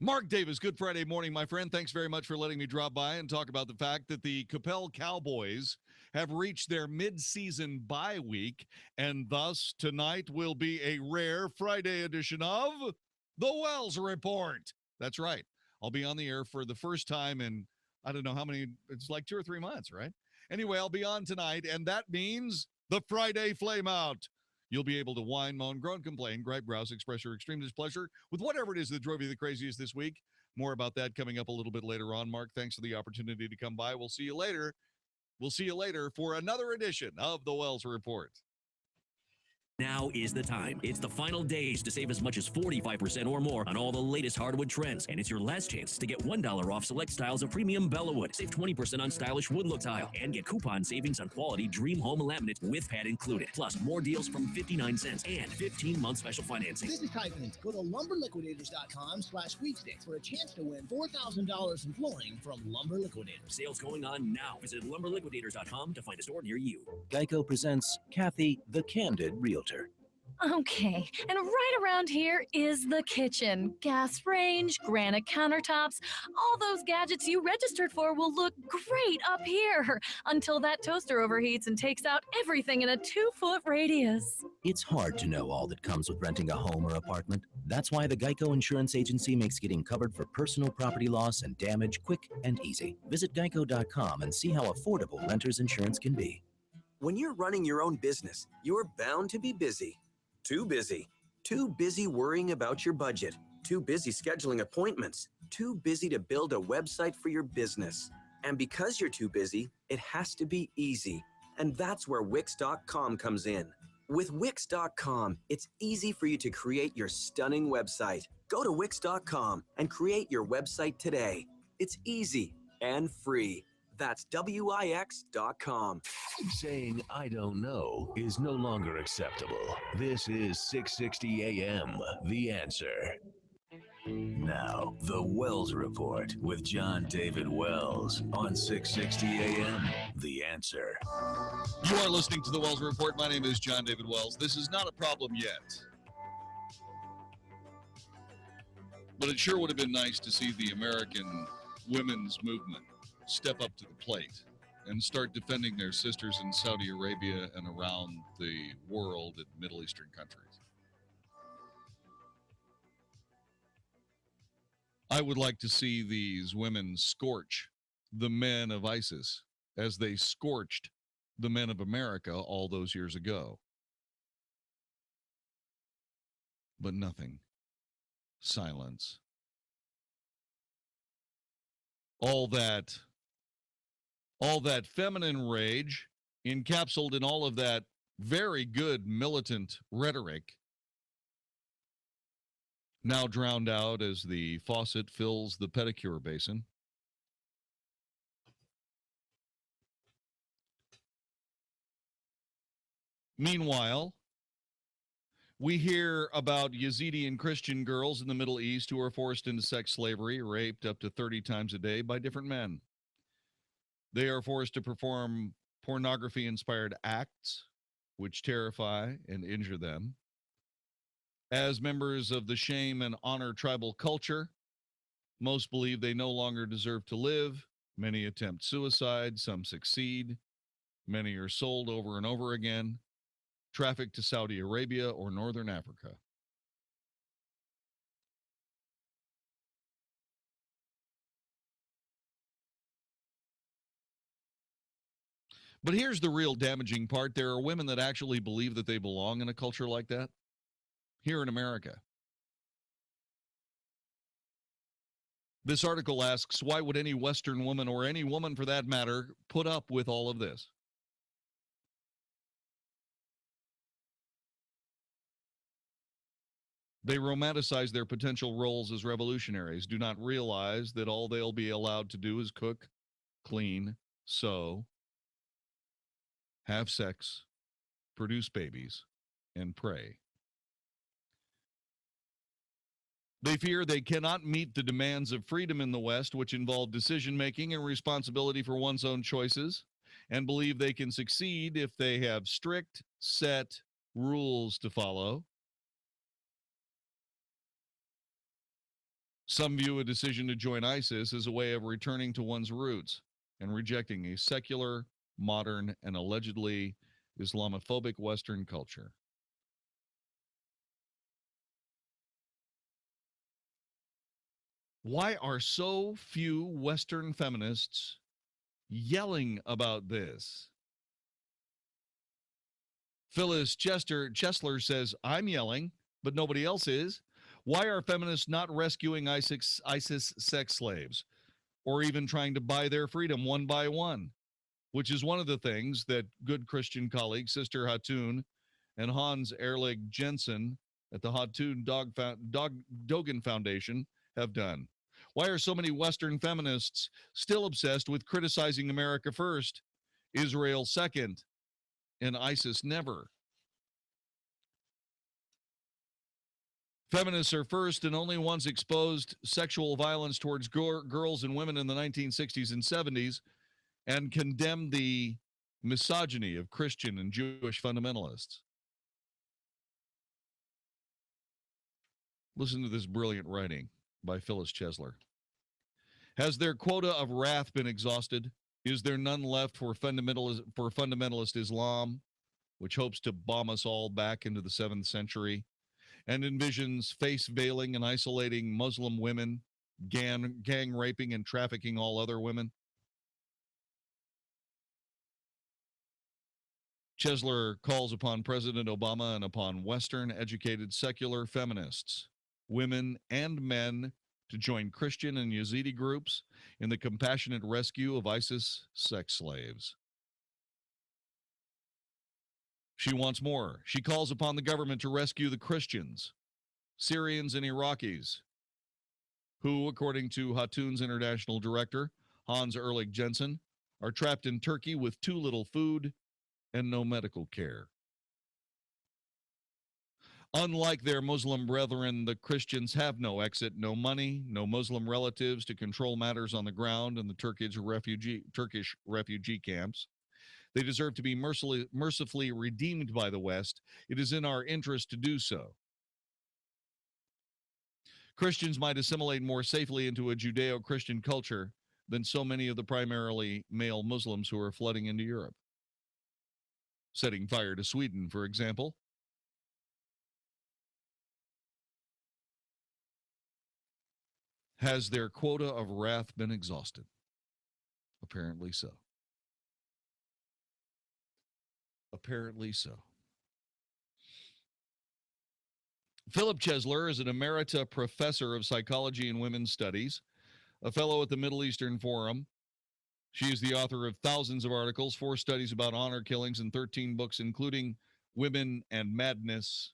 Mark Davis, good Friday morning, my friend. Thanks very much for letting me drop by and talk about the fact that the Capel Cowboys have reached their mid-season bye week, and thus tonight will be a rare Friday edition of the Wells Report. That's right. I'll be on the air for the first time in, I don't know how many, it's like 2 or 3 months, right? Anyway, I'll be on tonight, and that means the Friday Flameout. You'll be able to whine, moan, groan, complain, gripe, grouse, express your extreme displeasure with whatever it is that drove you the craziest this week. More about that coming up a little bit later on. Mark, thanks for the opportunity to come by. We'll see you later. We'll see you later for another edition of the Wells Report. Now is the time. It's the final days to save as much as 45% or more on all the latest hardwood trends. And it's your last chance to get $1 off select styles of premium Bellawood. Save 20% on stylish wood look tile. And get coupon savings on quality Dream Home laminate with pad included. Plus, more deals from 59 cents and 15-month special financing. This is Tyson. Go to lumberliquidators.com/sweepstakes for a chance to win $4,000 in flooring from Lumber Liquidators. Sales going on now. Visit lumberliquidators.com to find a store near you. Geico presents Kathy, the Candid Realtor. Okay, and right around here is the kitchen. Gas range, granite countertops, all those gadgets you registered for will look great up here until that toaster overheats and takes out everything in a 2-foot radius. It's hard to know all that comes with renting a home or apartment. That's why the Geico Insurance Agency makes getting covered for personal property loss and damage quick and easy. Visit geico.com and see how affordable renter's insurance can be. When you're running your own business, you're bound to be busy. Too busy. Too busy worrying about your budget. Too busy scheduling appointments. Too busy to build a website for your business. And because you're too busy, it has to be easy. And that's where Wix.com comes in. With Wix.com, it's easy for you to create your stunning website. Go to Wix.com and create your website today. It's easy and free. That's Wix.com. Saying I don't know is no longer acceptable. This is 660 AM, The Answer. Now, the Wells Report with Jon-David Wells on 660 AM, The Answer. You are listening to the Wells Report. My name is Jon-David Wells. This is not a problem yet. But it sure would have been nice to see the American women's movement step up to the plate and start defending their sisters in Saudi Arabia and around the world in Middle Eastern countries. I would like to see these women scorch the men of ISIS as they scorched the men of America all those years ago. But nothing. Silence. All that feminine rage encapsulated in all of that very good militant rhetoric now drowned out as the faucet fills the pedicure basin. Meanwhile, we hear about Yazidi and Christian girls in the Middle East who are forced into sex slavery, raped up to 30 times a day by different men. They are forced to perform pornography-inspired acts, which terrify and injure them. As members of the shame and honor tribal culture, most believe they no longer deserve to live. Many attempt suicide, some succeed. Many are sold over and over again, trafficked to Saudi Arabia or Northern Africa. But here's the real damaging part. There are women that actually believe that they belong in a culture like that here in America. This article asks, why would any Western woman, or any woman for that matter, put up with all of this? They romanticize their potential roles as revolutionaries, do not realize that all they'll be allowed to do is cook, clean, sew, have sex, produce babies, and pray. They fear they cannot meet the demands of freedom in the West, which involve decision-making and responsibility for one's own choices, and believe they can succeed if they have strict, set rules to follow. Some view a decision to join ISIS as a way of returning to one's roots and rejecting a secular, modern, and allegedly Islamophobic Western culture. Why are so few Western feminists yelling about this? Phyllis Chesler says, I'm yelling, but nobody else is. Why are feminists not rescuing ISIS sex slaves or even trying to buy their freedom one by one? Which is one of the things that good Christian colleagues, Sister Hatun and Hans Ehrlich Jensen at the Hatun Dogen Foundation have done. Why are so many Western feminists still obsessed with criticizing America first, Israel second, and ISIS never? Feminists are first and only ones exposed sexual violence towards girls and women in the 1960s and 70s and condemned the misogyny of Christian and Jewish fundamentalists. Listen to this brilliant writing by Phyllis Chesler. Has their quota of wrath been exhausted? Is there none left for fundamentalist Islam, which hopes to bomb us all back into the 7th century and envisions face veiling and isolating Muslim women, gang raping and trafficking all other women? Chesler calls upon President Obama and upon Western-educated secular feminists, women and men, to join Christian and Yazidi groups in the compassionate rescue of ISIS sex slaves. She wants more. She calls upon the government to rescue the Christians, Syrians, and Iraqis, who, according to Hatun's international director, Hans Ehrlich Jensen, are trapped in Turkey with too little food and no medical care. Unlike their Muslim brethren, the Christians have no exit, no money, no Muslim relatives to control matters on the ground in the Turkish refugee camps. They deserve to be mercifully redeemed by the West. It is in our interest to do so. Christians might assimilate more safely into a Judeo-Christian culture than so many of the primarily male Muslims who are flooding into Europe. Setting fire to Sweden, for example. Has their quota of wrath been exhausted? Apparently so. Apparently so. Philip Chesler is an emerita professor of psychology and women's studies, a fellow at the Middle Eastern Forum. She is the author of thousands of articles, 4 studies about honor killings, and 13 books, including Women and Madness,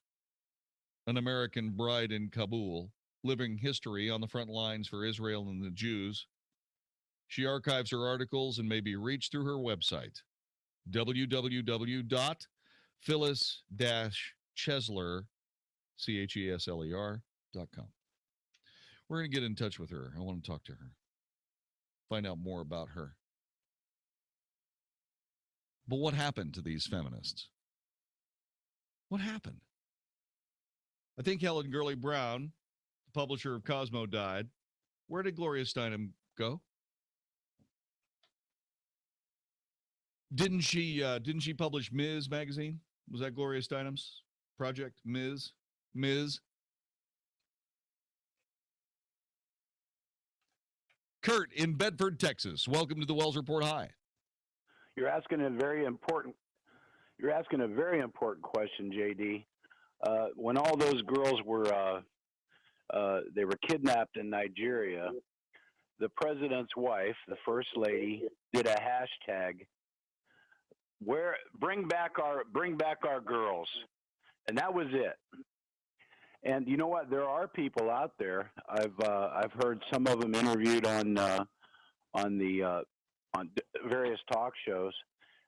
An American Bride in Kabul, living history on the front lines for Israel and the Jews. She archives her articles and may be reached through her website, www.phyllis-chesler, CHESLER.com. We're going to get in touch with her. I want to talk to her, find out more about her. But what happened to these feminists? What happened? I think Helen Gurley Brown, the publisher of Cosmo, died. Where did Gloria Steinem go? Didn't she publish Ms. magazine? Was that Gloria Steinem's project? Ms. Kurt in Bedford, Texas. Welcome to the Wells Report. Hi. You're asking a very important question, JD. When all those girls were they were kidnapped in Nigeria, the president's wife, the first lady, did a hashtag where bring back our girls, and that was it. And you know what? There are people out there. I've heard some of them interviewed on various talk shows,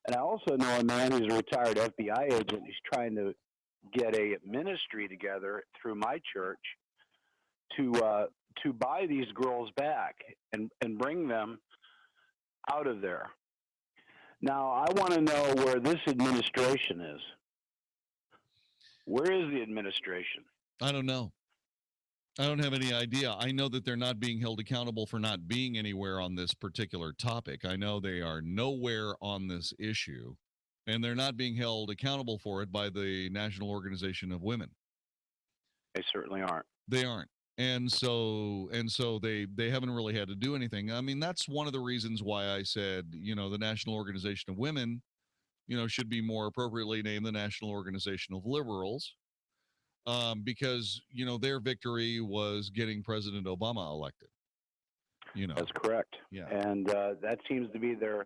and I also know a man who's a retired FBI agent. He's trying to get a ministry together through my church to buy these girls back and bring them out of there. Now, I want to know where this administration is. Where is the administration? I don't know. I don't have any idea. I know that they're not being held accountable for not being anywhere on this particular topic. I know they are nowhere on this issue, and they're not being held accountable for it by the National Organization of Women. They certainly aren't. They aren't. And so they haven't really had to do anything. I mean, that's one of the reasons why I said, the National Organization of Women, should be more appropriately named the National Organization of Liberals. Because, their victory was getting President Obama elected. That's correct. Yeah. And that seems to be their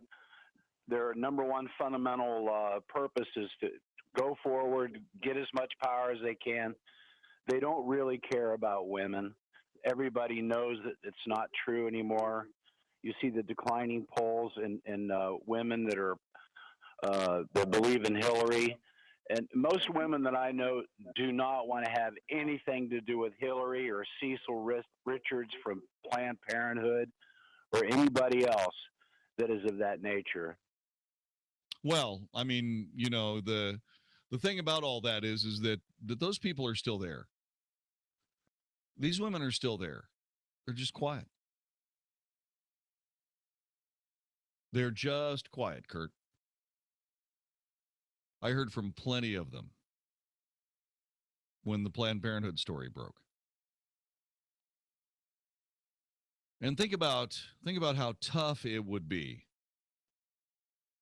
number one fundamental purpose is to go forward, get as much power as they can. They don't really care about women. Everybody knows that it's not true anymore. You see the declining polls in women that are that believe in Hillary. And most women that I know do not want to have anything to do with Hillary or Cecil Richards from Planned Parenthood or anybody else that is of that nature. Well, I mean, the thing about all that is that those people are still there. These women are still there. They're just quiet. They're just quiet, Kurt. I heard from plenty of them when the Planned Parenthood story broke. And think about how tough it would be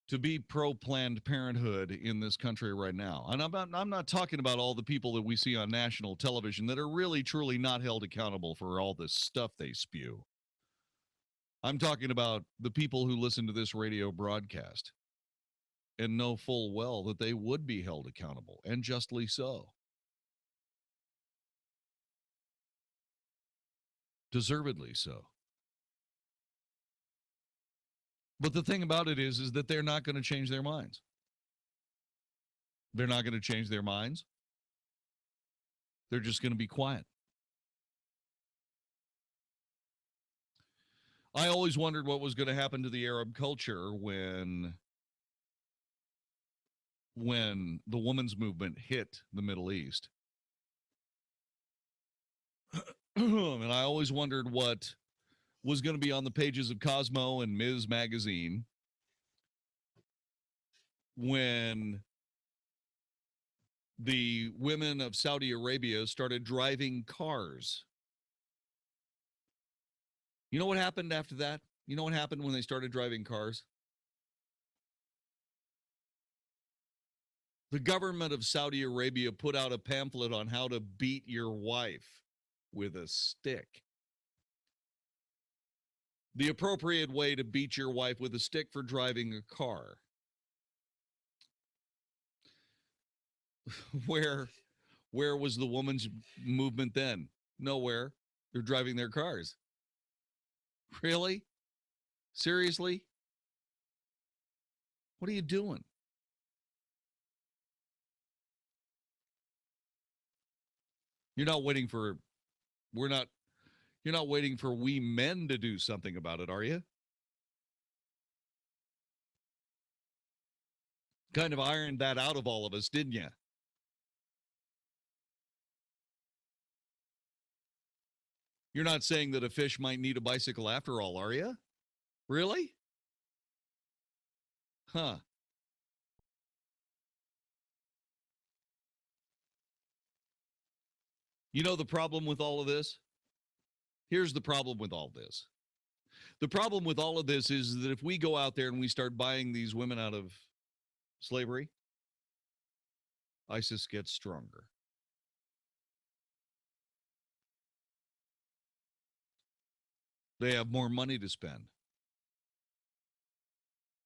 to be pro-Planned Parenthood in this country right now. And I'm not talking about all the people that we see on national television that are really, truly not held accountable for all this stuff they spew. I'm talking about the people who listen to this radio broadcast and know full well that they would be held accountable, and justly so. Deservedly so. But the thing about it is that they're not going to change their minds. They're not going to change their minds. They're just going to be quiet. I always wondered what was going to happen to the Arab culture when the women's movement hit the Middle East. And I always wondered what was going to be on the pages of Cosmo and Ms. magazine when the women of Saudi Arabia started driving cars. You know what happened after that? You know what happened when they started driving cars? The government of Saudi Arabia put out a pamphlet on how to beat your wife with a stick. The appropriate way to beat your wife with a stick for driving a car. Where was the women's movement then? Nowhere. They're driving their cars. Really? Seriously? What are you doing? You're not waiting for we men to do something about it, are you? Kind of ironed that out of all of us, didn't you? You're not saying that a fish might need a bicycle after all, are you? Really? Huh. You know the problem with all of this? Here's the problem with all this. The problem with all of this is that if we go out there and we start buying these women out of slavery, ISIS gets stronger. They have more money to spend.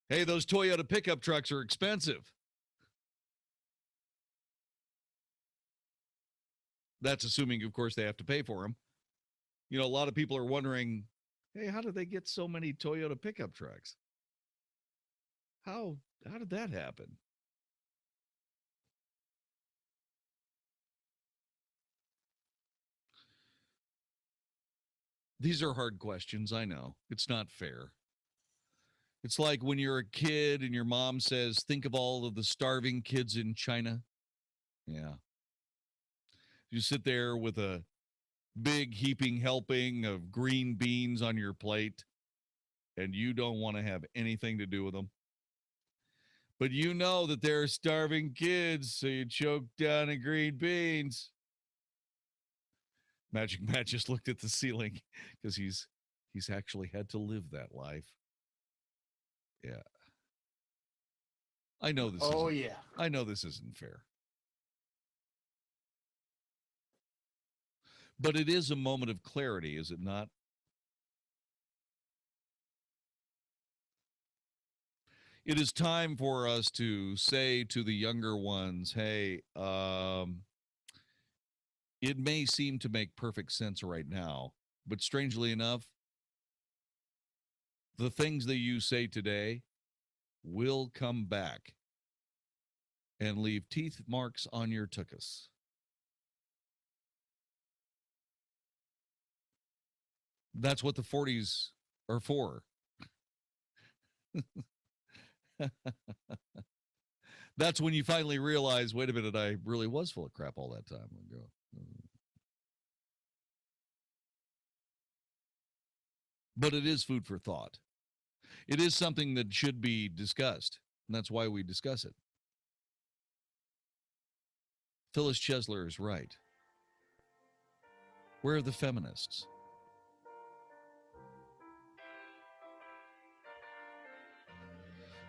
Hey, those Toyota pickup trucks are expensive. That's assuming, of course, they have to pay for them. You know, a lot of people are wondering, hey, how did they get so many Toyota pickup trucks? How did that happen? These are hard questions, I know. It's not fair. It's like when you're a kid and your mom says, think of all of the starving kids in China. Yeah. You sit there with a big heaping helping of green beans on your plate, and you don't want to have anything to do with them. But you know that they're starving kids, so you choke down the green beans. Magic Matt just looked at the ceiling because he's actually had to live that life. Yeah. I know this. I know this isn't fair. But it is a moment of clarity, is it not? It is time for us to say to the younger ones, hey, it may seem to make perfect sense right now, but strangely enough, the things that you say today will come back and leave teeth marks on your tuchus. That's what the 40s are for. That's when you finally realize, wait a minute, I really was full of crap all that time ago. But it is food for thought. It is something that should be discussed, and that's why we discuss it. Phyllis Chesler is right. Where are the feminists?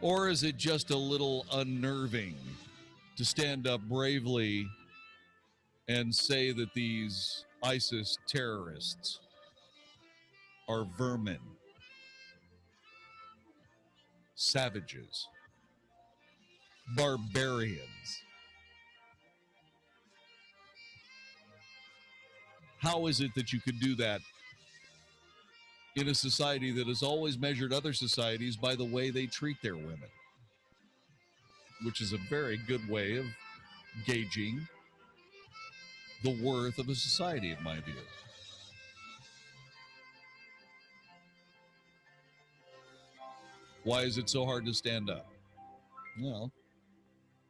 Or is it just a little unnerving to stand up bravely and say that these ISIS terrorists are vermin, savages, barbarians? How is it that you could do that in a society that has always measured other societies by the way they treat their women? Which is a very good way of gauging the worth of a society, in my view. Why is it so hard to stand up? Well,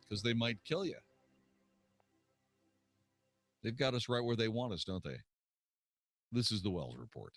because they might kill you. They've got us right where they want us, don't they? This is the Wells Report.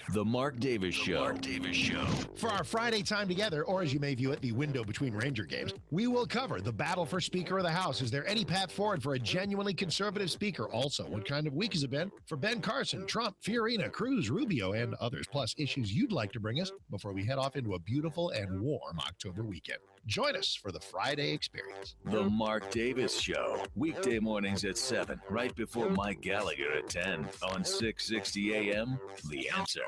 The Mark Davis Show. Mark Davis Show. For our Friday time together, or as you may view it, the window between Ranger games, we will cover the battle for Speaker of the House. Is there any path forward for a genuinely conservative speaker? Also, what kind of week has it been for Ben Carson, Trump, Fiorina, Cruz, Rubio, and others, plus issues you'd like to bring us before we head off into a beautiful and warm October weekend. Join us for the Friday experience. The Mark Davis Show. Weekday mornings at 7, right before Mike Gallagher at 10 on 660 AM. The Answer.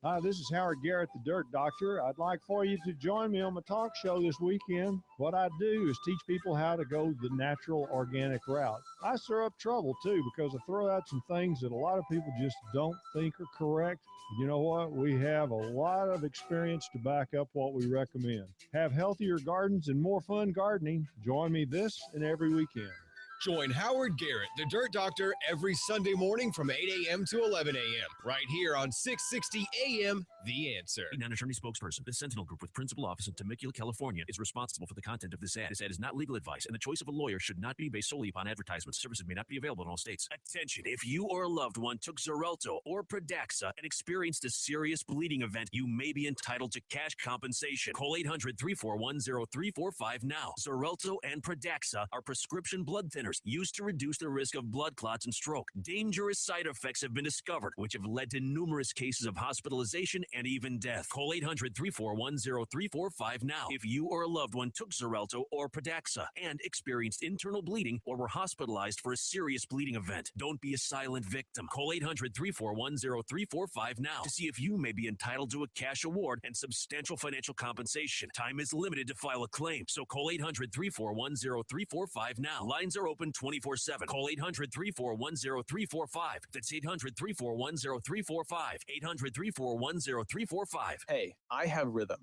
Hi, this is Howard Garrett, the Dirt Doctor. I'd like for you to join me on my talk show this weekend. What I do is teach people how to go the natural, organic route. I stir up trouble, too, because I throw out some things that a lot of people just don't think are correct. You know what? We have a lot of experience to back up what we recommend. Have healthier gardens and more fun gardening. Join me this and every weekend. Join Howard Garrett, the Dirt Doctor, every Sunday morning from 8 a.m. to 11 a.m. right here on 660 a.m. The Answer. A non-attorney spokesperson. The Sentinel Group with principal office in Temecula, California is responsible for the content of this ad. This ad is not legal advice, and the choice of a lawyer should not be based solely upon advertisements. Services may not be available in all states. Attention, if you or a loved one took Xarelto or Pradaxa and experienced a serious bleeding event, you may be entitled to cash compensation. Call 800-341-0345 now. Xarelto and Pradaxa are prescription blood thinners used to reduce the risk of blood clots and stroke. Dangerous side effects have been discovered, which have led to numerous cases of hospitalization and even death. Call 800-341-0345 now if you or a loved one took Xarelto or Pradaxa and experienced internal bleeding or were hospitalized for a serious bleeding event. Don't be a silent victim. Call 800-341-0345 now to see if you may be entitled to a cash award and substantial financial compensation. Time is limited to file a claim, so call 800-341-0345 now. Lines are open 24/7. Call 800-341-0345. That's 800-341-0345. 800-341-0345. Hey, I have rhythm.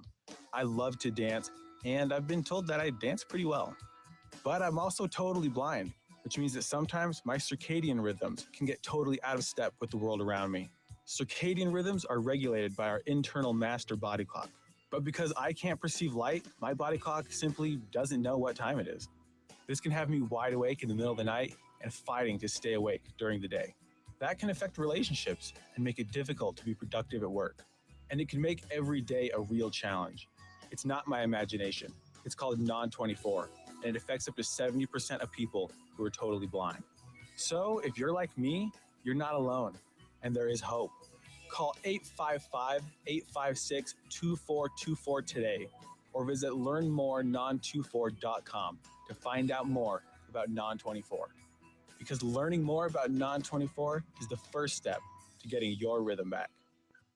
I love to dance, and I've been told that I dance pretty well. But I'm also totally blind, which means that sometimes my circadian rhythms can get totally out of step with the world around me. Circadian rhythms are regulated by our internal master body clock. But because I can't perceive light, my body clock simply doesn't know what time it is. This can have me wide awake in the middle of the night and fighting to stay awake during the day. That can affect relationships and make it difficult to be productive at work. And it can make every day a real challenge. It's not my imagination. It's called non-24, and it affects up to 70% of people who are totally blind. So if you're like me, you're not alone, and there is hope. Call 855-856-2424 today, or visit learnmorenon24.com to find out more about non-24. Because learning more about non-24 is the first step to getting your rhythm back.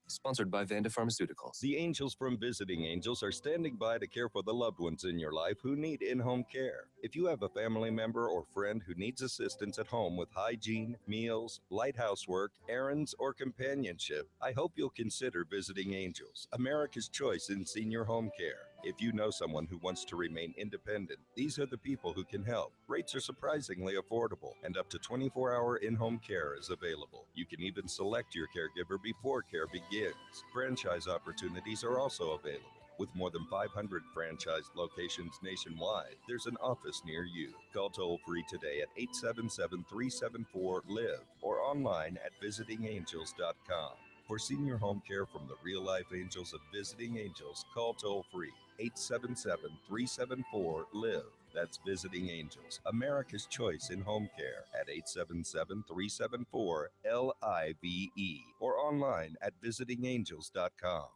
Sponsored by Vanda Pharmaceuticals. The angels from Visiting Angels are standing by to care for the loved ones in your life who need in-home care. If you have a family member or friend who needs assistance at home with hygiene, meals, light housework, errands, or companionship, I hope you'll consider Visiting Angels, America's choice in senior home care. If you know someone who wants to remain independent, these are the people who can help. Rates are surprisingly affordable, and up to 24-hour in-home care is available. You can even select your caregiver before care begins. Franchise opportunities are also available. With more than 500 franchised locations nationwide, there's an office near you. Call toll-free today at 877-374-LIVE or online at visitingangels.com. For senior home care from the real-life angels of Visiting Angels, call toll-free 877-374-LIVE. That's Visiting Angels, America's choice in home care at 877-374-LIVE or online at visitingangels.com.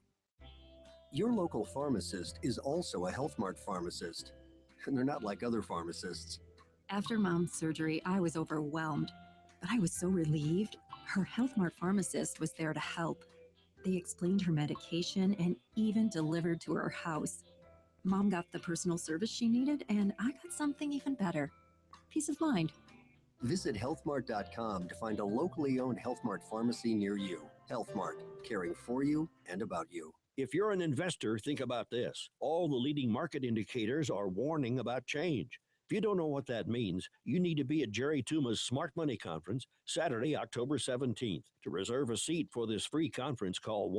Your local pharmacist is also a Health Mart pharmacist, and they're not like other pharmacists. After Mom's surgery, I was overwhelmed, but I was so relieved. Her Health Mart pharmacist was there to help. They explained her medication and even delivered to her house. Mom got the personal service she needed, and I got something even better. Peace of mind. Visit healthmart.com to find a locally owned Health Mart pharmacy near you. Health Mart, caring for you and about you. If you're an investor, think about this. All the leading market indicators are warning about change. If you don't know what that means, you need to be at Jerry Tuma's Smart Money Conference, Saturday, October 17th. To reserve a seat for this free conference, call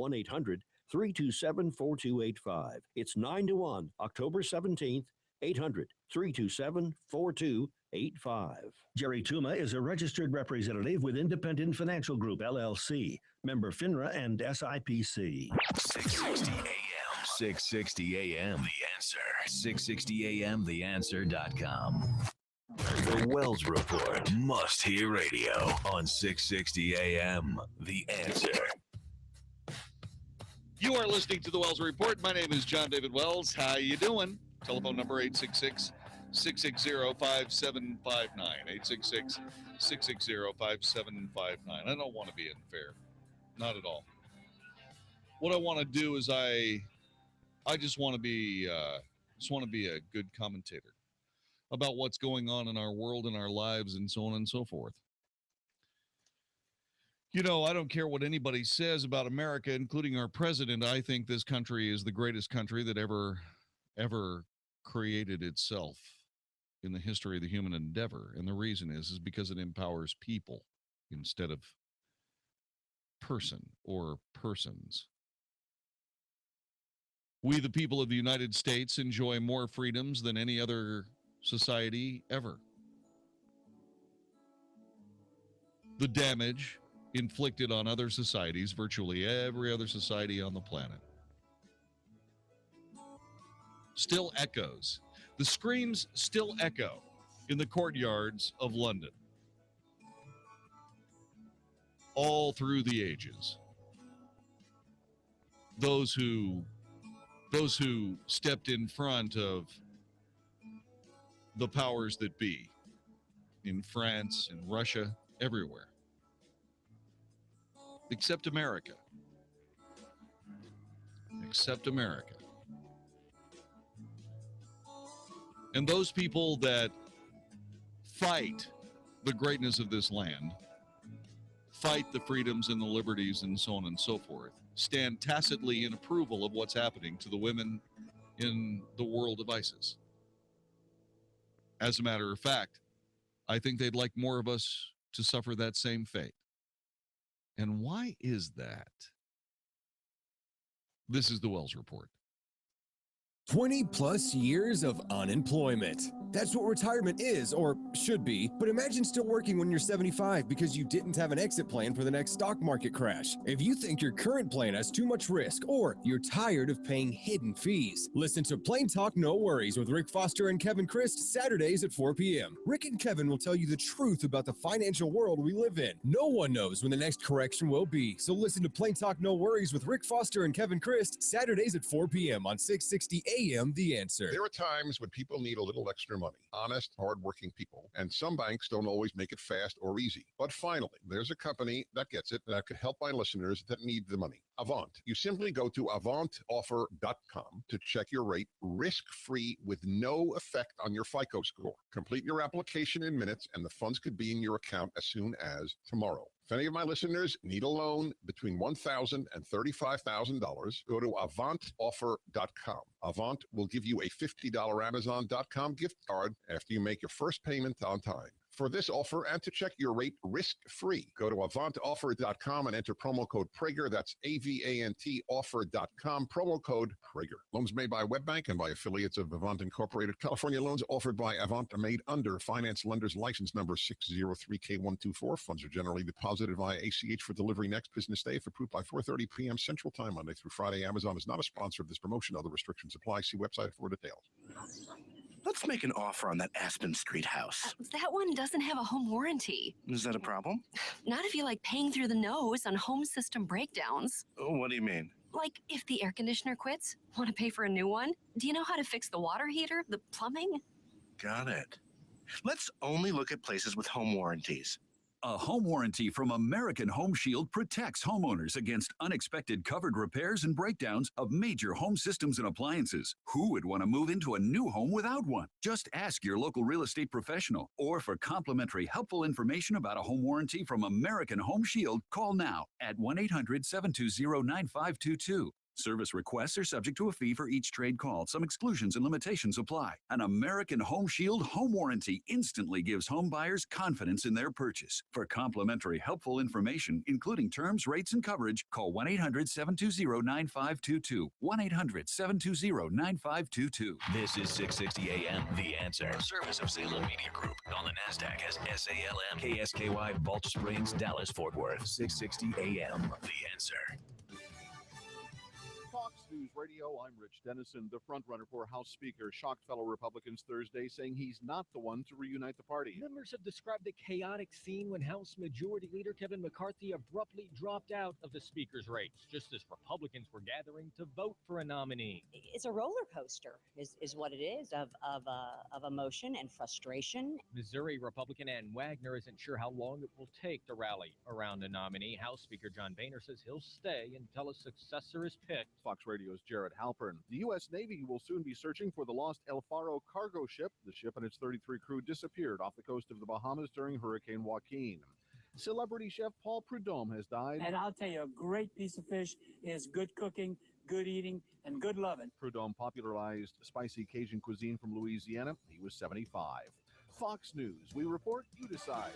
1-800-327-4285. It's 9 to 1, October 17th, 800-327-4285. Jerry Tuma is a registered representative with Independent Financial Group, LLC, member FINRA and SIPC. 660 AM. 660 AM. The Answer. 660 AM. TheAnswer.com. The Wells Report. Must hear radio on 660 AM. The Answer. You are listening to the Wells Report. My name is Jon-David Wells. How you doing? Telephone number 866-660-5759. 866-660-5759. I don't want to be unfair. Not at all. what I want to do is I just want to be a good commentator about what's going on in our world and our lives and so on and so forth. You know, I don't care what anybody says about America, including our president. I think this country is the greatest country that ever created itself in the history of the human endeavor. And the reason is because it empowers people instead of person or persons. We, the people of the United States, enjoy more freedoms than any other society ever. The damage inflicted on other societies, virtually every other society on the planet, still echoes. The screams still echo in the courtyards of London all through the ages. Those who stepped in front of the powers that be in France and Russia, everywhere, except America. Except America. And those people that fight the greatness of this land, fight the freedoms and the liberties and so on and so forth, stand tacitly in approval of what's happening to the women in the world of ISIS. As a matter of fact, I think they'd like more of us to suffer that same fate. And why is that? This is the Wells Report. 20 plus years of unemployment. That's what retirement is, or should be. But imagine still working when you're 75 because you didn't have an exit plan for the next stock market crash. If you think your current plan has too much risk, or you're tired of paying hidden fees, listen to Plain Talk No Worries with Rick Foster and Kevin Christ, Saturdays at 4 p.m. Rick and Kevin will tell you the truth about the financial world we live in. No one knows when the next correction will be. So listen to Plain Talk No Worries with Rick Foster and Kevin Christ, Saturdays at 4 p.m. on 660 AM The Answer. There are times when people need a little extra money. Honest, hardworking people. And some banks don't always make it fast or easy. But finally, there's a company that gets it that could help my listeners that need the money. Avant. You simply go to avantoffer.com to check your rate risk-free with no effect on your FICO score. Complete your application in minutes and the funds could be in your account as soon as tomorrow. If any of my listeners need a loan between $1,000 and $35,000, go to avantoffer.com. Avant will give you a $50 Amazon.com gift card after you make your first payment on time. For this offer and to check your rate risk-free, go to avantoffer.com and enter promo code Prager. That's AVANT offer.com, promo code Prager. Loans made by WebBank and by affiliates of Avant Incorporated. California loans offered by Avant are made under finance lender's license number 603K124. Funds are generally deposited via ACH for delivery next business day if approved by 4:30 p.m. Central Time, Monday through Friday. Amazon is not a sponsor of this promotion. Other restrictions apply. See website for details. Let's make an offer on that Aspen Street house. That one doesn't have a home warranty. Is that a problem? Not if you like paying through the nose on home system breakdowns. Oh, what do you mean? Like if the air conditioner quits, want to pay for a new one? Do you know how to fix the water heater, the plumbing? Got it. Let's only look at places with home warranties. A home warranty from American Home Shield protects homeowners against unexpected covered repairs and breakdowns of major home systems and appliances. Who would want to move into a new home without one? Just ask your local real estate professional. Or for complimentary helpful information about a home warranty from American Home Shield, call now at 1-800-720-9522. Service requests are subject to a fee for each trade call. Some exclusions and limitations apply. An American Home Shield home warranty instantly gives home buyers confidence in their purchase. For complimentary helpful information, including terms, rates, and coverage, call 1-800-720-9522. 1-800-720-9522. This is 660 AM, The Answer. A service of Salem Media Group. On the NASDAQ as SALM. KSKY, Balch Springs, Dallas, Fort Worth. 660 AM, The Answer. Fox News Radio, I'm Rich Dennison. The frontrunner for House Speaker shocked fellow Republicans Thursday, saying he's not the one to reunite the party. Members have described the chaotic scene when House Majority Leader Kevin McCarthy abruptly dropped out of the Speaker's race, just as Republicans were gathering to vote for a nominee. It's a roller coaster, is what it is, of emotion and frustration. Missouri Republican Ann Wagner isn't sure how long it will take to rally around a nominee. House Speaker John Boehner says he'll stay until a successor is picked. Fox Radio's Jared Halpern. The U.S. Navy will soon be searching for the lost El Faro cargo ship. The ship and its 33 crew disappeared off the coast of the Bahamas during Hurricane Joaquin. Celebrity chef Paul Prudhomme has died. And I'll tell you, a great piece of fish is good cooking, good eating, and good loving. Prudhomme popularized spicy Cajun cuisine from Louisiana. He was 75. Fox News. We report, you decide.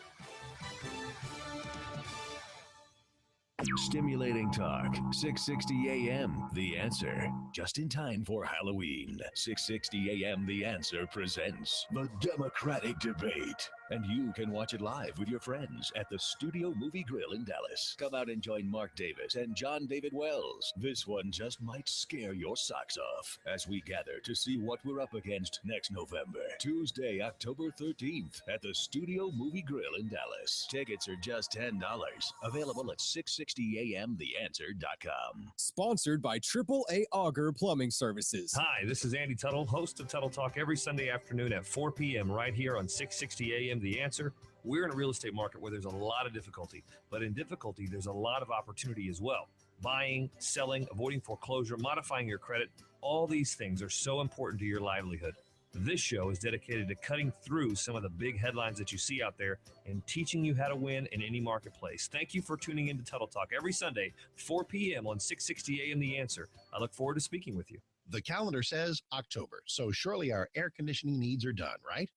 Stimulating talk, 660 AM, The Answer. Just in time for Halloween. 660 AM, The Answer presents the Democratic Debate. And you can watch it live with your friends at the Studio Movie Grill in Dallas. Come out and join Mark Davis and Jon-David Wells. This one just might scare your socks off as we gather to see what we're up against next November. Tuesday, October 13th at the Studio Movie Grill in Dallas. Tickets are just $10. Available at 660amtheanswer.com. Sponsored by AAA Auger Plumbing Services. Hi, this is Andy Tuttle, host of Tuttle Talk every Sunday afternoon at 4 p.m. right here on 660 AM. The Answer. We're in a real estate market where there's a lot of difficulty, but in difficulty, there's a lot of opportunity as well. Buying, selling, avoiding foreclosure, modifying your credit, all these things are so important to your livelihood. This show is dedicated to cutting through some of the big headlines that you see out there and teaching you how to win in any marketplace. Thank you for tuning in to Tuttle Talk every Sunday, 4 p.m. on 660 AM The Answer. I look forward to speaking with you. The calendar says October, so surely our air conditioning needs are done, right?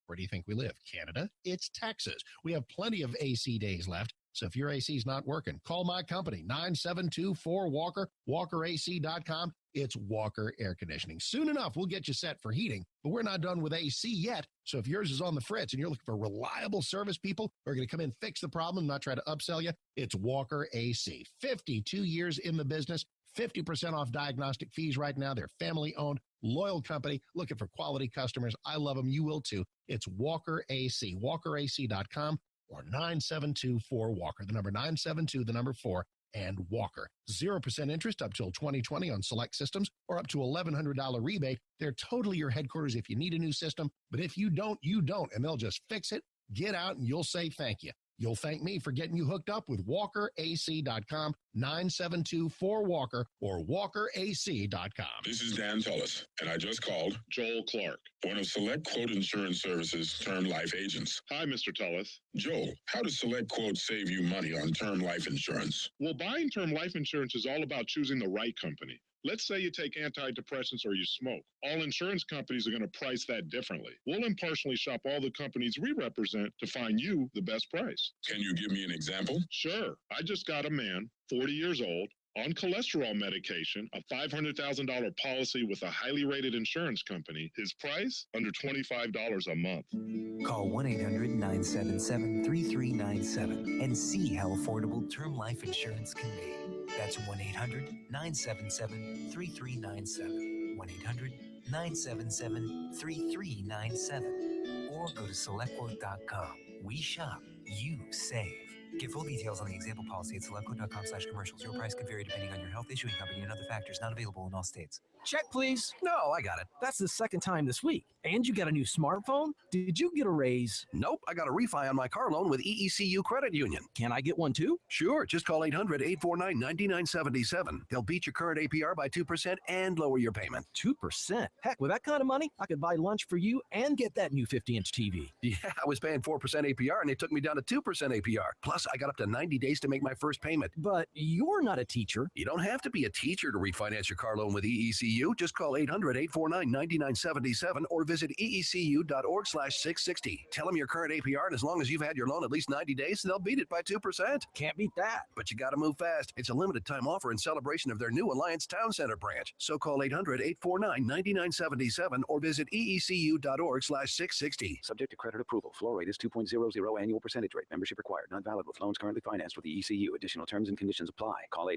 Where do you think we live? Canada? It's Texas. We have plenty of AC days left. So if your AC is not working, call my company, 9724-WALKER, WalkerAC.com. It's Walker Air Conditioning. Soon enough, we'll get you set for heating, but we're not done with AC yet. So if yours is on the fritz and you're looking for reliable service people who are going to come in, fix the problem, not try to upsell you, it's Walker AC. 52 years in the business, 50% off diagnostic fees right now. They're family-owned, loyal company, looking for quality customers. I love them. You will too. It's Walker AC, WalkerAC.com or 9724-WALKER, the number 972, the number 4, and Walker. 0% interest up till 2020 on select systems or up to $1,100 rebate. They're totally your headquarters if you need a new system, but if you don't, you don't, and they'll just fix it. Get out and you'll say thank you. You'll thank me for getting you hooked up with WalkerAC.com, 972-4-WALKER, or WalkerAC.com. This is Dan Tullis, and I just called Joel Clark, one of Select Quote Insurance Services' term life agents. Hi, Mr. Tullis. Joel, how does Select Quote save you money on term life insurance? Well, buying term life insurance is all about choosing the right company. Let's say you take antidepressants or you smoke. All insurance companies are going to price that differently. We'll impartially shop all the companies we represent to find you the best price. Can you give me an example? Sure. I just got a man, 40 years old, on cholesterol medication, a $500,000 policy with a highly rated insurance company. His price, under $25 a month. Call 1-800-977-3397 and see how affordable term life insurance can be. That's 1-800-977-3397. 1-800-977-3397. Or go to selectquote.com. We shop, you save. Get full details on the example policy at selectquote.com/commercials. Your price could vary depending on your health, issuing company, and other factors. Not available in all states. Check, please. No, I got it. That's the second time this week. And you got a new smartphone? Did you get a raise? Nope, I got a refi on my car loan with EECU Credit Union. Can I get one too? Sure, just call 800-849-9977. They'll beat your current APR by 2% and lower your payment. 2%? Heck, with that kind of money, I could buy lunch for you and get that new 50-inch TV. Yeah, I was paying 4% APR and they took me down to 2% APR. Plus, I got up to 90 days to make my first payment. But you're not a teacher. You don't have to be a teacher to refinance your car loan with EECU. Just call 800-849-9977 or visit EECU.org/660. Tell them your current APR, and as long as you've had your loan at least 90 days, they'll beat it by 2%. Can't beat that. But you got to move fast. It's a limited time offer in celebration of their new Alliance Town Center branch. So call 800-849-9977 or visit EECU.org/660. Subject to credit approval. Floor rate is 2.00 annual percentage rate. Membership required. Not valid with with loans currently financed with the ECU. Additional terms and conditions apply. Call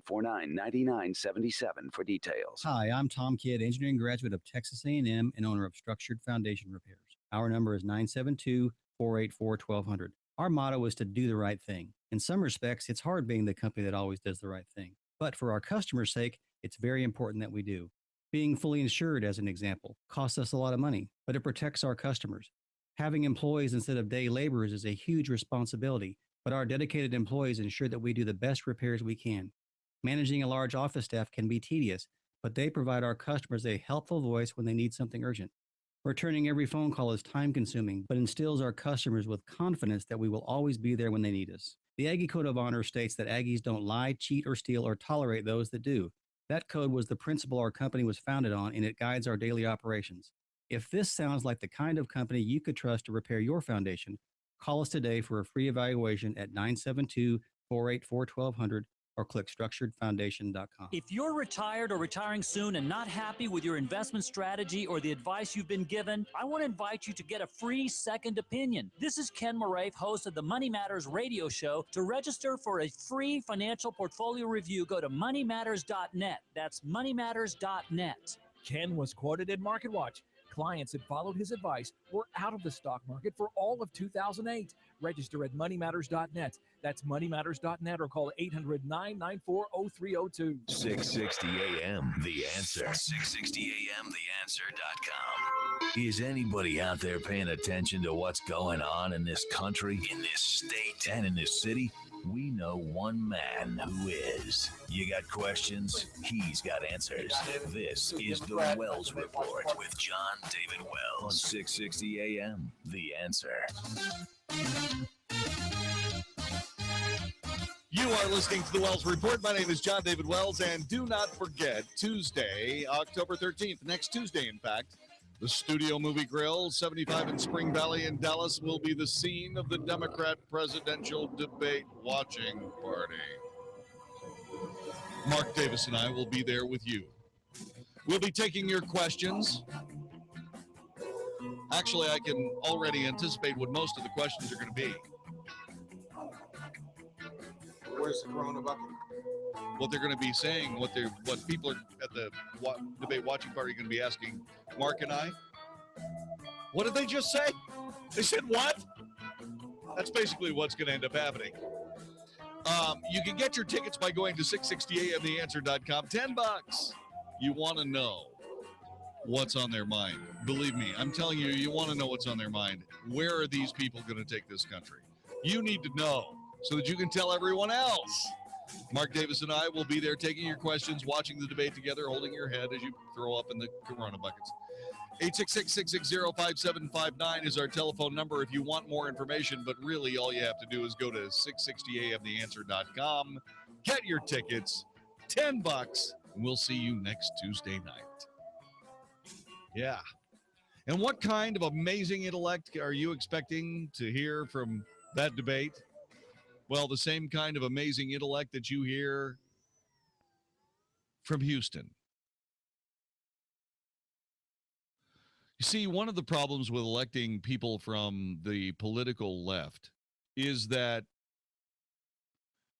800-849-9977 for details. Hi, I'm Tom Kidd, engineering graduate of Texas A&M and owner of Structured Foundation Repairs. Our number is 972-484-1200. Our motto is to do the right thing. In some respects, it's hard being the company that always does the right thing. But for our customers' sake, it's very important that we do. Being fully insured, as an example, costs us a lot of money, but it protects our customers. Having employees instead of day laborers is a huge responsibility, but our dedicated employees ensure that we do the best repairs we can. Managing a large office staff can be tedious, but they provide our customers a helpful voice when they need something urgent. Returning every phone call is time-consuming, but instills our customers with confidence that we will always be there when they need us. The Aggie Code of Honor states that Aggies don't lie, cheat, or steal, or tolerate those that do. That code was the principle our company was founded on, and it guides our daily operations. If this sounds like the kind of company you could trust to repair your foundation, call us today for a free evaluation at 972-484-1200 or click structuredfoundation.com. If you're retired or retiring soon and not happy with your investment strategy or the advice you've been given, I want to invite you to get a free second opinion. This is Ken Moraif, host of the Money Matters radio show. To register for a free financial portfolio review, go to moneymatters.net. That's moneymatters.net. Ken was quoted in MarketWatch. Clients that followed his advice were out of the stock market for all of 2008. Register at moneymatters.net. That's moneymatters.net or call 800-994-0302. 660 AM, The Answer. 660 AM, TheAnswer.com. Is anybody out there paying attention to what's going on in this country, in this state, and in this city? We know one man who is. You got questions? He's got answers. This is the Wells Report with Jon-David Wells on 660 AM, The Answer. You are listening to the Wells Report. My name is Jon-David Wells, and do not forget, Tuesday, October 13th, next Tuesday, in fact, the Studio Movie Grill, 75 in Spring Valley in Dallas, will be the scene of the Democrat presidential debate watching party. Mark Davis and I will be there with you. We'll be taking your questions. Actually, I can already anticipate what most of the questions are going to be. Where's the Corona bucket? What they're going to be saying, what people are at the debate watching party are going to be asking Mark and I. What did they just say? They said what? That's basically what's going to end up happening. You can get your tickets by going to 660amtheanswer.com. $10. You want to know what's on their mind. Believe me, I'm telling you, you want to know what's on their mind. Where are these people going to take this country? You need to know so that you can tell everyone else. Mark Davis and I will be there taking your questions, watching the debate together, holding your head as you throw up in the Corona buckets. 866-660-5759 is our telephone number if you want more information, but really all you have to do is go to 660amtheanswer.com, get your tickets, $10, and we'll see you next Tuesday night. Yeah. And what kind of amazing intellect are you expecting to hear from that debate? Well, the same kind of amazing intellect that you hear from Houston. You see, one of the problems with electing people from the political left is that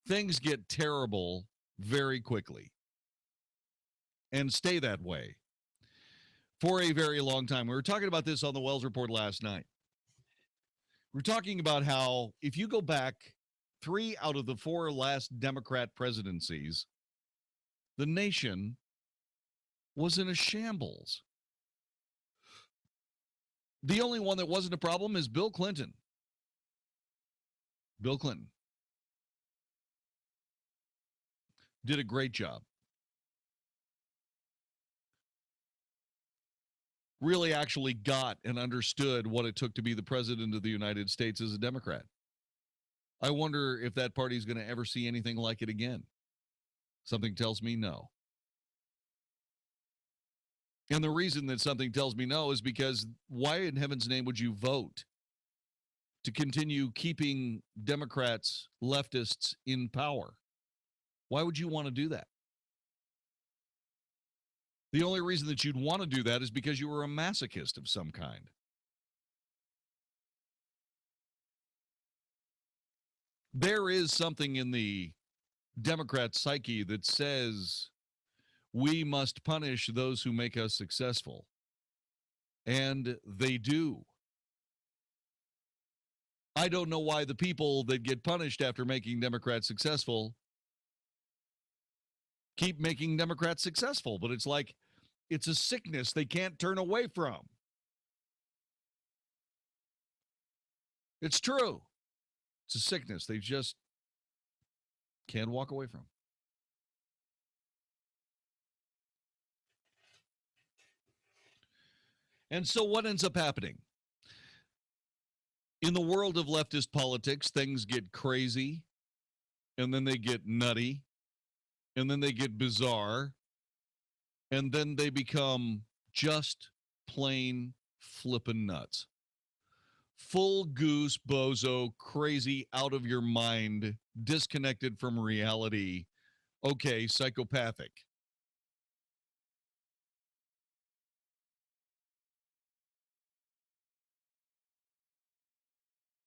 things get terrible very quickly and stay that way for a very long time. We were talking about this on the Wells Report last night. We're talking about how if you go back 3 out of the 4 last Democrat presidencies, the nation was in a shambles. The only one that wasn't a problem is Bill Clinton. Bill Clinton did a great job. Really actually got and understood what it took to be the president of the United States as a Democrat. I wonder if that party is going to ever see anything like it again. Something tells me no. And the reason that something tells me no is because why in heaven's name would you vote to continue keeping Democrats, leftists in power? Why would you want to do that? The only reason that you'd want to do that is because you were a masochist of some kind. There is something in the Democrat psyche that says we must punish those who make us successful. And they do. I don't know why the people that get punished after making Democrats successful keep making Democrats successful, but it's like it's a sickness they can't turn away from. It's true. It's a sickness they just can't walk away from. And so what ends up happening? In the world of leftist politics, things get crazy, and then they get nutty, and then they get bizarre, and then they become just plain flippin' nuts. Full goose, bozo, crazy, out of your mind, disconnected from reality. Okay, psychopathic.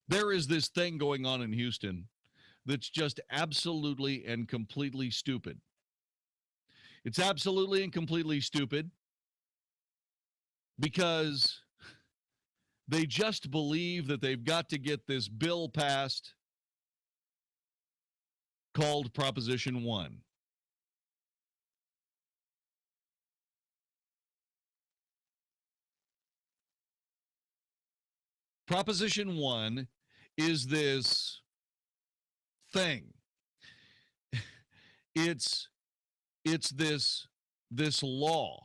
There is this thing going on in Houston that's just absolutely and completely stupid. It's absolutely and completely stupid because they just believe that they've got to get this bill passed called Proposition 1. Proposition 1 is this thing. It's this law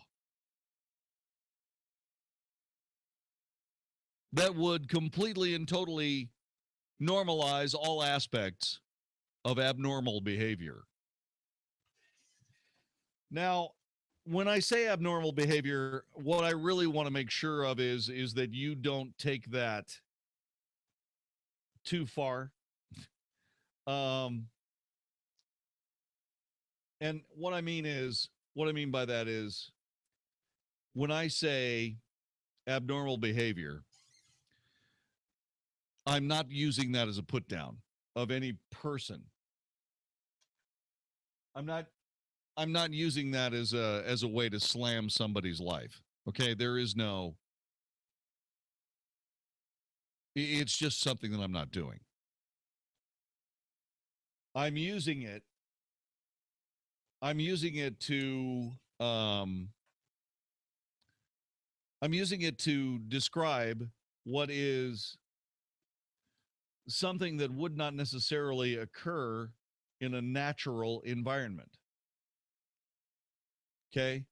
that would completely and totally normalize all aspects of abnormal behavior. Now, when I say abnormal behavior, what I really want to make sure of is that you don't take that too far. And what I mean by that is when I say abnormal behavior, I'm not using that as a put down of any person. I'm not using that as a way to slam somebody's life. Okay, there is no, it's just something that I'm not doing. I'm using it to describe what is something that would not necessarily occur in a natural environment. Okay?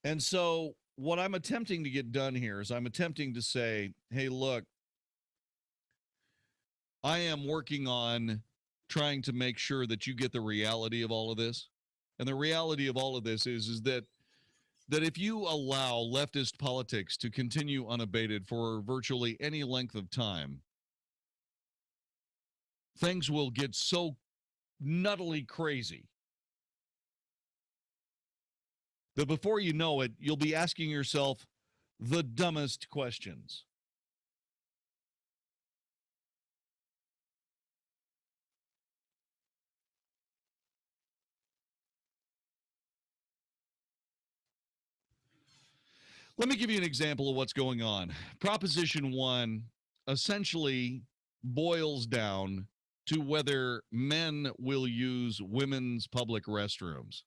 And so what I'm attempting to get done here is I'm attempting to say, hey, look, I am working on trying to make sure that you get the reality of all of this. And the reality of all of this is that if you allow leftist politics to continue unabated for virtually any length of time, things will get so nuttily crazy that before you know it, you'll be asking yourself the dumbest questions. Let me give you an example of what's going on. Proposition 1 essentially boils down to whether men will use women's public restrooms.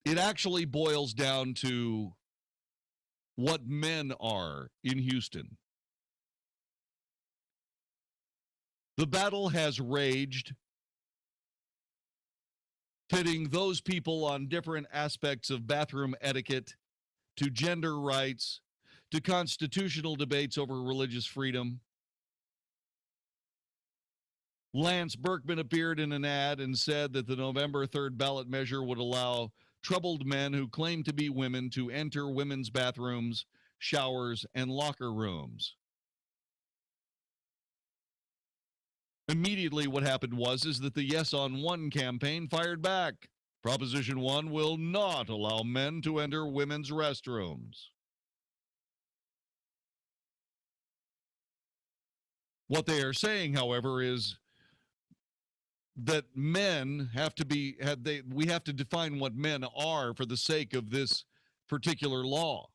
It actually boils down to what men are in Houston. The battle has raged, pitting those people on different aspects of bathroom etiquette, to gender rights, to constitutional debates over religious freedom. Lance Berkman appeared in an ad and said that the November 3rd ballot measure would allow troubled men who claim to be women to enter women's bathrooms, showers, and locker rooms. Immediately what happened was that the Yes on One campaign fired back. Proposition 1 will not allow men to enter women's restrooms. What they are saying, however, is that men have to be, we have to define what men are for the sake of this particular law.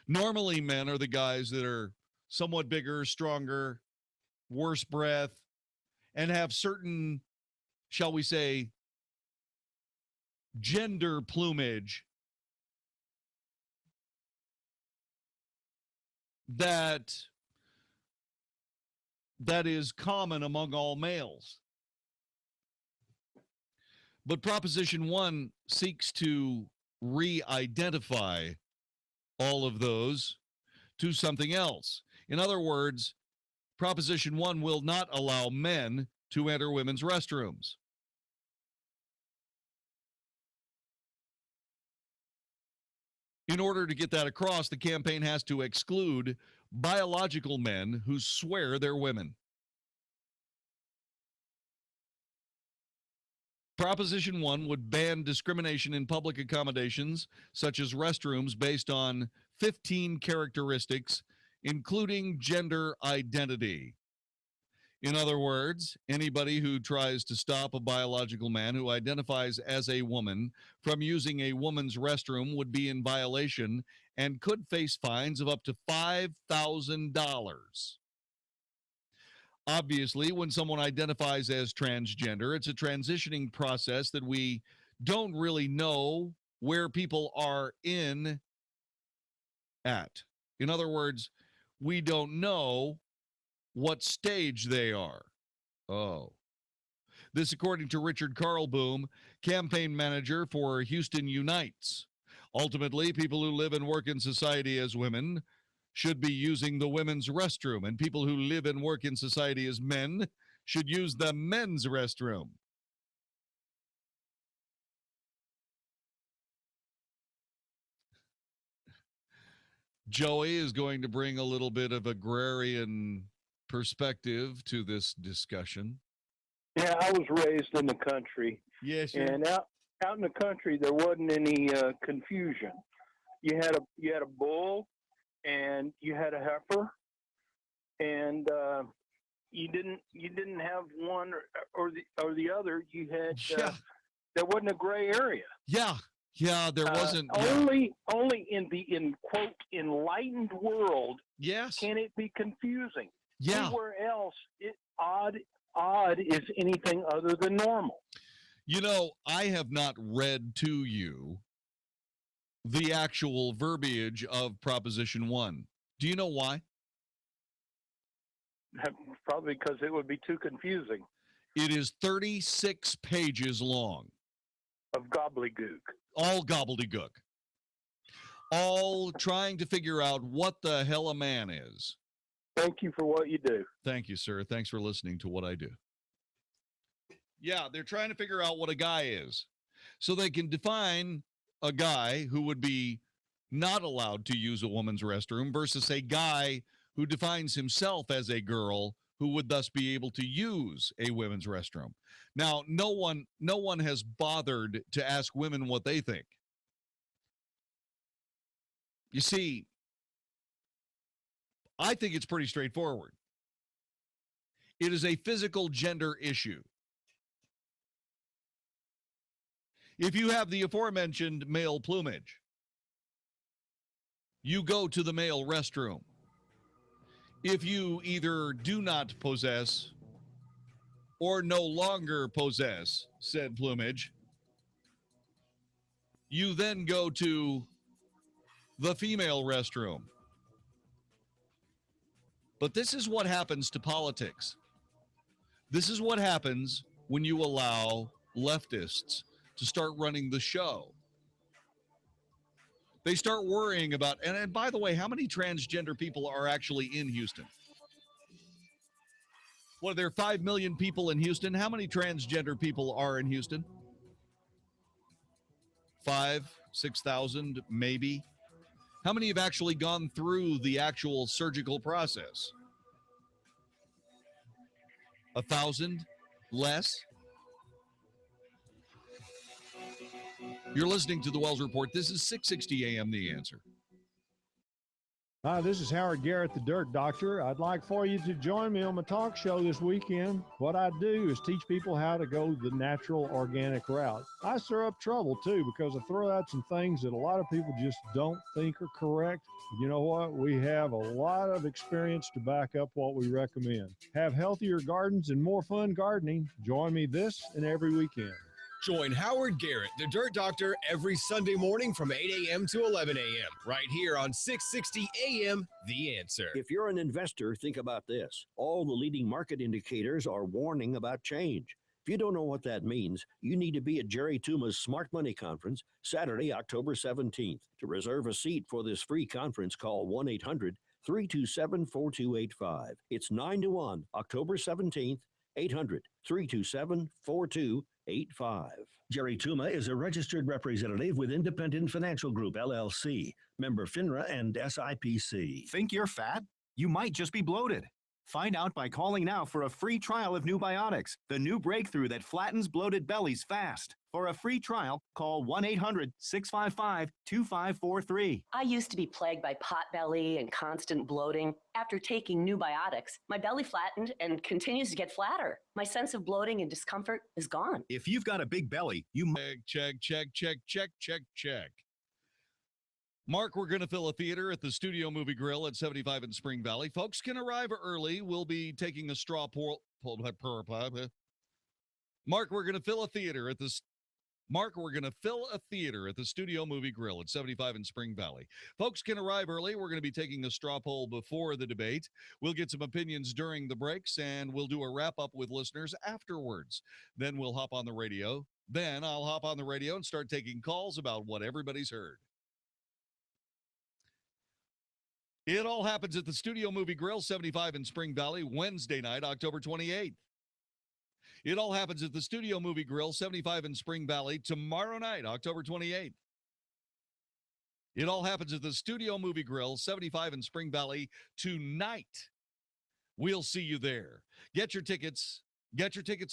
Normally, men are the guys that are somewhat bigger, stronger, worse breath, and have certain, shall we say, gender plumage that is common among all males. But Proposition 1 seeks to re-identify all of those to something else. In other words, Proposition 1 will not allow men to enter women's restrooms. In order to get that across, the campaign has to exclude biological men who swear they're women. Proposition 1 would ban discrimination in public accommodations, such as restrooms, based on 15 characteristics, including gender identity. In other words, anybody who tries to stop a biological man who identifies as a woman from using a woman's restroom would be in violation and could face fines of up to $5,000. Obviously, when someone identifies as transgender, it's a transitioning process that we don't really know where people are at. In other words, we don't know what stage they are. Oh. This according to Richard Carlboom, campaign manager for Houston Unites. Ultimately, people who live and work in society as women should be using the women's restroom, and people who live and work in society as men should use the men's restroom. Joey is going to bring a little bit of agrarian perspective to this discussion. Yeah, I was raised in the country. Yes, and out in the country there wasn't any confusion. You had a bull, and you had a heifer, and you didn't have one or the other. You had there wasn't a gray area. Yeah, there wasn't. Only in the quote enlightened world. Yes. Can it be confusing? Yeah. Anywhere else, odd is anything other than normal. You know, I have not read to you the actual verbiage of Proposition 1. Do you know why? Probably because it would be too confusing. It is 36 pages long. Of gobbledygook. All gobbledygook. All trying to figure out what the hell a man is. Thank you for what you do. Thank you, sir. Thanks for listening to what I do. Yeah, they're trying to figure out what a guy is, so they can define a guy who would be not allowed to use a woman's restroom versus a guy who defines himself as a girl who would thus be able to use a women's restroom. Now, no one has bothered to ask women what they think. You see, I think it's pretty straightforward. It is a physical gender issue. If you have the aforementioned male plumage, you go to the male restroom. If you either do not possess or no longer possess said plumage, you then go to the female restroom. But this is what happens to politics. This is what happens when you allow leftists to start running the show. They start worrying about, and by the way, how many transgender people are actually in Houston? What, there are 5 million people in Houston? How many transgender people are in Houston? 5,000, 6,000, maybe. How many have actually gone through the actual surgical process? 1,000? Less? You're listening to the Wells Report. This is 660 AM The Answer. Hi, this is Howard Garrett, the Dirt Doctor. I'd like for you to join me on my talk show this weekend. What I do is teach people how to go the natural, organic route. I stir up trouble, too, because I throw out some things that a lot of people just don't think are correct. You know what? We have a lot of experience to back up what we recommend. Have healthier gardens and more fun gardening. Join me this and every weekend. Join Howard Garrett, the Dirt Doctor, every Sunday morning from 8 a.m. to 11 a.m. right here on 660 a.m. The Answer. If you're an investor, think about this. All the leading market indicators are warning about change. If you don't know what that means, you need to be at Jerry Tuma's Smart Money Conference, Saturday, October 17th. To reserve a seat for this free conference, call 1-800-327-4285. It's 9 to 1, October 17th, 800-327-4285. Jerry Tuma is a registered representative with Independent Financial Group, LLC, member FINRA and SIPC. Think you're fat? You might just be bloated. Find out by calling now for a free trial of New Biotics, the new breakthrough that flattens bloated bellies fast. For a free trial, call 1-800-655-2543. I used to be plagued by pot belly and constant bloating. After taking New Biotics, my belly flattened and continues to get flatter. My sense of bloating and discomfort is gone. If you've got a big belly, you check. Mark, we're going to fill a theater at the Studio Movie Grill at 75 in Spring Valley. Folks can arrive early. We'll be taking a straw poll. Mark, we're going to fill a theater at the Studio Movie Grill at 75 in Spring Valley. Folks can arrive early. We're going to be taking a straw poll before the debate. We'll get some opinions during the breaks, and we'll do a wrap-up with listeners afterwards. Then we'll hop on the radio. Then I'll hop on the radio and start taking calls about what everybody's heard. It all happens at the Studio Movie Grill, 75 in Spring Valley, Wednesday night, October 28th. It all happens at the Studio Movie Grill, 75 in Spring Valley, tomorrow night, October 28th. It all happens at the Studio Movie Grill, 75 in Spring Valley, tonight. We'll see you there. Get your tickets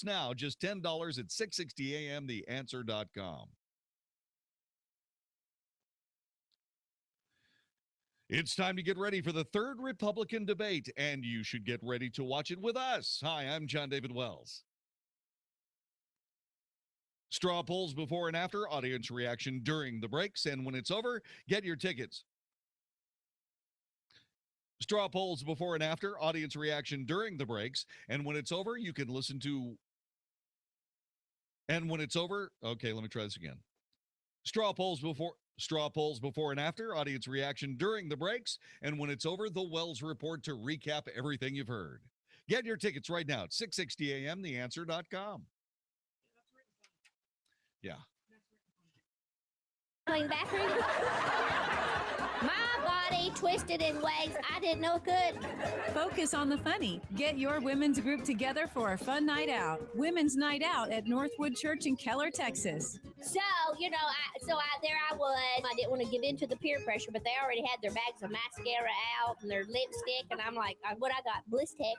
now, just $10 at 660amtheanswer.com. It's time to get ready for the third Republican debate, and you should get ready to watch it with us. Hi, I'm Jon-David Wells. Straw polls before and after, audience reaction during the breaks, and when it's over, get your tickets. Straw polls before and after, audience reaction during the breaks, and when it's over, you can listen to... And when it's over... Okay, let me try this again. Straw polls before and after, audience reaction during the breaks, and when it's over, the Wells Report to recap everything you've heard. Get your tickets right now at 660amtheanswer.com. Yeah. Going backwards. My body twisted in ways I didn't know it could. Focus on the funny. Get your women's group together for a fun night out. Women's Night Out at Northwood Church in Keller, Texas. So, there I was. I didn't want to give in to the peer pressure, but they already had their bags of mascara out and their lipstick, and I'm like, what I got? Blistex.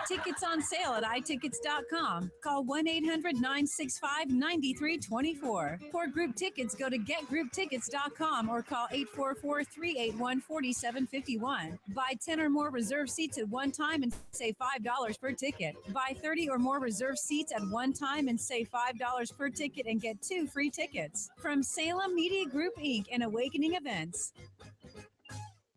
Tickets on sale at iTickets.com. Call 1-800-965-9324. For group tickets, go to getgrouptickets.com or call 844-381-4751. Buy 10 or more reserved seats at one time and save $5 per ticket. Buy 30 or more reserved seats at one time and save $5 per ticket and get 2 free tickets. From Salem Media Group, Inc. and Awakening Events.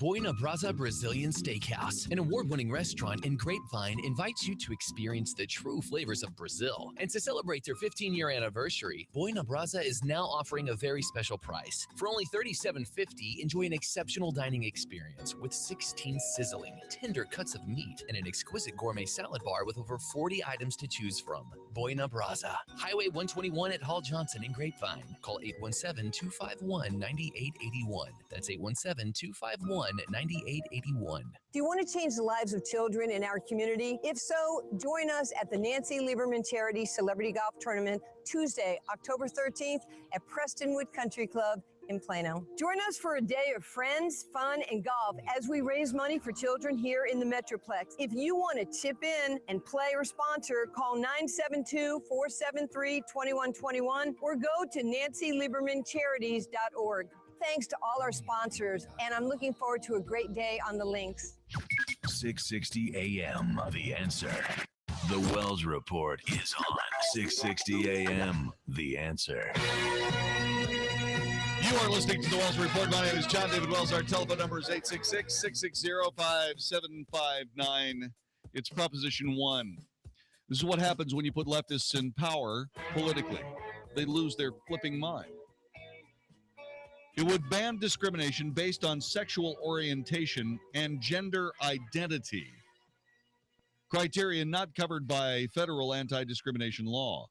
Buena Brasa Brazilian Steakhouse, an award-winning restaurant in Grapevine, invites you to experience the true flavors of Brazil. And to celebrate their 15-year anniversary, Buena Brasa is now offering a very special price. For only $37.50, enjoy an exceptional dining experience with 16 sizzling, tender cuts of meat and an exquisite gourmet salad bar with over 40 items to choose from. Buena Brasa, Highway 121 at Hall Johnson in Grapevine. Call 817-251-9881. That's 817-251-9881. Do you want to change the lives of children in our community? If so, join us at the Nancy Lieberman Charity Celebrity Golf Tournament Tuesday, October 13th at Prestonwood Country Club in Plano. Join us for a day of friends, fun, and golf as we raise money for children here in the Metroplex. If you want to chip in and play or sponsor, call 972-473-2121 or go to NancyLiebermanCharities.org. Thanks to all our sponsors, and I'm looking forward to a great day on the links. 660 AM, The Answer. The Wells Report is on 660 AM, The Answer. You are listening to the Wells Report. My name is Jon-David Wells. Our telephone number is 866-660-5759. It's Proposition 1. This is what happens when you put leftists in power politically. They lose their flipping mind. It would ban discrimination based on sexual orientation and gender identity, criteria not covered by federal anti-discrimination law,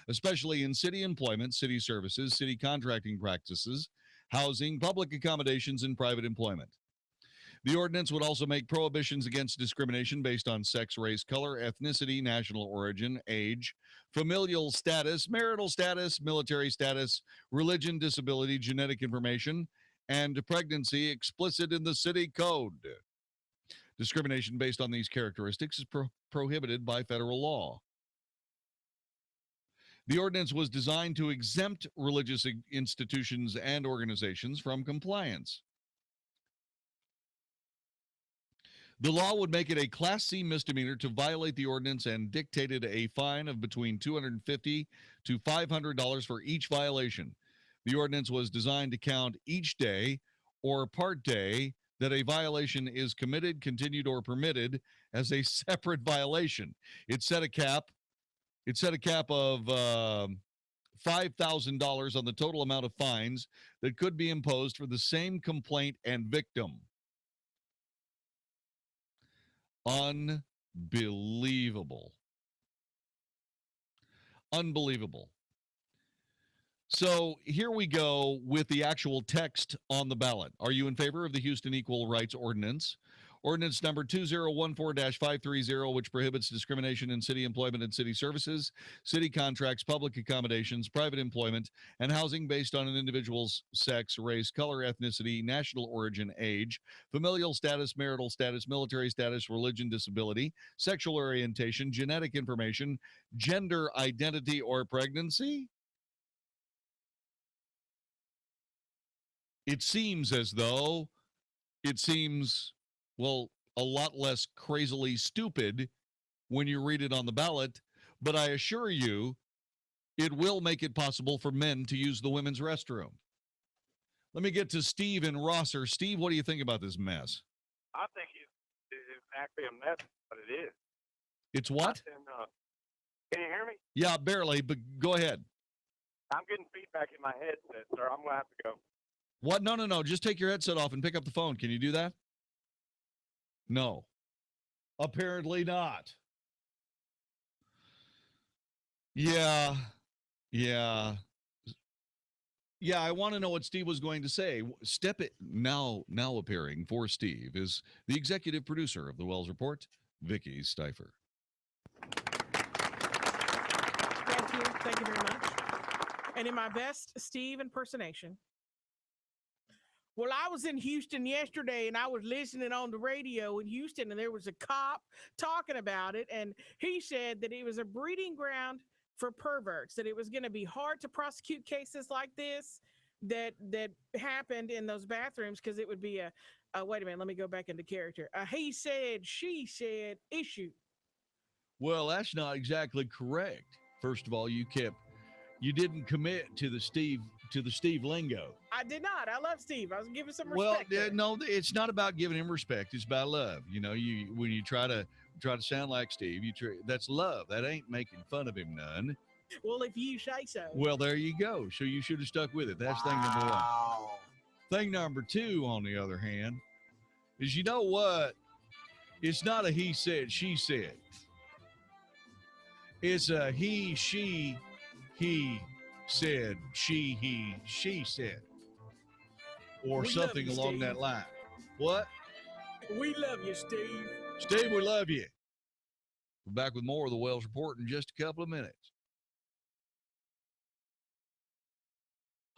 especially in city employment, city services, city contracting practices, housing, public accommodations, and private employment. The ordinance would also make prohibitions against discrimination based on sex, race, color, ethnicity, national origin, age, familial status, marital status, military status, religion, disability, genetic information, and pregnancy explicit in the city code. Discrimination based on these characteristics is prohibited by federal law. The ordinance was designed to exempt religious institutions and organizations from compliance. The law would make it a Class C misdemeanor to violate the ordinance and dictated a fine of between $250 to $500 for each violation. The ordinance was designed to count each day or part day that a violation is committed, continued, or permitted as a separate violation. It set a cap of $5,000 on the total amount of fines that could be imposed for the same complaint and victim. Unbelievable. Unbelievable. So here we go with the actual text on the ballot. Are you in favor of the Houston Equal Rights Ordinance? Ordinance number 2014-530, which prohibits discrimination in city employment and city services, city contracts, public accommodations, private employment, and housing based on an individual's sex, race, color, ethnicity, national origin, age, familial status, marital status, military status, religion, disability, sexual orientation, genetic information, gender identity, or pregnancy? It seems as though well, a lot less crazily stupid when you read it on the ballot, but I assure you, it will make it possible for men to use the women's restroom. Let me get to Steve in Rosser. Steve, what do you think about this mess? I think it's actually a mess, but it is. It's what? Can you hear me? Yeah, barely, but go ahead. I'm getting feedback in my headset, sir. I'm going to have to go. What? No. Just take your headset off and pick up the phone. Can you do that? No. Apparently not. Yeah, I want to know what Steve was going to say. Now appearing for Steve is the executive producer of the Wells Report, Vicki Stifer. Thank you very much. And in my best Steve impersonation, well, I was in Houston yesterday and I was listening on the radio in Houston and there was a cop talking about it. And he said that it was a breeding ground for perverts, that it was going to be hard to prosecute cases like this that happened in those bathrooms because it would be wait a minute, let me go back into character. He said, she said issue. Well, that's not exactly correct. First of all, you didn't commit to the Steve lingo. I did not. I love Steve. I was giving some respect. Well, no, it's not about giving him respect. It's about love. You know, when you try to sound like Steve, that's love. That ain't making fun of him none. Well, if you say so. Well, there you go. So you should have stuck with it. That's thing number one. Thing number two, on the other hand, is you know what? It's not a he said, she said. It's a he, she, he said, she said. Or something along that line. What? We love you, Steve. Steve, we love you. We're back with more of the Wells Report in just a couple of minutes.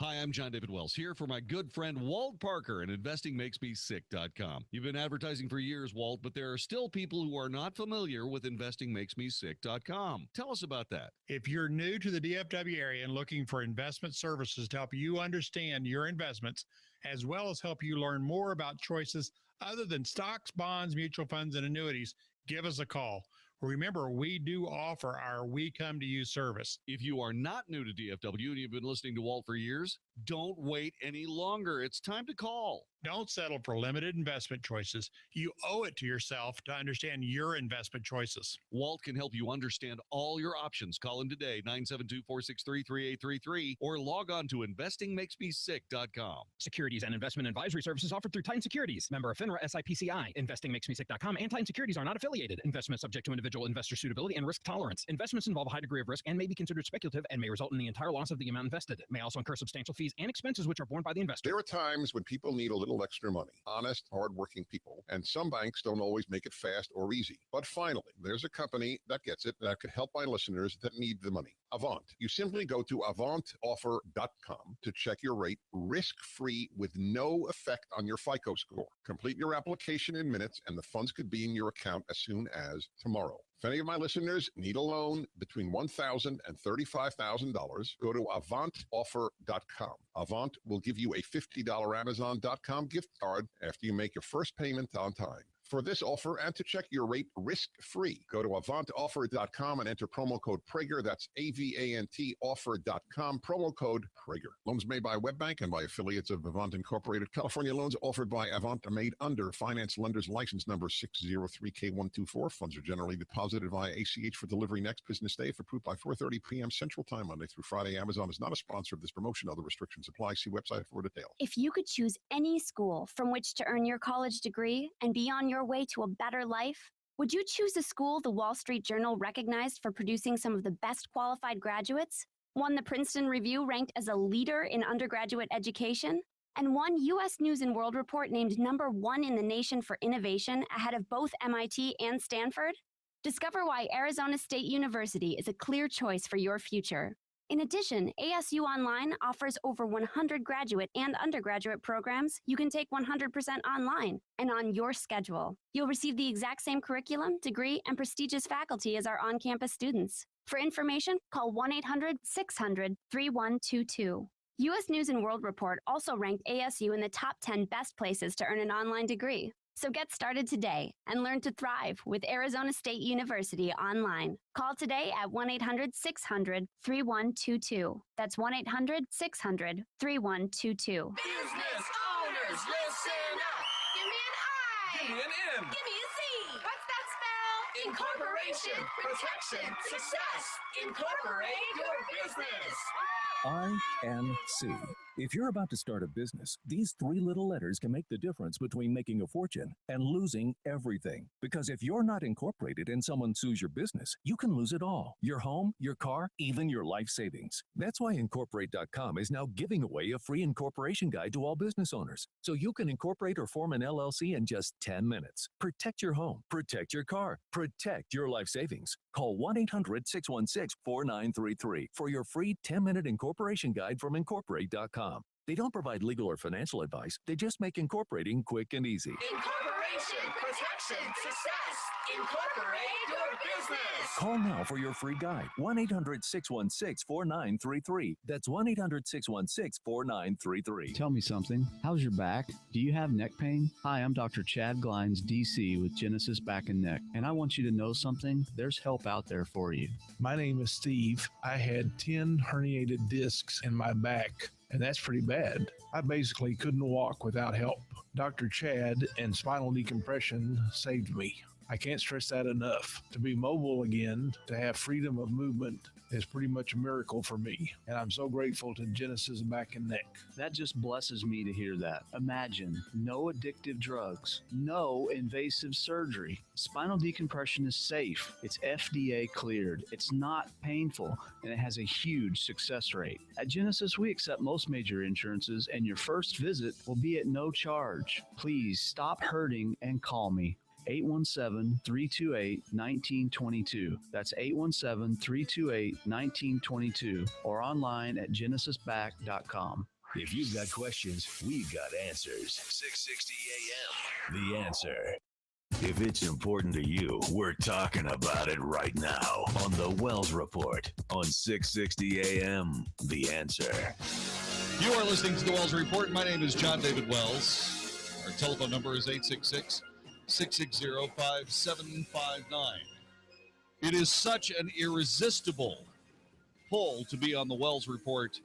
Hi, I'm Jon-David Wells here for my good friend Walt Parker and InvestingMakesMeSick.com. You've been advertising for years, Walt, but there are still people who are not familiar with InvestingMakesMeSick.com. Tell us about that. If you're new to the DFW area and looking for investment services to help you understand your investments, as well as help you learn more about choices other than stocks, bonds, mutual funds, and annuities, give us a call. Remember, we do offer our We Come to You service. If you are not new to DFW and you've been listening to Walt for years, don't wait any longer. It's time to call. Don't settle for limited investment choices. You owe it to yourself to understand your investment choices. Walt can help you understand all your options. Call him today, 972-463-3833, or log on to investingmakesmesick.com. Securities and investment advisory services offered through Titan Securities. Member of FINRA SIPCI. InvestingMakesMeSick.com and Titan Securities are not affiliated. Investment subject to individual investor suitability and risk tolerance. Investments involve a high degree of risk and may be considered speculative and may result in the entire loss of the amount invested. May also incur substantial fees and expenses which are borne by the investor. There are times when people need a little extra money. Honest, hardworking people. And some banks don't always make it fast or easy. But finally, there's a company that gets it that could help my listeners that need the money. Avant. You simply go to avantoffer.com to check your rate risk-free with no effect on your FICO score. Complete your application in minutes and the funds could be in your account as soon as tomorrow. If any of my listeners need a loan between $1,000 and $35,000, go to avantoffer.com. Avant will give you a $50 Amazon.com gift card after you make your first payment on time. For this offer and to check your rate risk-free, go to avantoffer.com and enter promo code Prager. That's AVANT offer.com, promo code Prager. Loans made by WebBank and by affiliates of Avant Incorporated. California loans offered by Avant are made under finance lender's license number 603K124. Funds are generally deposited via ACH for delivery next business day if approved by 4:30 p.m. Central Time, Monday through Friday. Amazon is not a sponsor of this promotion. Other restrictions apply. See website for details. If you could choose any school from which to earn your college degree and be on your way to a better life, would you choose a school the Wall Street Journal recognized for producing some of the best qualified graduates, one the Princeton Review ranked as a leader in undergraduate education, and one U.S. News and World Report named #1 in the nation for innovation ahead of both MIT and Stanford? Discover why Arizona State University is a clear choice for your future. In addition, ASU Online offers over 100 graduate and undergraduate programs you can take 100% online and on your schedule. You'll receive the exact same curriculum, degree, and prestigious faculty as our on-campus students. For information, call 1-800-600-3122. U.S. News and World Report also ranked ASU in the top 10 best places to earn an online degree. So get started today and learn to thrive with Arizona State University online. Call today at 1-800-600-3122. That's 1-800-600-3122. Business owners, listen up. Give me an I. Give me an M. Give me a C. What's that spell? Incorporation, protection, success. Incorporate your business. INC. If you're about to start a business, these three little letters can make the difference between making a fortune and losing everything. Because if you're not incorporated and someone sues your business, you can lose it all. Your home, your car, even your life savings. That's why Incorporate.com is now giving away a free incorporation guide to all business owners. So you can incorporate or form an LLC in just 10 minutes. Protect your home, protect your car, protect your life savings. Call 1-800-616-4933 for your free 10-minute incorporation guide from Incorporate.com. They don't provide legal or financial advice. They just make incorporating quick and easy. Incorporation, protection, success. Incorporate your business. Call now for your free guide. 1-800-616-4933. That's 1-800-616-4933. Tell me something. How's your back? Do you have neck pain? Hi, I'm Dr. Chad Glines, DC with Genesis Back and Neck. And I want you to know something. There's help out there for you. My name is Steve. I had 10 herniated discs in my back, and that's pretty bad. I basically couldn't walk without help. Dr. Chad and spinal decompression saved me. I can't stress that enough. To be mobile again, to have freedom of movement is pretty much a miracle for me. And I'm so grateful to Genesis Back and Neck. That just blesses me to hear that. Imagine no addictive drugs, no invasive surgery. Spinal decompression is safe. It's FDA cleared. It's not painful, and it has a huge success rate. At Genesis, we accept most major insurances, and your first visit will be at no charge. Please stop hurting and call me. 817-328-1922. That's 817-328-1922 or online at genesisback.com. If you've got questions, we've got answers. 660 AM, The Answer. If it's important to you, we're talking about it right now on the Wells Report on 660 AM, The Answer. You are listening to the Wells Report. My name is Jon-David Wells. Our telephone number is 866-660-5759. It is such an irresistible pull to be on the Wells Report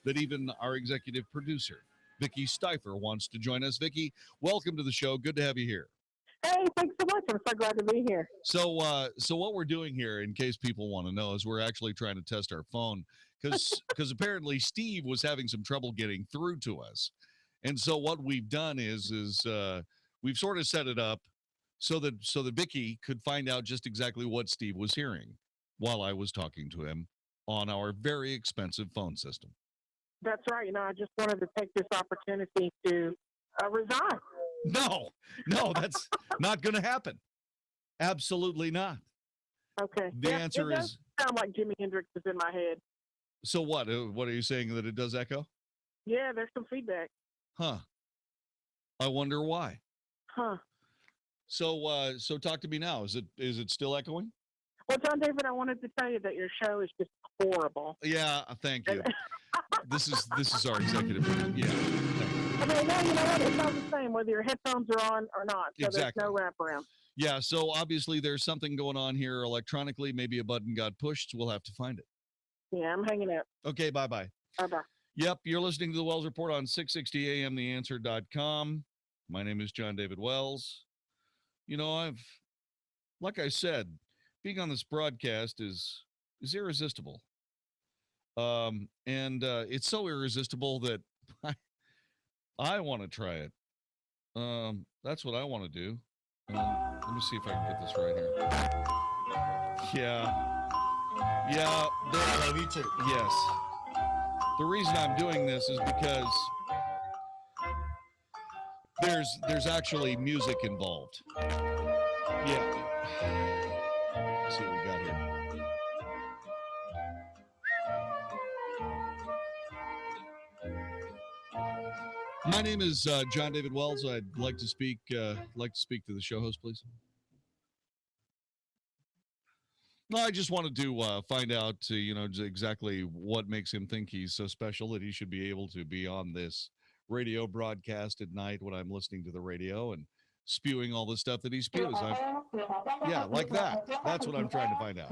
that even our executive producer, Vicki Stifer, wants to join us. Vicki, welcome to the show. Good to have you here. Hey, thanks so much. I'm so glad to be here. So what we're doing here, in case people want to know, is we're actually trying to test our phone because apparently Steve was having some trouble getting through to us. And so what we've done is we've sort of set it up so that Vicki could find out just exactly what Steve was hearing while I was talking to him on our very expensive phone system. That's right. You know, I just wanted to take this opportunity to resign. No, that's not going to happen. Absolutely not. Okay. The answer is sound like Jimi Hendrix is in my head. So what? What are you saying, that it does echo? Yeah, there's some feedback. Huh. I wonder why. Huh. So talk to me now. Is it still echoing? Well, Jon-David, I wanted to tell you that your show is just horrible. Yeah, thank you. This is our executive. Yeah. I mean, well, you know what? It's all the same whether your headphones are on or not. So Exactly. There's no wraparound. Yeah, so obviously there's something going on here electronically. Maybe a button got pushed. We'll have to find it. Yeah, I'm hanging out. Okay, bye-bye. Bye-bye. Yep, you're listening to the Wells Report on 660amtheanswer.com. My name is Jon-David Wells. You know, like I said, being on this broadcast is irresistible. And it's so irresistible that I want to try it. That's what I want to do. Let me see if I can get this right here. Yeah. I love you too. Yes. The reason I'm doing this is because there's actually music involved. Yeah. Let's see what we got here. My name is Jon-David Wells. I'd like to speak to the show host, please. No, I just wanted to find out, exactly what makes him think he's so special that he should be able to be on this radio broadcast at night when I'm listening to the radio and spewing all the stuff that he spews. Yeah, like that. That's what I'm trying to find out.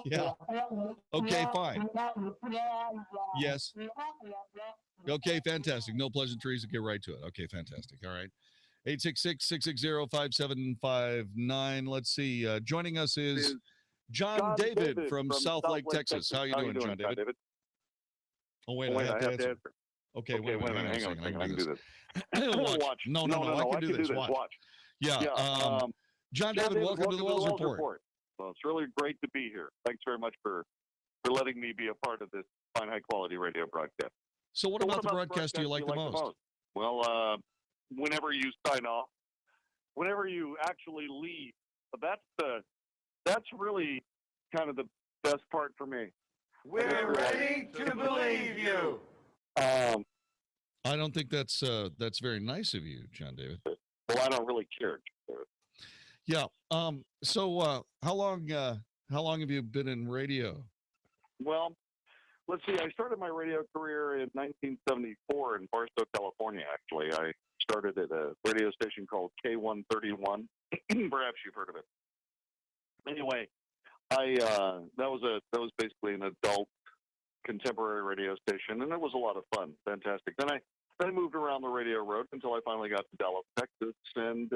Yeah. Okay, fine. Yes. Okay, fantastic. No pleasantries. Get right to it. Okay, fantastic. All right. 866-660-5759. Let's see. Joining us is Jon-David from South Lake, Texas. How are you doing, Jon-David? Oh, wait, I have to answer. Okay, wait a minute. Hang on. I can do this. Watch. No, I can do this. Watch. Yeah. Jon-David, welcome to the Wells Report. Well, it's really great to be here. Thanks very much for letting me be a part of this fine, high-quality radio broadcast. So what about the broadcast do you like the most? Well, whenever you sign off, whenever you actually leave, that's really kind of the best part for me. We're ready to believe you. I don't think that's very nice of you, Jon-David. Well, I don't really care. Yeah. So how long have you been in radio? Well, let's see. I started my radio career in 1974 in Barstow, California. Actually, I started at a radio station called K131. Perhaps you've heard of it. Anyway, that was basically an adult contemporary radio station, and it was a lot of fun. Fantastic. Then I moved around the radio road until I finally got to Dallas, Texas, and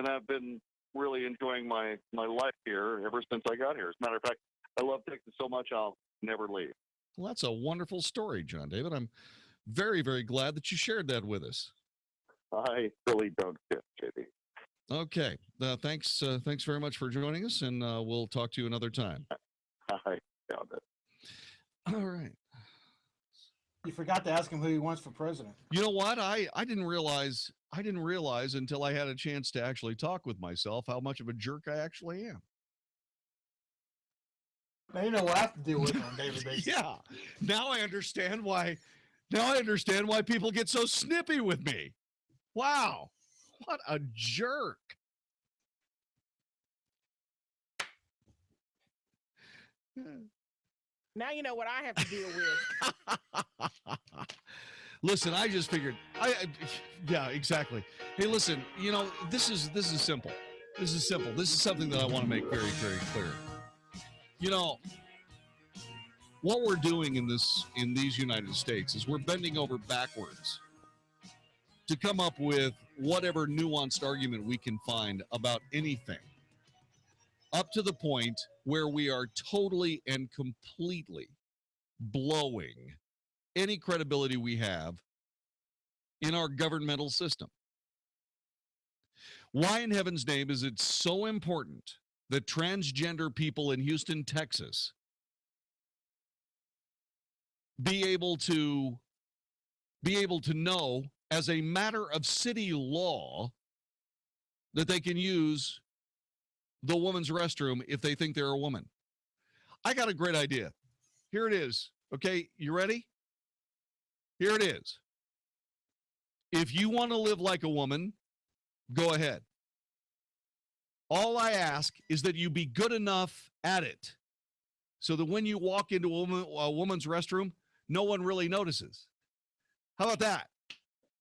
I've been really enjoying my life here ever since I got here. As a matter of fact, I love Texas so much I'll never leave. Well, that's a wonderful story, Jon-David. I'm very, very glad that you shared that with us. I really don't care, JD. Okay. Thanks very much for joining us, and we'll talk to you another time. I found it. All right. You forgot to ask him who he wants for president. You know what? I didn't realize until I had a chance to actually talk with myself how much of a jerk I actually am. Now you know what I have to deal with on a daily basis. Yeah. Now I understand why people get so snippy with me. Wow. What a jerk. Now you know what I have to deal with. Listen, I just figured. Yeah, exactly. Hey, listen. You know, this is simple. This is simple. This is something that I want to make very, very clear. You know, what we're doing in these United States is we're bending over backwards to come up with whatever nuanced argument we can find about anything, up to the point where we are totally and completely blowing any credibility we have in our governmental system. Why in heaven's name is it so important that transgender people in Houston, Texas be able to know as a matter of city law that they can use the woman's restroom if they think they're a woman? I got a great idea. Here it is. Okay, you ready? Here it is. If you want to live like a woman, go ahead. All I ask is that you be good enough at it so that when you walk into a woman's restroom, no one really notices. How about that?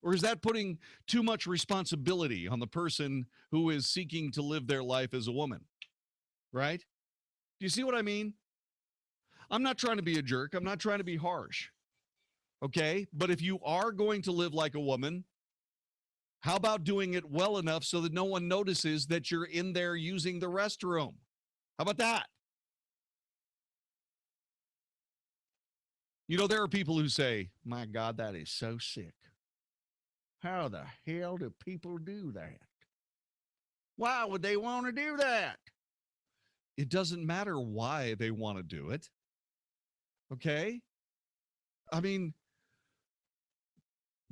Or is that putting too much responsibility on the person who is seeking to live their life as a woman? Right? Do you see what I mean? I'm not trying to be a jerk. I'm not trying to be harsh. Okay? But if you are going to live like a woman, how about doing it well enough so that no one notices that you're in there using the restroom? How about that? You know, there are people who say, my God, that is so sick. How the hell do people do that? Why would they want to do that? It doesn't matter why they want to do it. Okay? I mean,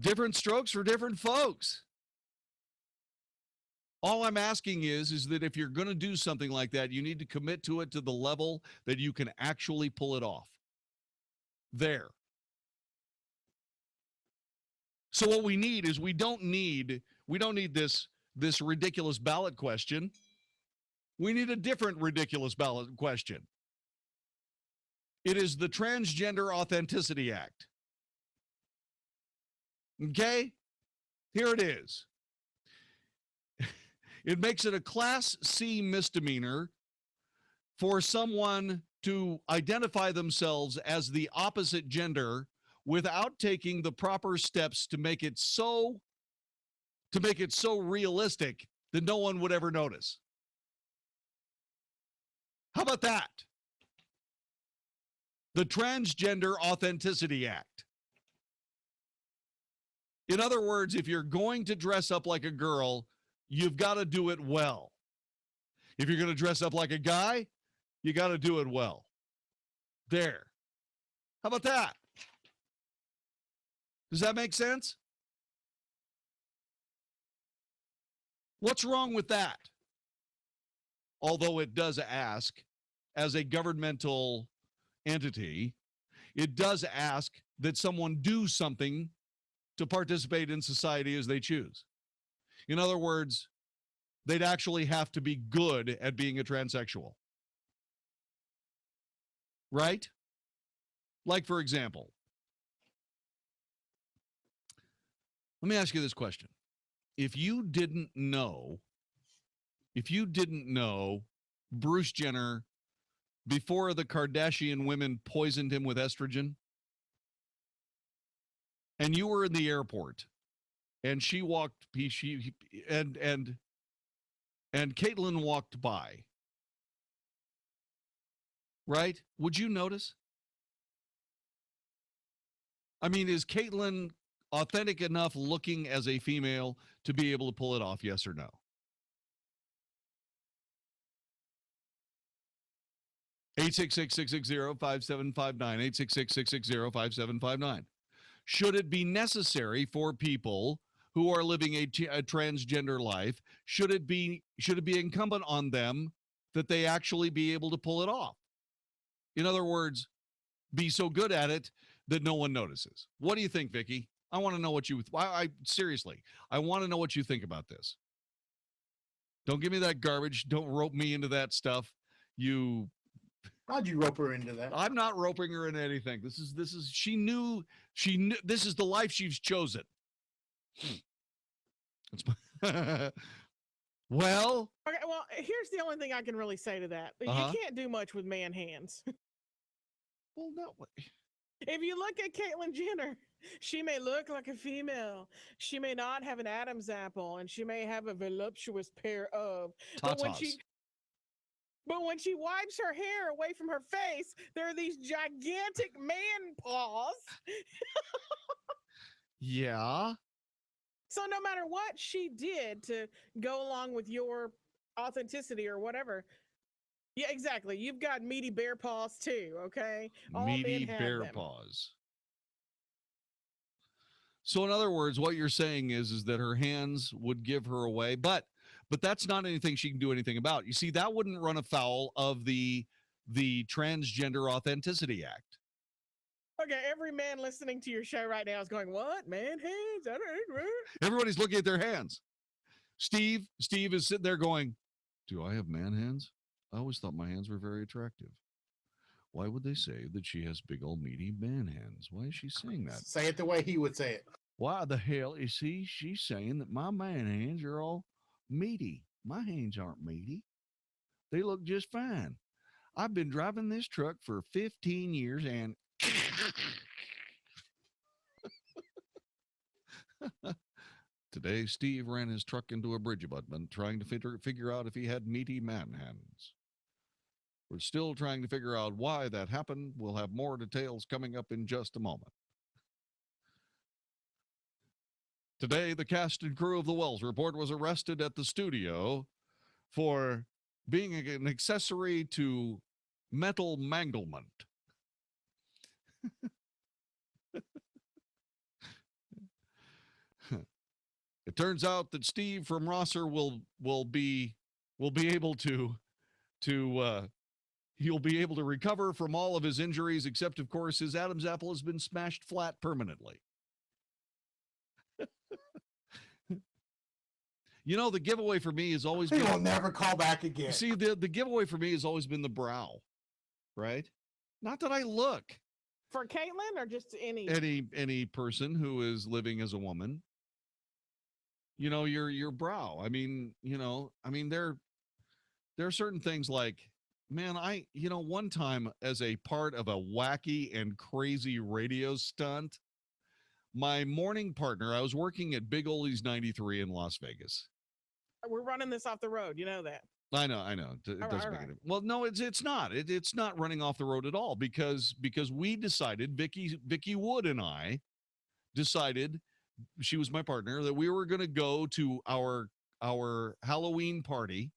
different strokes for different folks. All I'm asking is that if you're going to do something like that, you need to commit to it to the level that you can actually pull it off. There. So what we need is we don't need this ridiculous ballot question. We need a different ridiculous ballot question. It is the Transgender Authenticity Act. Okay? Here it is. It makes it a Class C misdemeanor for someone to identify themselves as the opposite gender without taking the proper steps to make it so realistic that no one would ever notice. How about that? The Transgender Authenticity Act. In other words, if you're going to dress up like a girl, you've got to do it well. If you're going to dress up like a guy, you got to do it well. There. How about that? Does that make sense? What's wrong with that? Although it does ask, as a governmental entity, it does ask that someone do something to participate in society as they choose. In other words, they'd actually have to be good at being a transsexual. Right? Like, for example, let me ask you this question. If you didn't know Bruce Jenner before the Kardashian women poisoned him with estrogen, and you were in the airport, and and Caitlyn walked by, right? Would you notice? I mean, is Caitlyn authentic enough looking as a female to be able to pull it off, yes or no? (866-660-5759) 866-660-5759. Should it be necessary for people who are living a transgender life? Should it be incumbent on them that they actually be able to pull it off? In other words, be so good at it that no one notices. What do you think, Vicky? I want to know what you. Seriously, I want to know what you think about this. Don't give me that garbage. Don't rope me into that stuff. How'd you rope her into that? I'm not roping her into anything. This is she knew this is the life she's chosen. Well, okay, well, here's the only thing I can really say to that. You can't do much with man hands. Well, no. If you look at Caitlyn Jenner, she may look like a female. She may not have an Adam's apple, and she may have a voluptuous pair of. But when she wipes her hair away from her face, there are these gigantic man paws. Yeah. So no matter what she did to go along with your authenticity or whatever, yeah, exactly. You've got meaty bear paws too, okay? All Meaty men have bear them. paws. So in other words, what you're saying is that her hands would give her away, but that's not anything she can do anything about. You see, that wouldn't run afoul of the Transgender Authenticity Act. Okay, every man listening to your show right now is going, "What, man hands? I don't know." Everybody's looking at their hands. Steve is sitting there going, "Do I have man hands? I always thought my hands were very attractive. Why would they say that she has big old meaty man hands? Why is she saying that? Say it the way he would say it. Why the hell is she's saying that my man hands are all meaty? My hands aren't meaty. They look just fine. I've been driving this truck for 15 years and today Steve ran his truck into a bridge abutment trying to figure out if he had meaty man hands. We're still trying to figure out why that happened. We'll have more details coming up in just a moment. Today, the cast and crew of the Wells Report was arrested at the studio for being an accessory to metal manglement. It turns out that Steve from Rosser will be able to he'll be able to recover from all of his injuries, except of course his Adam's apple has been smashed flat permanently. You know, the giveaway for me has always been. He will never call back again. See, the giveaway for me has always been the brow, right? Not that I look. For Caitlyn or just Any person who is living as a woman. You know, your brow. I mean, there are certain things like, man, one time as a part of a wacky and crazy radio stunt, my morning partner, I was working at Big Ollie's 93 in Las Vegas. We're running this off the road. You know that. I know. It doesn't make it. Well, no, it's not. It's not running off the road at all because we decided, Vicky Wood and I decided, she was my partner, that we were going to go to our Halloween party,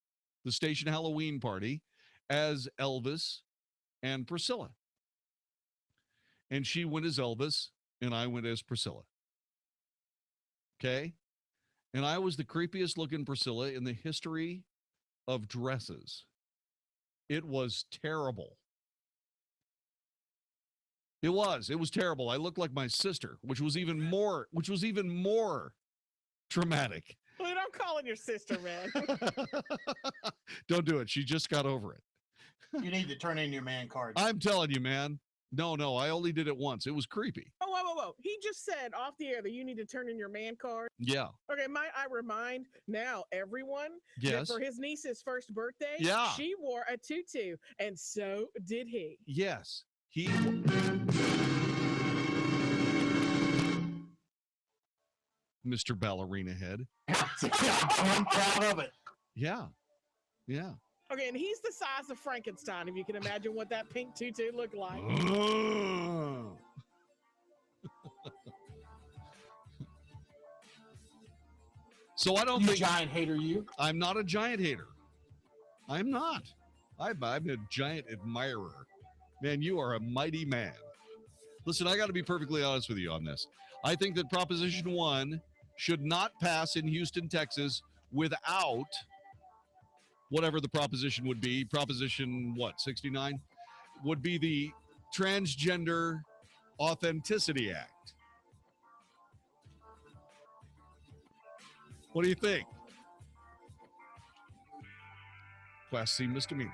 the station Halloween party, as Elvis and Priscilla. And she went as Elvis and I went as Priscilla. Okay? And I was the creepiest looking Priscilla in the history of dresses. It was terrible. It was terrible. I looked like my sister, which was even more traumatic. Well, don't call it your sister, man. Don't do it. She just got over it. You need to turn in your man card. I'm telling you, man. No, I only did it once. It was creepy. Oh, whoa. He just said off the air that you need to turn in your man card. Yeah. Okay, might I remind now everyone Yes. that for his niece's first birthday, Yeah. she wore a tutu, and so did he. Yes. He Mr. Ballerina Head. I'm proud of it. Yeah. Okay, and he's the size of Frankenstein, if you can imagine what that pink tutu looked like. So I don't You think giant hater, you. I'm not a giant hater. I'm not. I'm a giant admirer. Man, you are a mighty man. Listen, I got to be perfectly honest with you on this. I think that Proposition 1 should not pass in Houston, Texas without whatever the proposition would be. Proposition, 69? Would be the Transgender Authenticity Act. What do you think? Class C misdemeanor,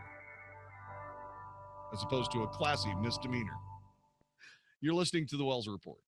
as opposed to a classy misdemeanor. You're listening to the Wells Report.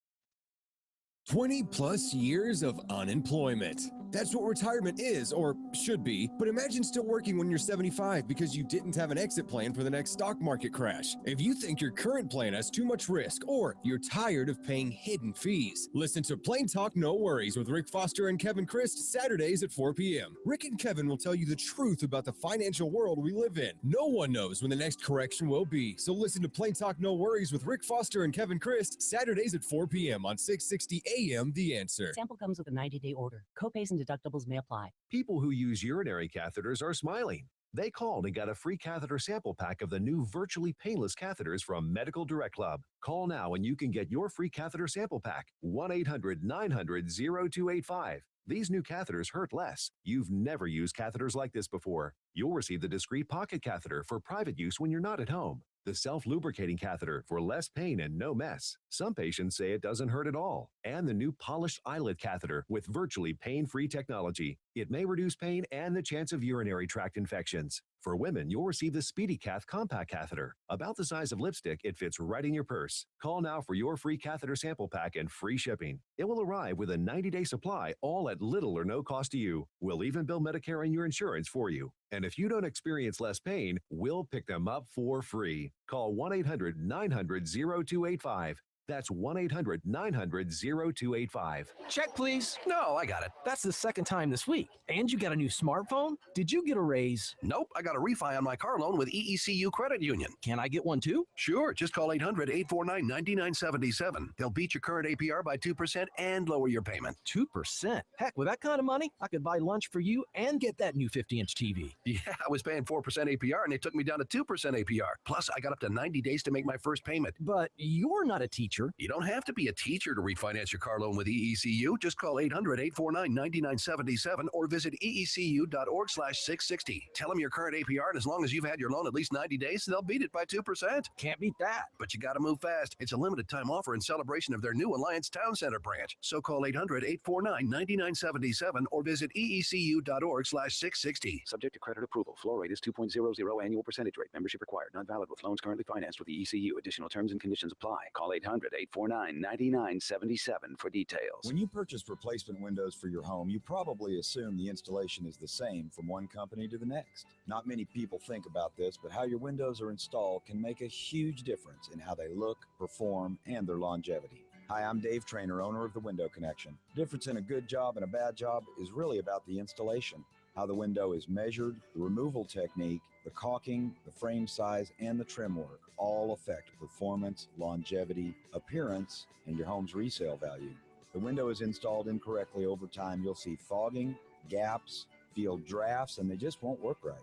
20 plus years of unemployment. That's what retirement is, or should be. But imagine still working when you're 75 because you didn't have an exit plan for the next stock market crash. If you think your current plan has too much risk, or you're tired of paying hidden fees, listen to Plain Talk No Worries with Rick Foster and Kevin Christ, Saturdays at 4 p.m. Rick and Kevin will tell you the truth about the financial world we live in. No one knows when the next correction will be. So listen to Plain Talk No Worries with Rick Foster and Kevin Christ, Saturdays at 4 p.m. on 660 AM The Answer. Sample comes with a 90-day order. Copays and deductibles may apply. People who use urinary catheters are smiling. They called and got a free catheter sample pack of the new virtually painless catheters from Medical Direct Club. Call now and you can get your free catheter sample pack. 1-800-900-0285. These new catheters hurt less. You've never used catheters like this before. You'll receive the discreet pocket catheter for private use when you're not at home. The self-lubricating catheter for less pain and no mess. Some patients say it doesn't hurt at all. And the new polished eyelid catheter with virtually pain-free technology. It may reduce pain and the chance of urinary tract infections. For women, you'll receive the SpeedyCath compact catheter. About the size of lipstick, it fits right in your purse. Call now for your free catheter sample pack and free shipping. It will arrive with a 90-day supply, all at little or no cost to you. We'll even bill Medicare and your insurance for you. And if you don't experience less pain, we'll pick them up for free. Call 1-800-900-0285. That's 1-800-900-0285. Check, please. No, I got it. That's the second time this week. And you got a new smartphone? Did you get a raise? Nope, I got a refi on my car loan with EECU Credit Union. Can I get one too? Sure, just call 800-849-9977. They'll beat your current APR by 2% and lower your payment. 2%? Heck, with that kind of money, I could buy lunch for you and get that new 50-inch TV. Yeah, I was paying 4% APR and they took me down to 2% APR. Plus, I got up to 90 days to make my first payment. But you're not a teacher. You don't have to be a teacher to refinance your car loan with EECU. Just call 800-849-9977 or visit eecu.org/660. Tell them your current APR, and as long as you've had your loan at least 90 days, they'll beat it by 2%. Can't beat that. But you got to move fast. It's a limited time offer in celebration of their new Alliance Town Center branch. So call 800-849-9977 or visit eecu.org/660. Subject to credit approval. Floor rate is 2.00 annual percentage rate. Membership required. Not valid with loans currently financed with the ECU. Additional terms and conditions apply. Call 800-849-9977 for details. When you purchase replacement windows for your home, you probably assume the installation is the same from one company to the next. Not many people think about this, but how your windows are installed can make a huge difference in how they look, perform, and their longevity. Hi, I'm Dave Trainer, owner of The Window Connection. The difference in a good job and a bad job is really about the installation. How the window is measured, the removal technique, the caulking, the frame size, and the trim work all affect performance, longevity, appearance, and your home's resale value. The window is installed incorrectly over time. You'll see fogging, gaps, feel drafts, and they just won't work right.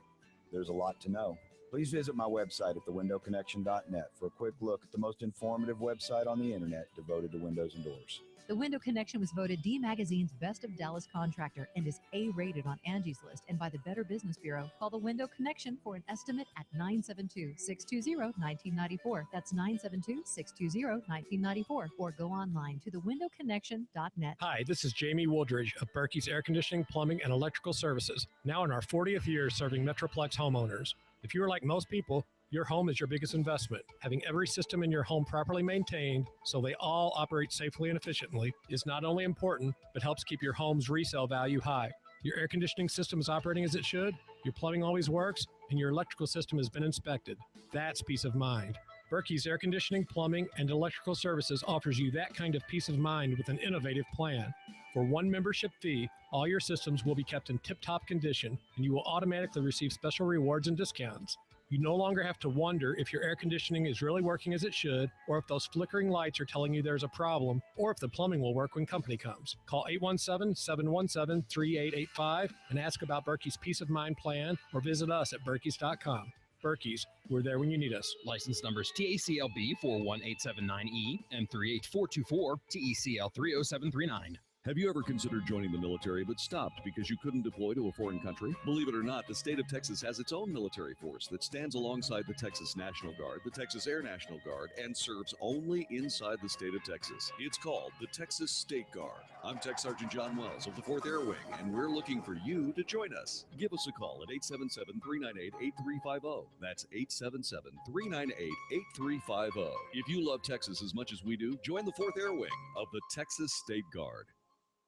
There's a lot to know. Please visit my website at thewindowconnection.net for a quick look at the most informative website on the internet devoted to windows and doors. The Window Connection was voted D Magazine's Best of Dallas Contractor and is A-rated on Angie's List and by the Better Business Bureau. Call the Window Connection for an estimate at 972-620-1994. That's 972-620-1994. Or go online to thewindowconnection.net. Hi, this is Jamie Woodridge of Berkey's Air Conditioning, Plumbing, and Electrical Services, now in our 40th year serving Metroplex homeowners. If you are like most people, your home is your biggest investment. Having every system in your home properly maintained so they all operate safely and efficiently is not only important, but helps keep your home's resale value high. Your air conditioning system is operating as it should, your plumbing always works, and your electrical system has been inspected. That's peace of mind. Berkey's Air Conditioning, Plumbing, and Electrical Services offers you that kind of peace of mind with an innovative plan. For one membership fee, all your systems will be kept in tip-top condition, and you will automatically receive special rewards and discounts. You no longer have to wonder if your air conditioning is really working as it should, or if those flickering lights are telling you there's a problem, or if the plumbing will work when company comes. Call 817-717-3885 and ask about Berkey's Peace of Mind plan, or visit us at berkeys.com. Berkey's, we're there when you need us. License numbers TACLB 41879E and 38424, TECL 30739. Have you ever considered joining the military but stopped because you couldn't deploy to a foreign country? Believe it or not, the state of Texas has its own military force that stands alongside the Texas National Guard, the Texas Air National Guard, and serves only inside the state of Texas. It's called the Texas State Guard. I'm Tech Sergeant John Wells of the 4th Air Wing, and we're looking for you to join us. Give us a call at 877-398-8350. That's 877-398-8350. If you love Texas as much as we do, join the 4th Air Wing of the Texas State Guard.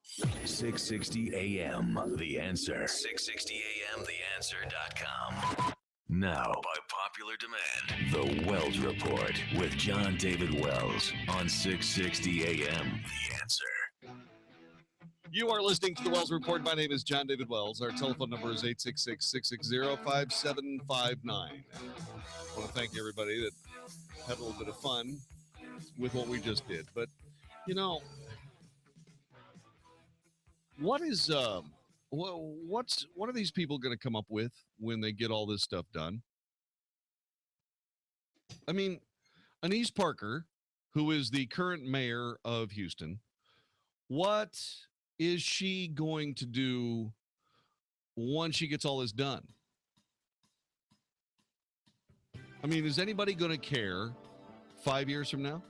660 AM, The Answer. 660 AM, TheAnswer.com. Now, by popular demand, The Wells Report with Jon-David Wells on 660 AM, The Answer. You are listening to The Wells Report. My name is Jon-David Wells. Our telephone number is 866-660-5759. I want to thank everybody that had a little bit of fun with what we just did. But, you know, what are these people going to come up with when they get all this stuff done? I mean, Anise Parker, who is the current mayor of Houston, what is she going to do once she gets all this done? I mean, is anybody going to care 5 years from now?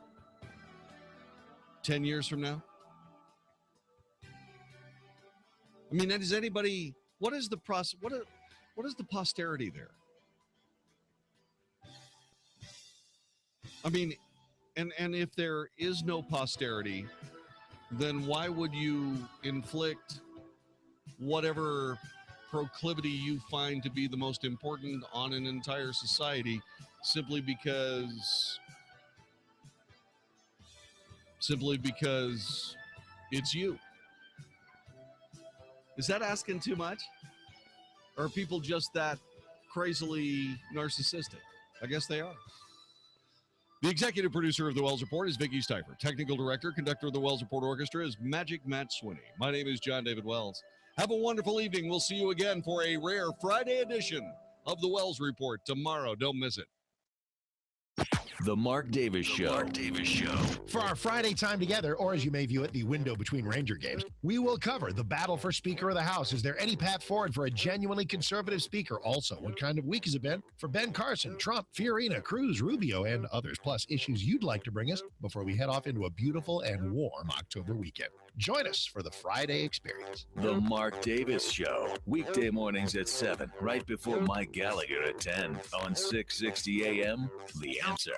10 years from now? I mean, is anybody, what is the process, what is the posterity there? I mean, and if there is no posterity, then why would you inflict whatever proclivity you find to be the most important on an entire society simply because it's you? Is that asking too much? Or are people just that crazily narcissistic? I guess they are. The executive producer of the Wells Report is Vicki Stifer. Technical director, conductor of the Wells Report Orchestra is Magic Matt Swinney. My name is Jon-David Wells. Have a wonderful evening. We'll see you again for a rare Friday edition of the Wells Report tomorrow. Don't miss it. The Mark Davis Show. For our Friday time together, or as you may view it, the window between Ranger games, we will cover the battle for Speaker of the House. Is there any path forward for a genuinely conservative speaker? Also, what kind of week has it been for Ben Carson, Trump, Fiorina, Cruz, Rubio, and others, plus issues you'd like to bring us before we head off into a beautiful and warm October weekend. Join us for the Friday experience. The Mark Davis Show. Weekday mornings at 7, right before Mike Gallagher at 10 on 660 AM, The Answer.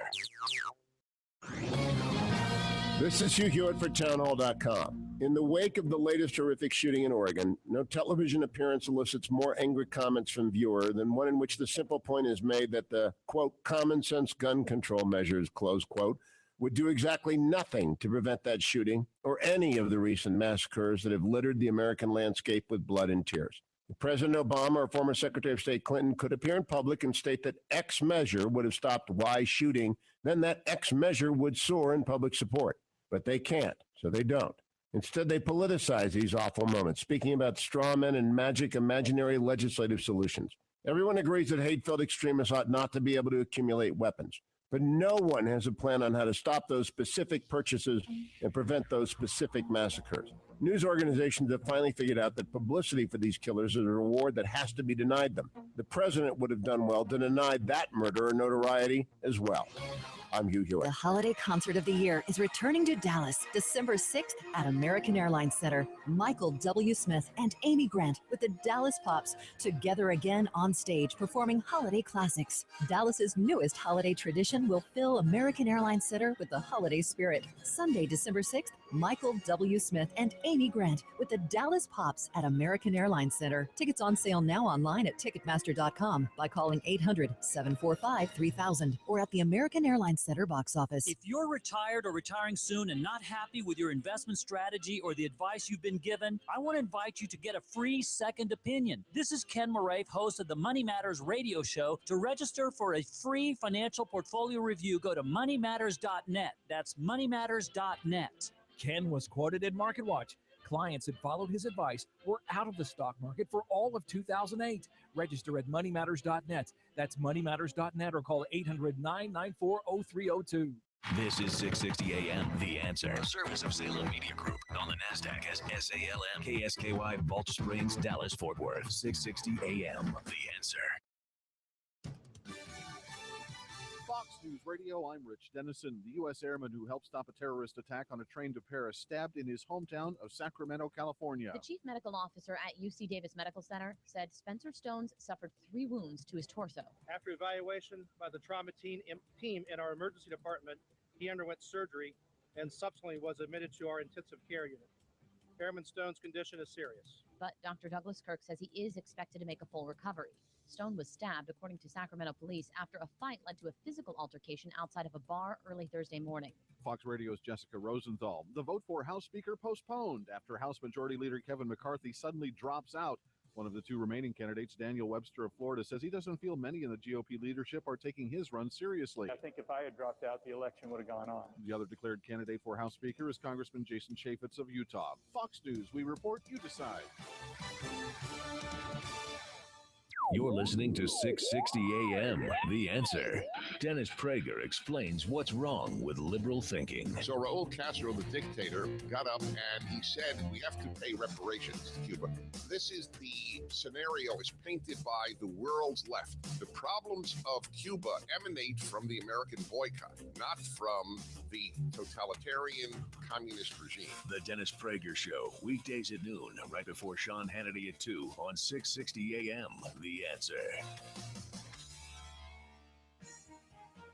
This is Hugh Hewitt for townhall.com. In the wake of the latest horrific shooting in Oregon, no television appearance elicits more angry comments from viewer than one in which the simple point is made that the, quote, common sense gun control measures, close quote, would do exactly nothing to prevent that shooting or any of the recent massacres that have littered the American landscape with blood and tears. President Obama or former Secretary of State Clinton could appear in public and state that X measure would have stopped Y shooting, then that X measure would soar in public support. But they can't, so they don't. Instead, they politicize these awful moments, speaking about straw men and magic imaginary legislative solutions. Everyone agrees that hate-filled extremists ought not to be able to accumulate weapons. But no one has a plan on how to stop those specific purchases and prevent those specific massacres. News organizations have finally figured out that publicity for these killers is a reward that has to be denied them. The president would have done well to deny that murderer notoriety as well. I'm Hugh Hewitt. The holiday concert of the year is returning to Dallas December 6th at American Airlines Center. Michael W. Smith and Amy Grant with the Dallas Pops together again on stage performing holiday classics. Dallas's newest holiday tradition will fill American Airlines Center with the holiday spirit. Sunday, December 6th, Michael W. Smith and Amy Grant with the Dallas Pops at American Airlines Center. Tickets on sale now online at Ticketmaster.com by calling 800-745-3000 or at the American Airlines Center box office. If you're retired or retiring soon and not happy with your investment strategy or the advice you've been given, I want to invite you to get a free second opinion. This is Ken Moraif, host of the Money Matters radio show. To register for a free financial portfolio review, go to moneymatters.net. That's moneymatters.net. Ken was quoted in MarketWatch Clients that followed his advice were out of the stock market for all of 2008. Register at moneymatters.net. That's moneymatters.net or call 800-994-0302. This is 660 AM, The Answer. A service of Salem Media Group. On the NASDAQ as SALM, KSKY, Balch Springs, Dallas, Fort Worth. 660 AM, The Answer. Fox News Radio, I'm Rich Dennison. The U.S. airman who helped stop a terrorist attack on a train to Paris stabbed in his hometown of Sacramento, California. The chief medical officer at UC Davis Medical Center said Spencer Stones suffered 3 wounds to his torso. After evaluation by the trauma team in our emergency department, he underwent surgery and subsequently was admitted to our intensive care unit. Airman Stone's condition is serious. But Dr. Douglas Kirk says he is expected to make a full recovery. Stone was stabbed, according to Sacramento police, after a fight led to a physical altercation outside of a bar early Thursday morning. Fox Radio's Jessica Rosenthal. The vote for House Speaker postponed after House Majority Leader Kevin McCarthy suddenly drops out. One of the 2 remaining candidates, Daniel Webster of Florida, says he doesn't feel many in the GOP leadership are taking his run seriously. I think if I had dropped out, the election would have gone on. The other declared candidate for House Speaker is Congressman Jason Chaffetz of Utah. Fox News, we report, you decide. You're listening to 660 AM, The Answer. Dennis Prager explains what's wrong with liberal thinking. So Raul Castro, the dictator, got up and he said, we have to pay reparations to Cuba. This is the scenario is painted by the world's left. The problems of Cuba emanate from the American boycott, not from the totalitarian communist regime. The Dennis Prager Show, weekdays at noon, right before Sean Hannity at 2 on 660 AM, The Answer.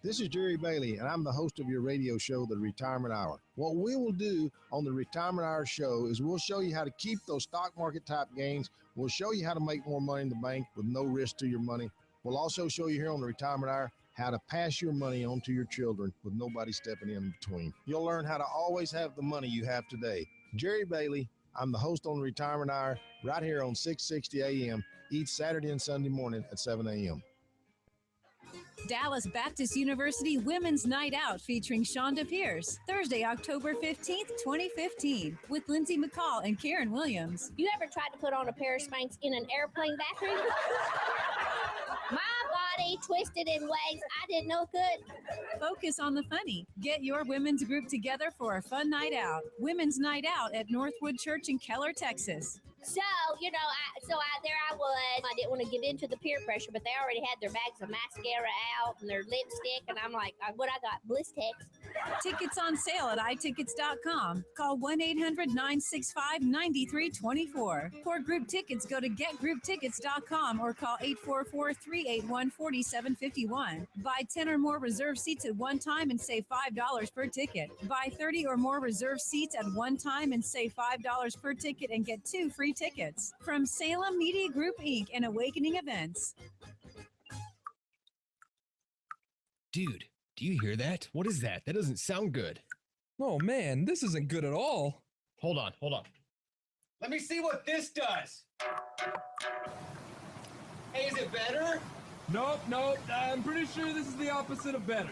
This is Jerry Bailey, and I'm the host of your radio show, The Retirement Hour. What we will do on the Retirement Hour show is we'll show you how to keep those stock market type gains. We'll show you how to make more money in the bank with no risk to your money. We'll also show you here on the Retirement Hour how to pass your money on to your children with nobody stepping in between. You'll learn how to always have the money you have today. Jerry Bailey, I'm the host on the Retirement Hour right here on 660 AM each Saturday and Sunday morning at 7 a.m. Dallas Baptist University Women's Night Out featuring Shonda Pierce, Thursday, October 15th, 2015, with Lindsay McCall and Karen Williams. You ever tried to put on a pair of Spanx in an airplane bathroom? My body twisted in ways I didn't know could. Focus on the funny. Get your women's group together for a fun night out. Women's Night Out at Northwood Church in Keller, Texas. So, there I was. I didn't want to give in to the peer pressure, but they already had their bags of mascara out and their lipstick, and I'm like, what I got? Blistex. Tickets on sale at iTickets.com. Call 1-800-965-9324. For group tickets, go to getgrouptickets.com or call 844-381-4751. Buy 10 or more reserved seats at one time and save $5 per ticket. Buy 30 or more reserved seats at one time and save $5 per ticket and get 2 free tickets. From Salem Media Group, Inc. and Awakening Events. Dude, do you hear that? What is that? That doesn't sound good. Oh man, this isn't good at all. Hold on. Let me see what this does. Hey, is it better? Nope. I'm pretty sure this is the opposite of better.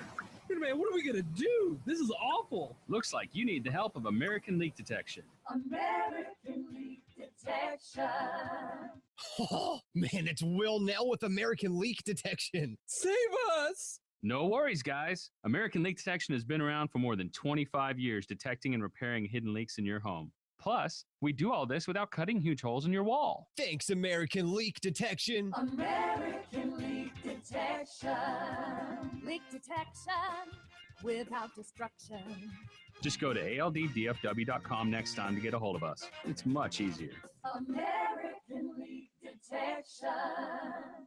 Wait a minute, what are we gonna do? This is awful. Looks like you need the help of American Leak Detection. American Leak Detection. Oh, man, it's Will Nell with American Leak Detection. Save us! No worries, guys. American Leak Detection has been around for more than 25 years, detecting and repairing hidden leaks in your home. Plus, we do all this without cutting huge holes in your wall. Thanks, American Leak Detection. American Leak Detection. Leak detection without destruction. Just go to alddfw.com next time to get a hold of us. It's much easier. American Leak Detection.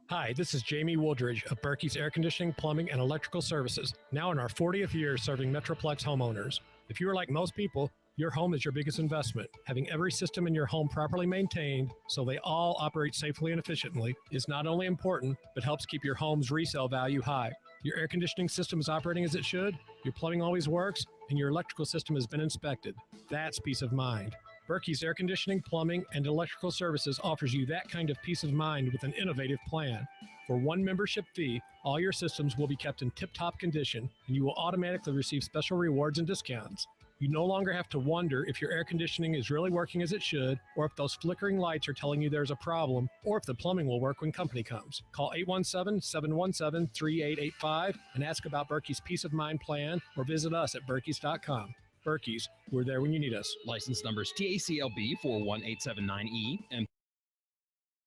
Hi, this is Jamie Wooldridge of Berkey's Air Conditioning, Plumbing, and Electrical Services, now in our 40th year serving Metroplex homeowners. If you are like most people, your home is your biggest investment. Having every system in your home properly maintained so they all operate safely and efficiently is not only important, but helps keep your home's resale value high. Your air conditioning system is operating as it should, your plumbing always works, and your electrical system has been inspected. That's peace of mind. Berkey's Air Conditioning, Plumbing, and Electrical Services offers you that kind of peace of mind with an innovative plan. For one membership fee, all your systems will be kept in tip-top condition, and you will automatically receive special rewards and discounts. You no longer have to wonder if your air conditioning is really working as it should, or if those flickering lights are telling you there's a problem, or if the plumbing will work when company comes. Call 817-717-3885 and ask about Berkey's Peace of Mind plan, or visit us at berkeys.com. Berkey's, we're there when you need us. License numbers TACLB 41879E and